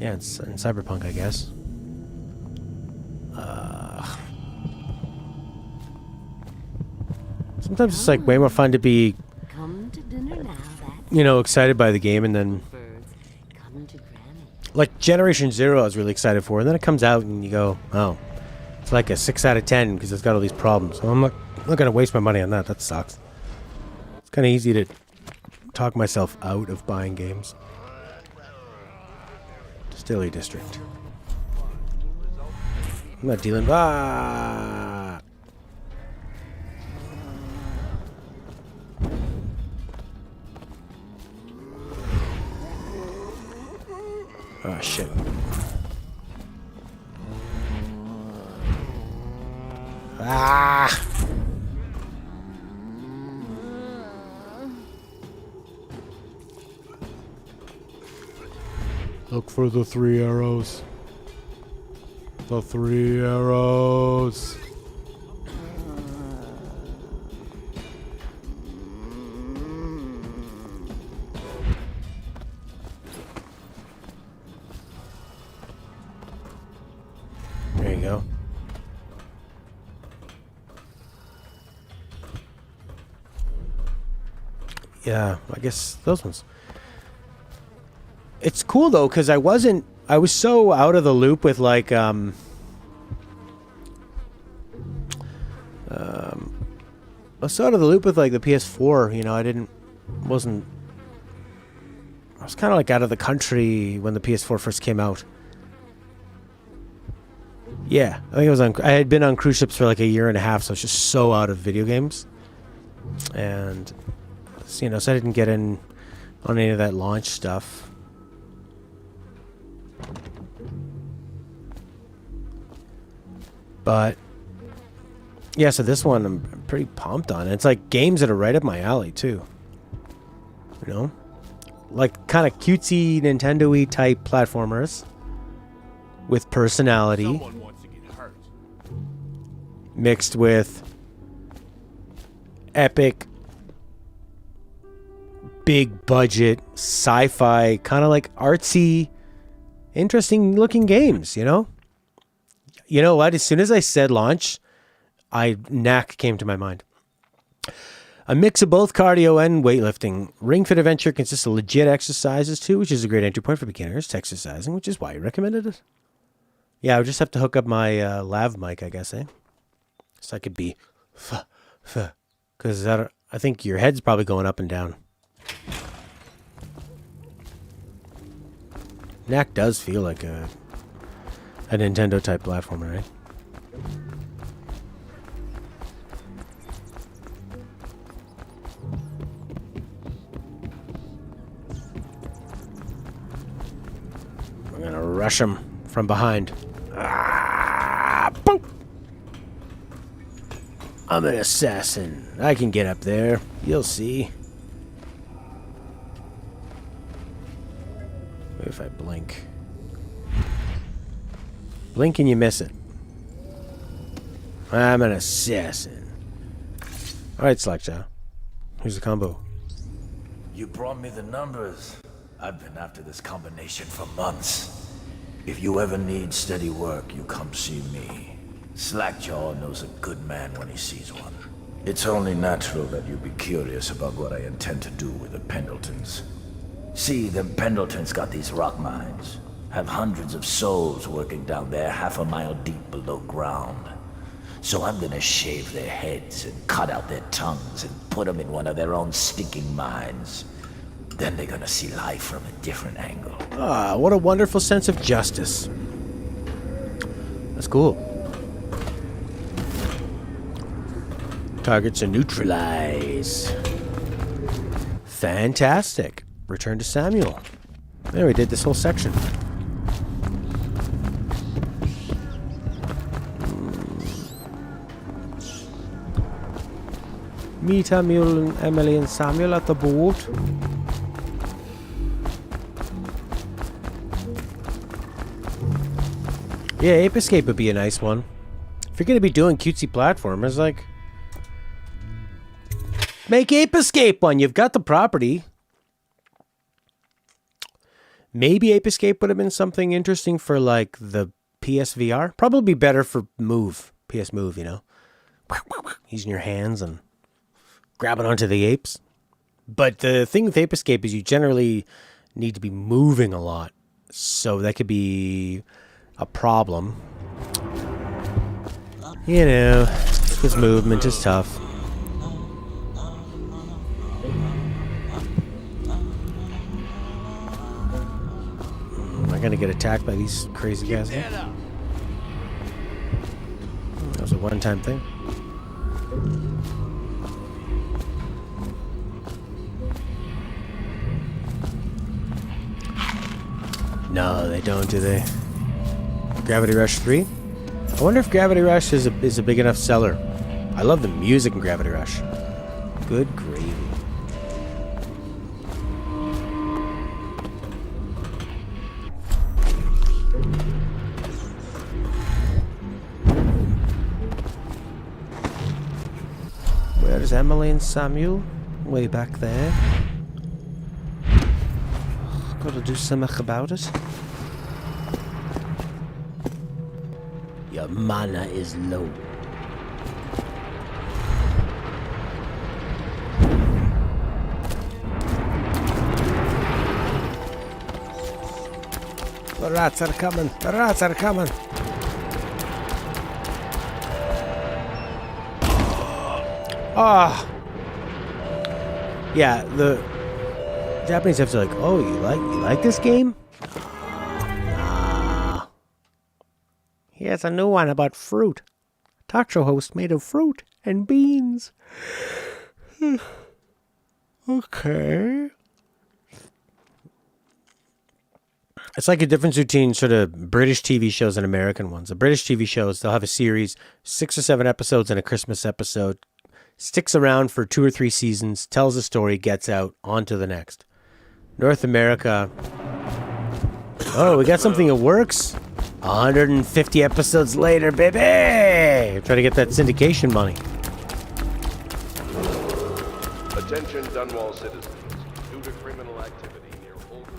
S2: it's in Cyberpunk, I guess. Sometimes it's like way more fun to be, you know, excited by the game and then, like Generation Zero, I was really excited for, and then it comes out and you go, oh, it's like a 6 out of 10 because it's got all these problems. So I'm not gonna waste my money on that. That sucks. It's kind of easy to talk myself out of buying games. Distillery District. I'm not dealing. Ah! Oh shit. Ah! Look for the 3 arrows. The 3 arrows. There you go. Yeah, I guess those ones. It's cool though, because I was so out of the loop with like I was so out of the loop with like the PS4, you know, I was kind of like out of the country when the PS4 first came out. Yeah, I think I had been on cruise ships for like a year and a half, so I was just so out of video games. And, you know, so I didn't get in on any of that launch stuff. But yeah, so this one I'm pretty pumped on. It's like games that are right up my alley too. You know? Like kind of cutesy Nintendo-y type platformers with personality.
S3: Someone wants to get hurt.
S2: Mixed with epic big budget sci-fi kind of like artsy interesting looking games, you know? You know what? As soon as I said launch, Knack came to my mind. A mix of both cardio and weightlifting. Ring Fit Adventure consists of legit exercises too, which is a great entry point for beginners to exercising, which is why I recommended it. Yeah, I would just have to hook up my lav mic, I guess, eh? So I could be because I think your head's probably going up and down. Knack does feel like a Nintendo type platformer, right? We're gonna rush him from behind. Ah, boom! I'm an assassin. I can get up there. You'll see. What if I blink? Blink and you miss it. I'm an assassin. Alright, Slackjaw. Here's the combo.
S1: You brought me the numbers. I've been after this combination for months. If you ever need steady work, you come see me. Slackjaw knows a good man when he sees one. It's only natural that you be curious about what I intend to do with the Pendletons. See, them Pendletons got these rock mines. Have hundreds of souls working down there 1/2 mile deep below ground. So I'm gonna shave their heads and cut out their tongues and put them in one of their own stinking mines. Then they're gonna see life from a different angle.
S2: Ah, what a wonderful sense of justice. That's cool. Targets are neutralized. Fantastic. Return to Samuel. There, we did this whole section. Meet Samuel and Emily and Samuel at the boat. Yeah, Ape Escape would be a nice one. If you're gonna be doing cutesy platformers, like, make Ape Escape one. You've got the property. Maybe Ape Escape would have been something interesting for like the PSVR. Probably better for Move, PS Move. You know, using your hands and grabbing onto the apes. But the thing with Ape Escape is you generally need to be moving a lot, so that could be a problem. You know, because movement is tough. Am I gonna get attacked by these crazy guys here? That was a one-time thing. No, they don't, do they? Gravity Rush 3? I wonder if Gravity Rush is a big enough seller. I love the music in Gravity Rush. Good gravy. Where's Emily and Samuel? Way back there. Gotta do something about it. Your mana is low. The rats are coming. The rats are coming. Ah. Yeah, the Japanese have to like, oh, you like this game? Nah. Here's a new one about fruit. Talk show host made of fruit and beans. Okay. It's like a difference between sort of British TV shows and American ones. The British TV shows, they'll have a series, 6 or 7 episodes and a Christmas episode. Sticks around for 2 or 3 seasons, tells a story, gets out, on to the next. North America. Oh, we got something that works. 150 episodes later, baby! Try to get that syndication money.
S5: Attention Dunwall citizens. Due to criminal activity near Holden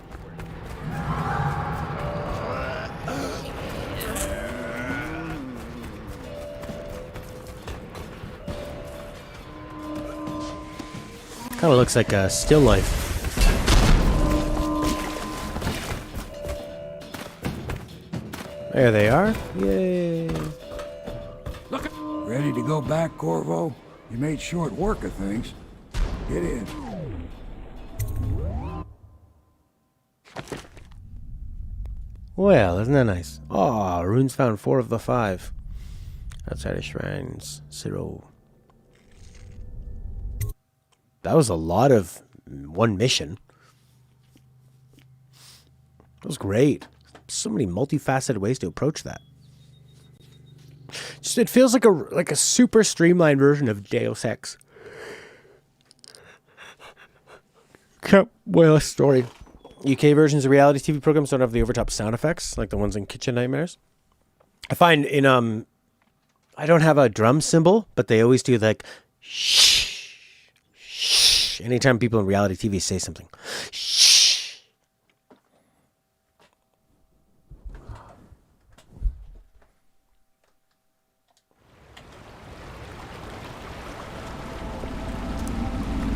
S2: Kind of looks like a still life. There they are. Yay.
S21: Look, ready to go back, Corvo? You made short work of things. Get in.
S2: Well, isn't that nice? Oh, runes found 4 of the 5. Outside of shrines, 0. That was a lot of one mission. That was great. So many multifaceted ways to approach that. Just, it feels like a super streamlined version of Deus Ex. Well, story. UK versions of reality TV programs don't have the overtop sound effects like the ones in Kitchen Nightmares. I find in I don't have a drum cymbal, but they always do like shh. shh. Anytime people in reality TV say something, shh.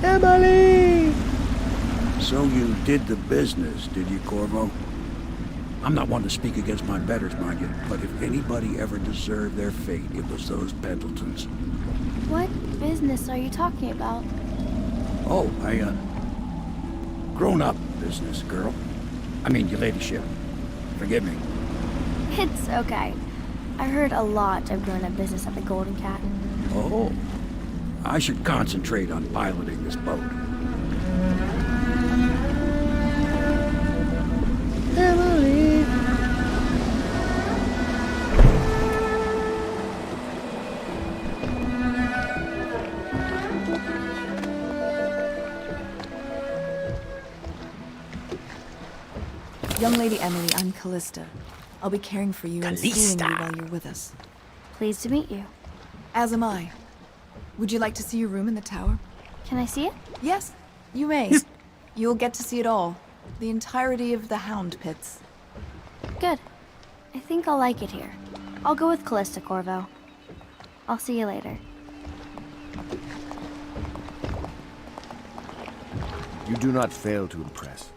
S2: Emily!
S21: So you did the business, did you, Corvo? I'm not one to speak against my betters, mind you, but if anybody ever deserved their fate, it was those Pendletons.
S18: What business are you talking about?
S21: Oh, grown-up business, girl. I mean, your ladyship. Forgive me.
S18: It's okay. I heard a lot of grown-up business at the Golden Cat.
S21: Oh. I should concentrate on piloting this boat.
S2: Emily!
S9: Young Lady Emily, I'm Callista. I'll be caring for you and schooling you while you're with us.
S18: Pleased to meet you.
S9: As am I. Would you like to see your room in the tower?
S18: Can I see it?
S9: Yes, you may. You'll get to see it all. The entirety of the Hound Pits.
S18: Good. I think I'll like it here. I'll go with Callista, Corvo. I'll see you later.
S4: You do not fail to impress.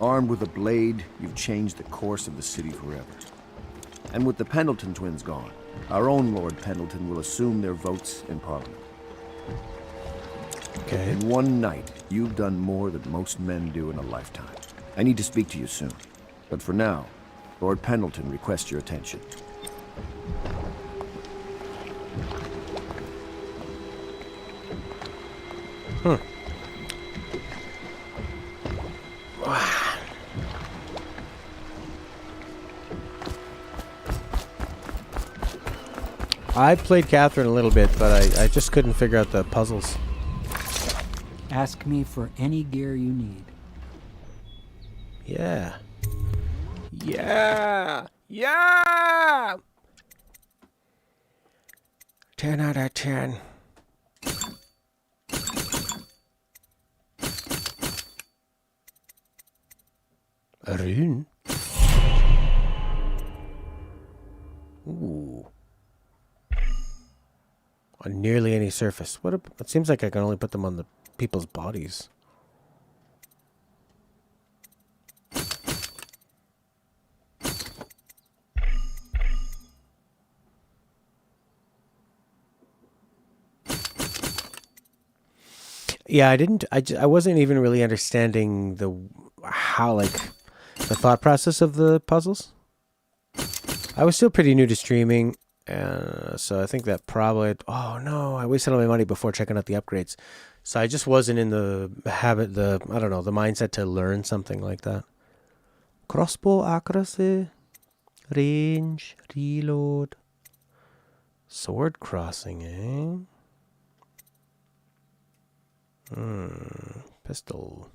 S4: Armed with a blade, you've changed the course of the city forever. And with the Pendleton twins gone, our own Lord Pendleton will assume their votes in Parliament.
S2: Okay.
S4: In one night, you've done more than most men do in a lifetime. I need to speak to you soon. But for now, Lord Pendleton requests your attention.
S2: I played Catherine a little bit, but I just couldn't figure out the puzzles.
S22: Ask me for any gear you need.
S2: Yeah. Yeah! Yeah! 10 out of 10. A rune? Ooh. On nearly any surface. It seems like I can only put them on the people's bodies. Yeah, I wasn't even really understanding the thought process of the puzzles. I was still pretty new to streaming, so I think that probably... Oh no, I wasted all my money before checking out the upgrades. So I just wasn't in the the mindset to learn something like that. Crossbow accuracy, range, reload, sword crossing, eh? Pistol.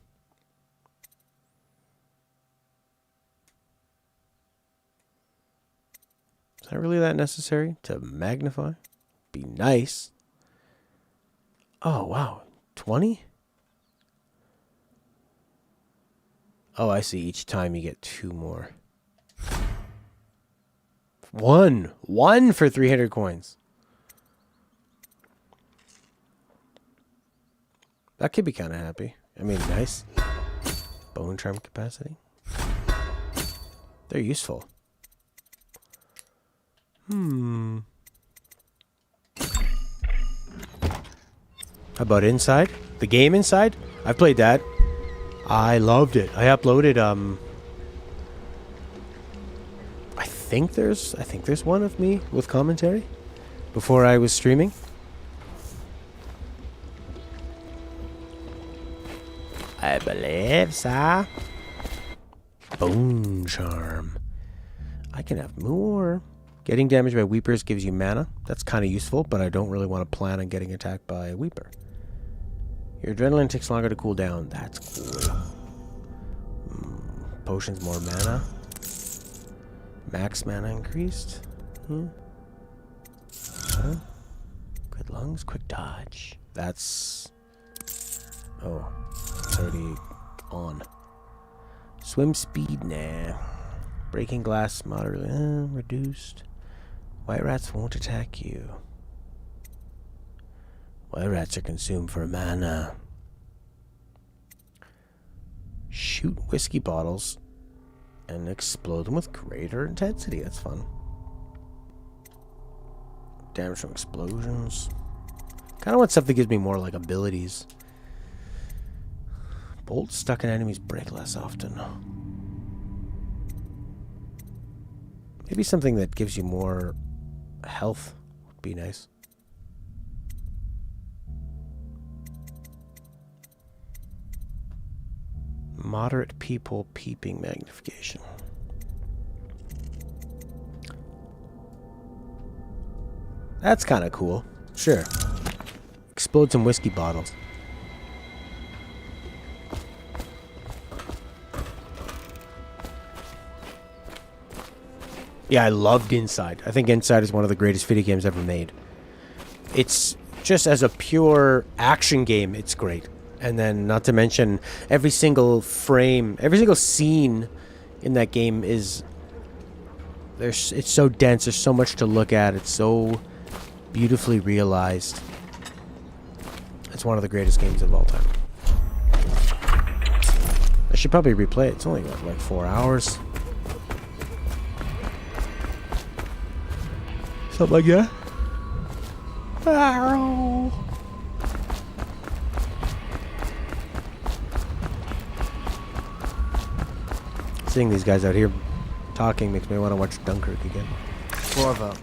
S2: Is that really that necessary to magnify? Be nice. Oh, wow. 20? Oh, I see. Each time you get 2 more. 1. 1 for 300 coins. That could be kind of happy. I mean, nice. Bone charm capacity. They're useful. How about Inside? The game Inside? I've played that. I loved it. I uploaded I think there's one of me with commentary before I was streaming. I believe so. Bone charm. I can have more. Getting damaged by Weepers gives you mana. That's kind of useful, but I don't really want to plan on getting attacked by a Weeper. Your adrenaline takes longer to cool down. That's cool. Potions more mana. Max mana increased. Good lungs, quick dodge. That's... Oh, it's already on. Swim speed, nah. Breaking glass, moderately reduced. White rats won't attack you. White rats are consumed for mana. Shoot whiskey bottles and explode them with greater intensity. That's fun. Damage from explosions. Kind of want stuff that gives me more like abilities. Bolts stuck in enemies break less often. Maybe something that gives you more health would be nice. Moderate people peeping magnification. That's kind of cool. Sure. Explode some whiskey bottles. Yeah, I loved Inside. I think Inside is one of the greatest video games ever made. It's just as a pure action game, it's great. And then, not to mention, every single frame, every single scene in that game is... it's so dense, there's so much to look at, it's so beautifully realized. It's one of the greatest games of all time. I should probably replay it. It's only got like 4 hours. Something like that. Arrow. Seeing these guys out here talking makes me want to watch Dunkirk again.
S8: Corvo,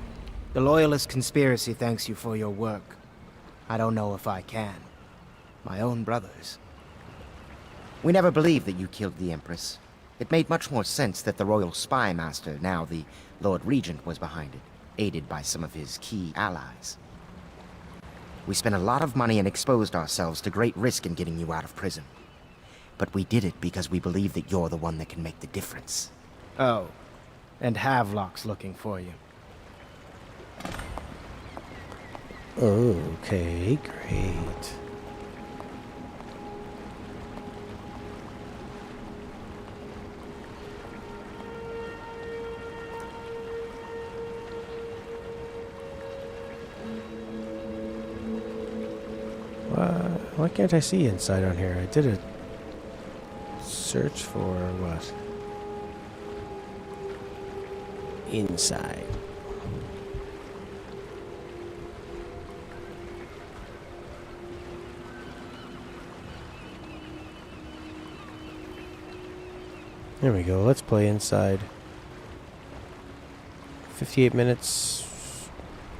S8: the Loyalist conspiracy thanks you for your work. I don't know if I can. My own brothers.
S13: We never believed that you killed the Empress. It made much more sense that the Royal Spy Master, now the Lord Regent, was behind it, aided by some of his key allies. We spent a lot of money and exposed ourselves to great risk in getting you out of prison. But we did it because we believe that you're the one that can make the difference.
S8: Oh, and Havelock's looking for you.
S2: Okay, great. Why can't I see Inside on here? I did a search for what? Inside. There we go. Let's play Inside. 58 minutes.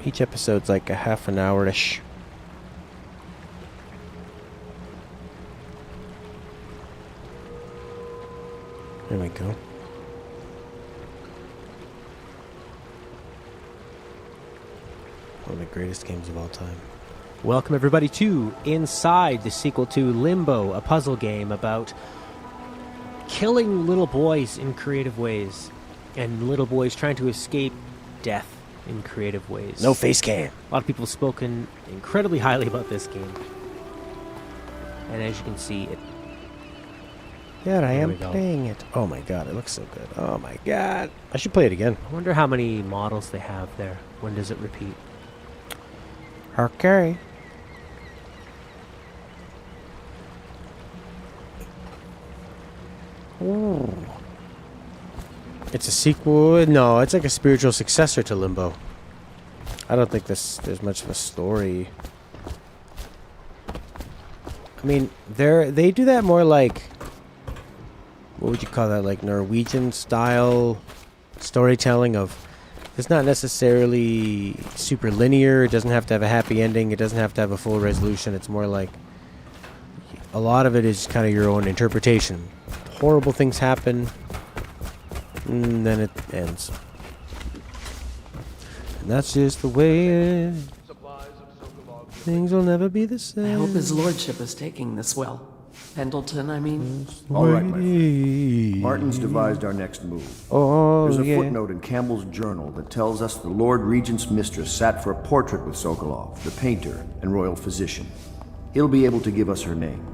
S2: Each episode's like a half an hour-ish. There we go. One of the greatest games of all time.
S23: Welcome everybody to Inside, the sequel to Limbo, a puzzle game about killing little boys in creative ways, and little boys trying to escape death in creative ways.
S2: No face cam.
S23: A lot of people have spoken incredibly highly about this game. And as you can see, it...
S2: Yeah, I am playing it. Oh my god, it looks so good. Oh my god. I should play it again.
S23: I wonder how many models they have there. When does it repeat?
S2: Okay. Ooh. It's a sequel? No, it's like a spiritual successor to Limbo. I don't think there's much of a story. I mean, they do that more like... What would you call that? Like Norwegian style storytelling of... It's not necessarily super linear. It doesn't have to have a happy ending. It doesn't have to have a full resolution. It's more like... A lot of it is kind of your own interpretation. Horrible things happen. And then it ends. And that's just the way it is. Things will never be the same.
S11: I hope his lordship is taking this well. Pendleton, I mean.
S4: All right, my friend. Martin's devised our next move.
S2: Oh,
S4: There's a footnote in Campbell's journal that tells us the Lord Regent's mistress sat for a portrait with Sokolov, the painter and royal physician. He'll be able to give us her name.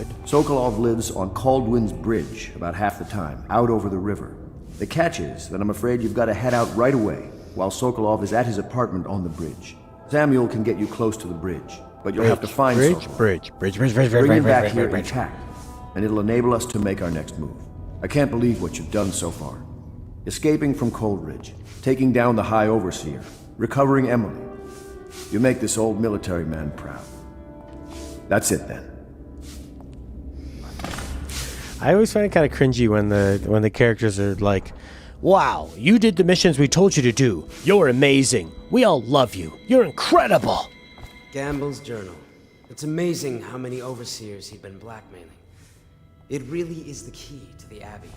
S2: good.
S4: Sokolov lives on Caldwin's Bridge about half the time, out over the river. The catch is that I'm afraid you've got to head out right away, while Sokolov is at his apartment on the bridge. Samuel can get you close to the bridge, but you'll have to find Sokolov.
S2: Bridge.
S4: Bring him back here intact, and it'll enable us to make our next move. I can't believe what you've done so far. Escaping from Coldridge, taking down the High Overseer, recovering Emily. You make this old military man proud. That's it then.
S2: I always find it kind of cringy when the characters are like, "Wow, you did the missions we told you to do. You're amazing. We all love you. You're incredible."
S7: Gamble's journal. It's amazing how many overseers he'd been blackmailing. It really is the key to the Abbey.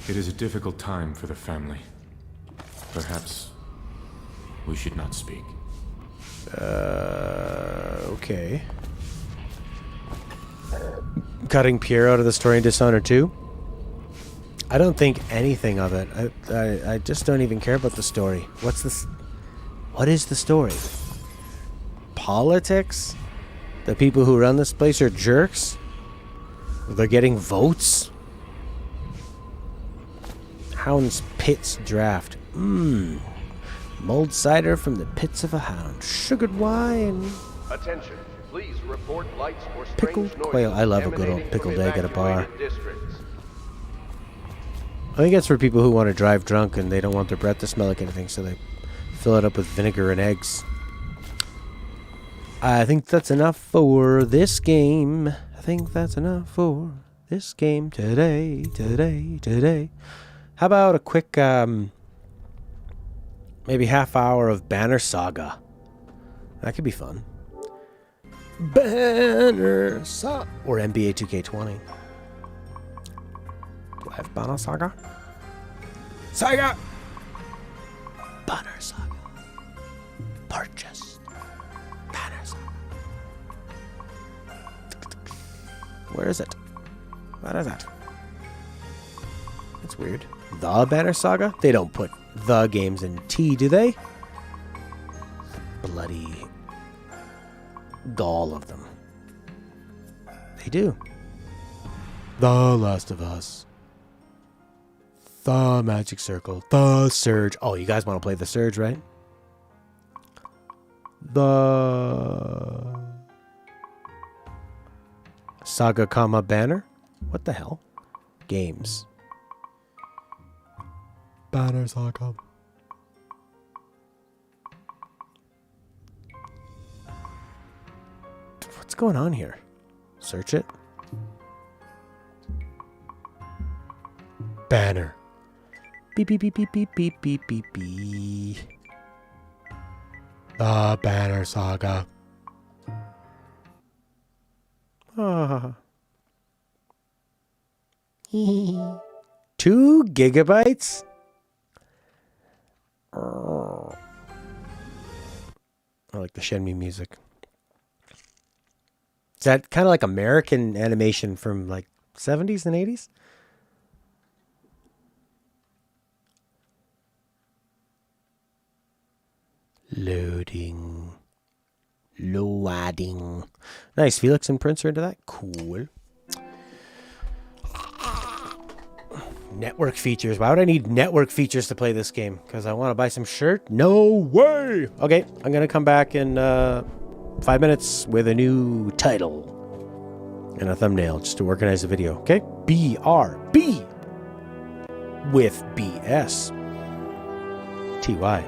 S14: It is a difficult time for the family. Perhaps we should not speak.
S2: Okay. Cutting Pierre out of the story in Dishonored 2? I don't think anything of it. I just don't even care about the story. What's this? What is the story? Politics? The people who run this place are jerks? They're getting votes? Hound's Pits draft. Mulled cider from the pits of a hound. Sugared wine.
S5: Attention. Please report lights or strange
S2: Pickled
S5: noises
S2: quail. I love a good old
S5: emanating
S2: pickled
S5: from
S2: egg at a bar.
S5: evacuated districts.
S2: I think that's for people who want to drive drunk and they don't want their breath to smell like anything, so they fill it up with vinegar and eggs. I think that's enough for this game. I think that's enough for this game today. How about a quick, maybe half hour of Banner Saga? That could be fun. Banner Saga. Or NBA 2K20. Do I have Banner Saga? Saga! Banner Saga. Purchased. Banner Saga. Where is it? What is it? That's weird. The Banner Saga? They don't put the games in T, do they? Bloody gall of them. They do. The Last of Us. The Magic Circle. The Surge. Oh, you guys want to play The Surge, right? The Saga, Banner? What the hell? Games. Banner Saga. What's going on here? Search it. Banner. Beep beep beep beep beep beep beep beep beep. The Banner Saga. Ah. 2 gigabytes? I like the Shenmue music. Is that kind of like American animation from like 70s and 80s? Loading. Loading. Nice. Felix and Prince are into that? Cool. Network features. Why would I need network features to play this game? Because I want to buy some shirt? No way! Okay, I'm going to come back in 5 minutes with a new title and a thumbnail just to organize the video. Okay? BRB with BS. TY.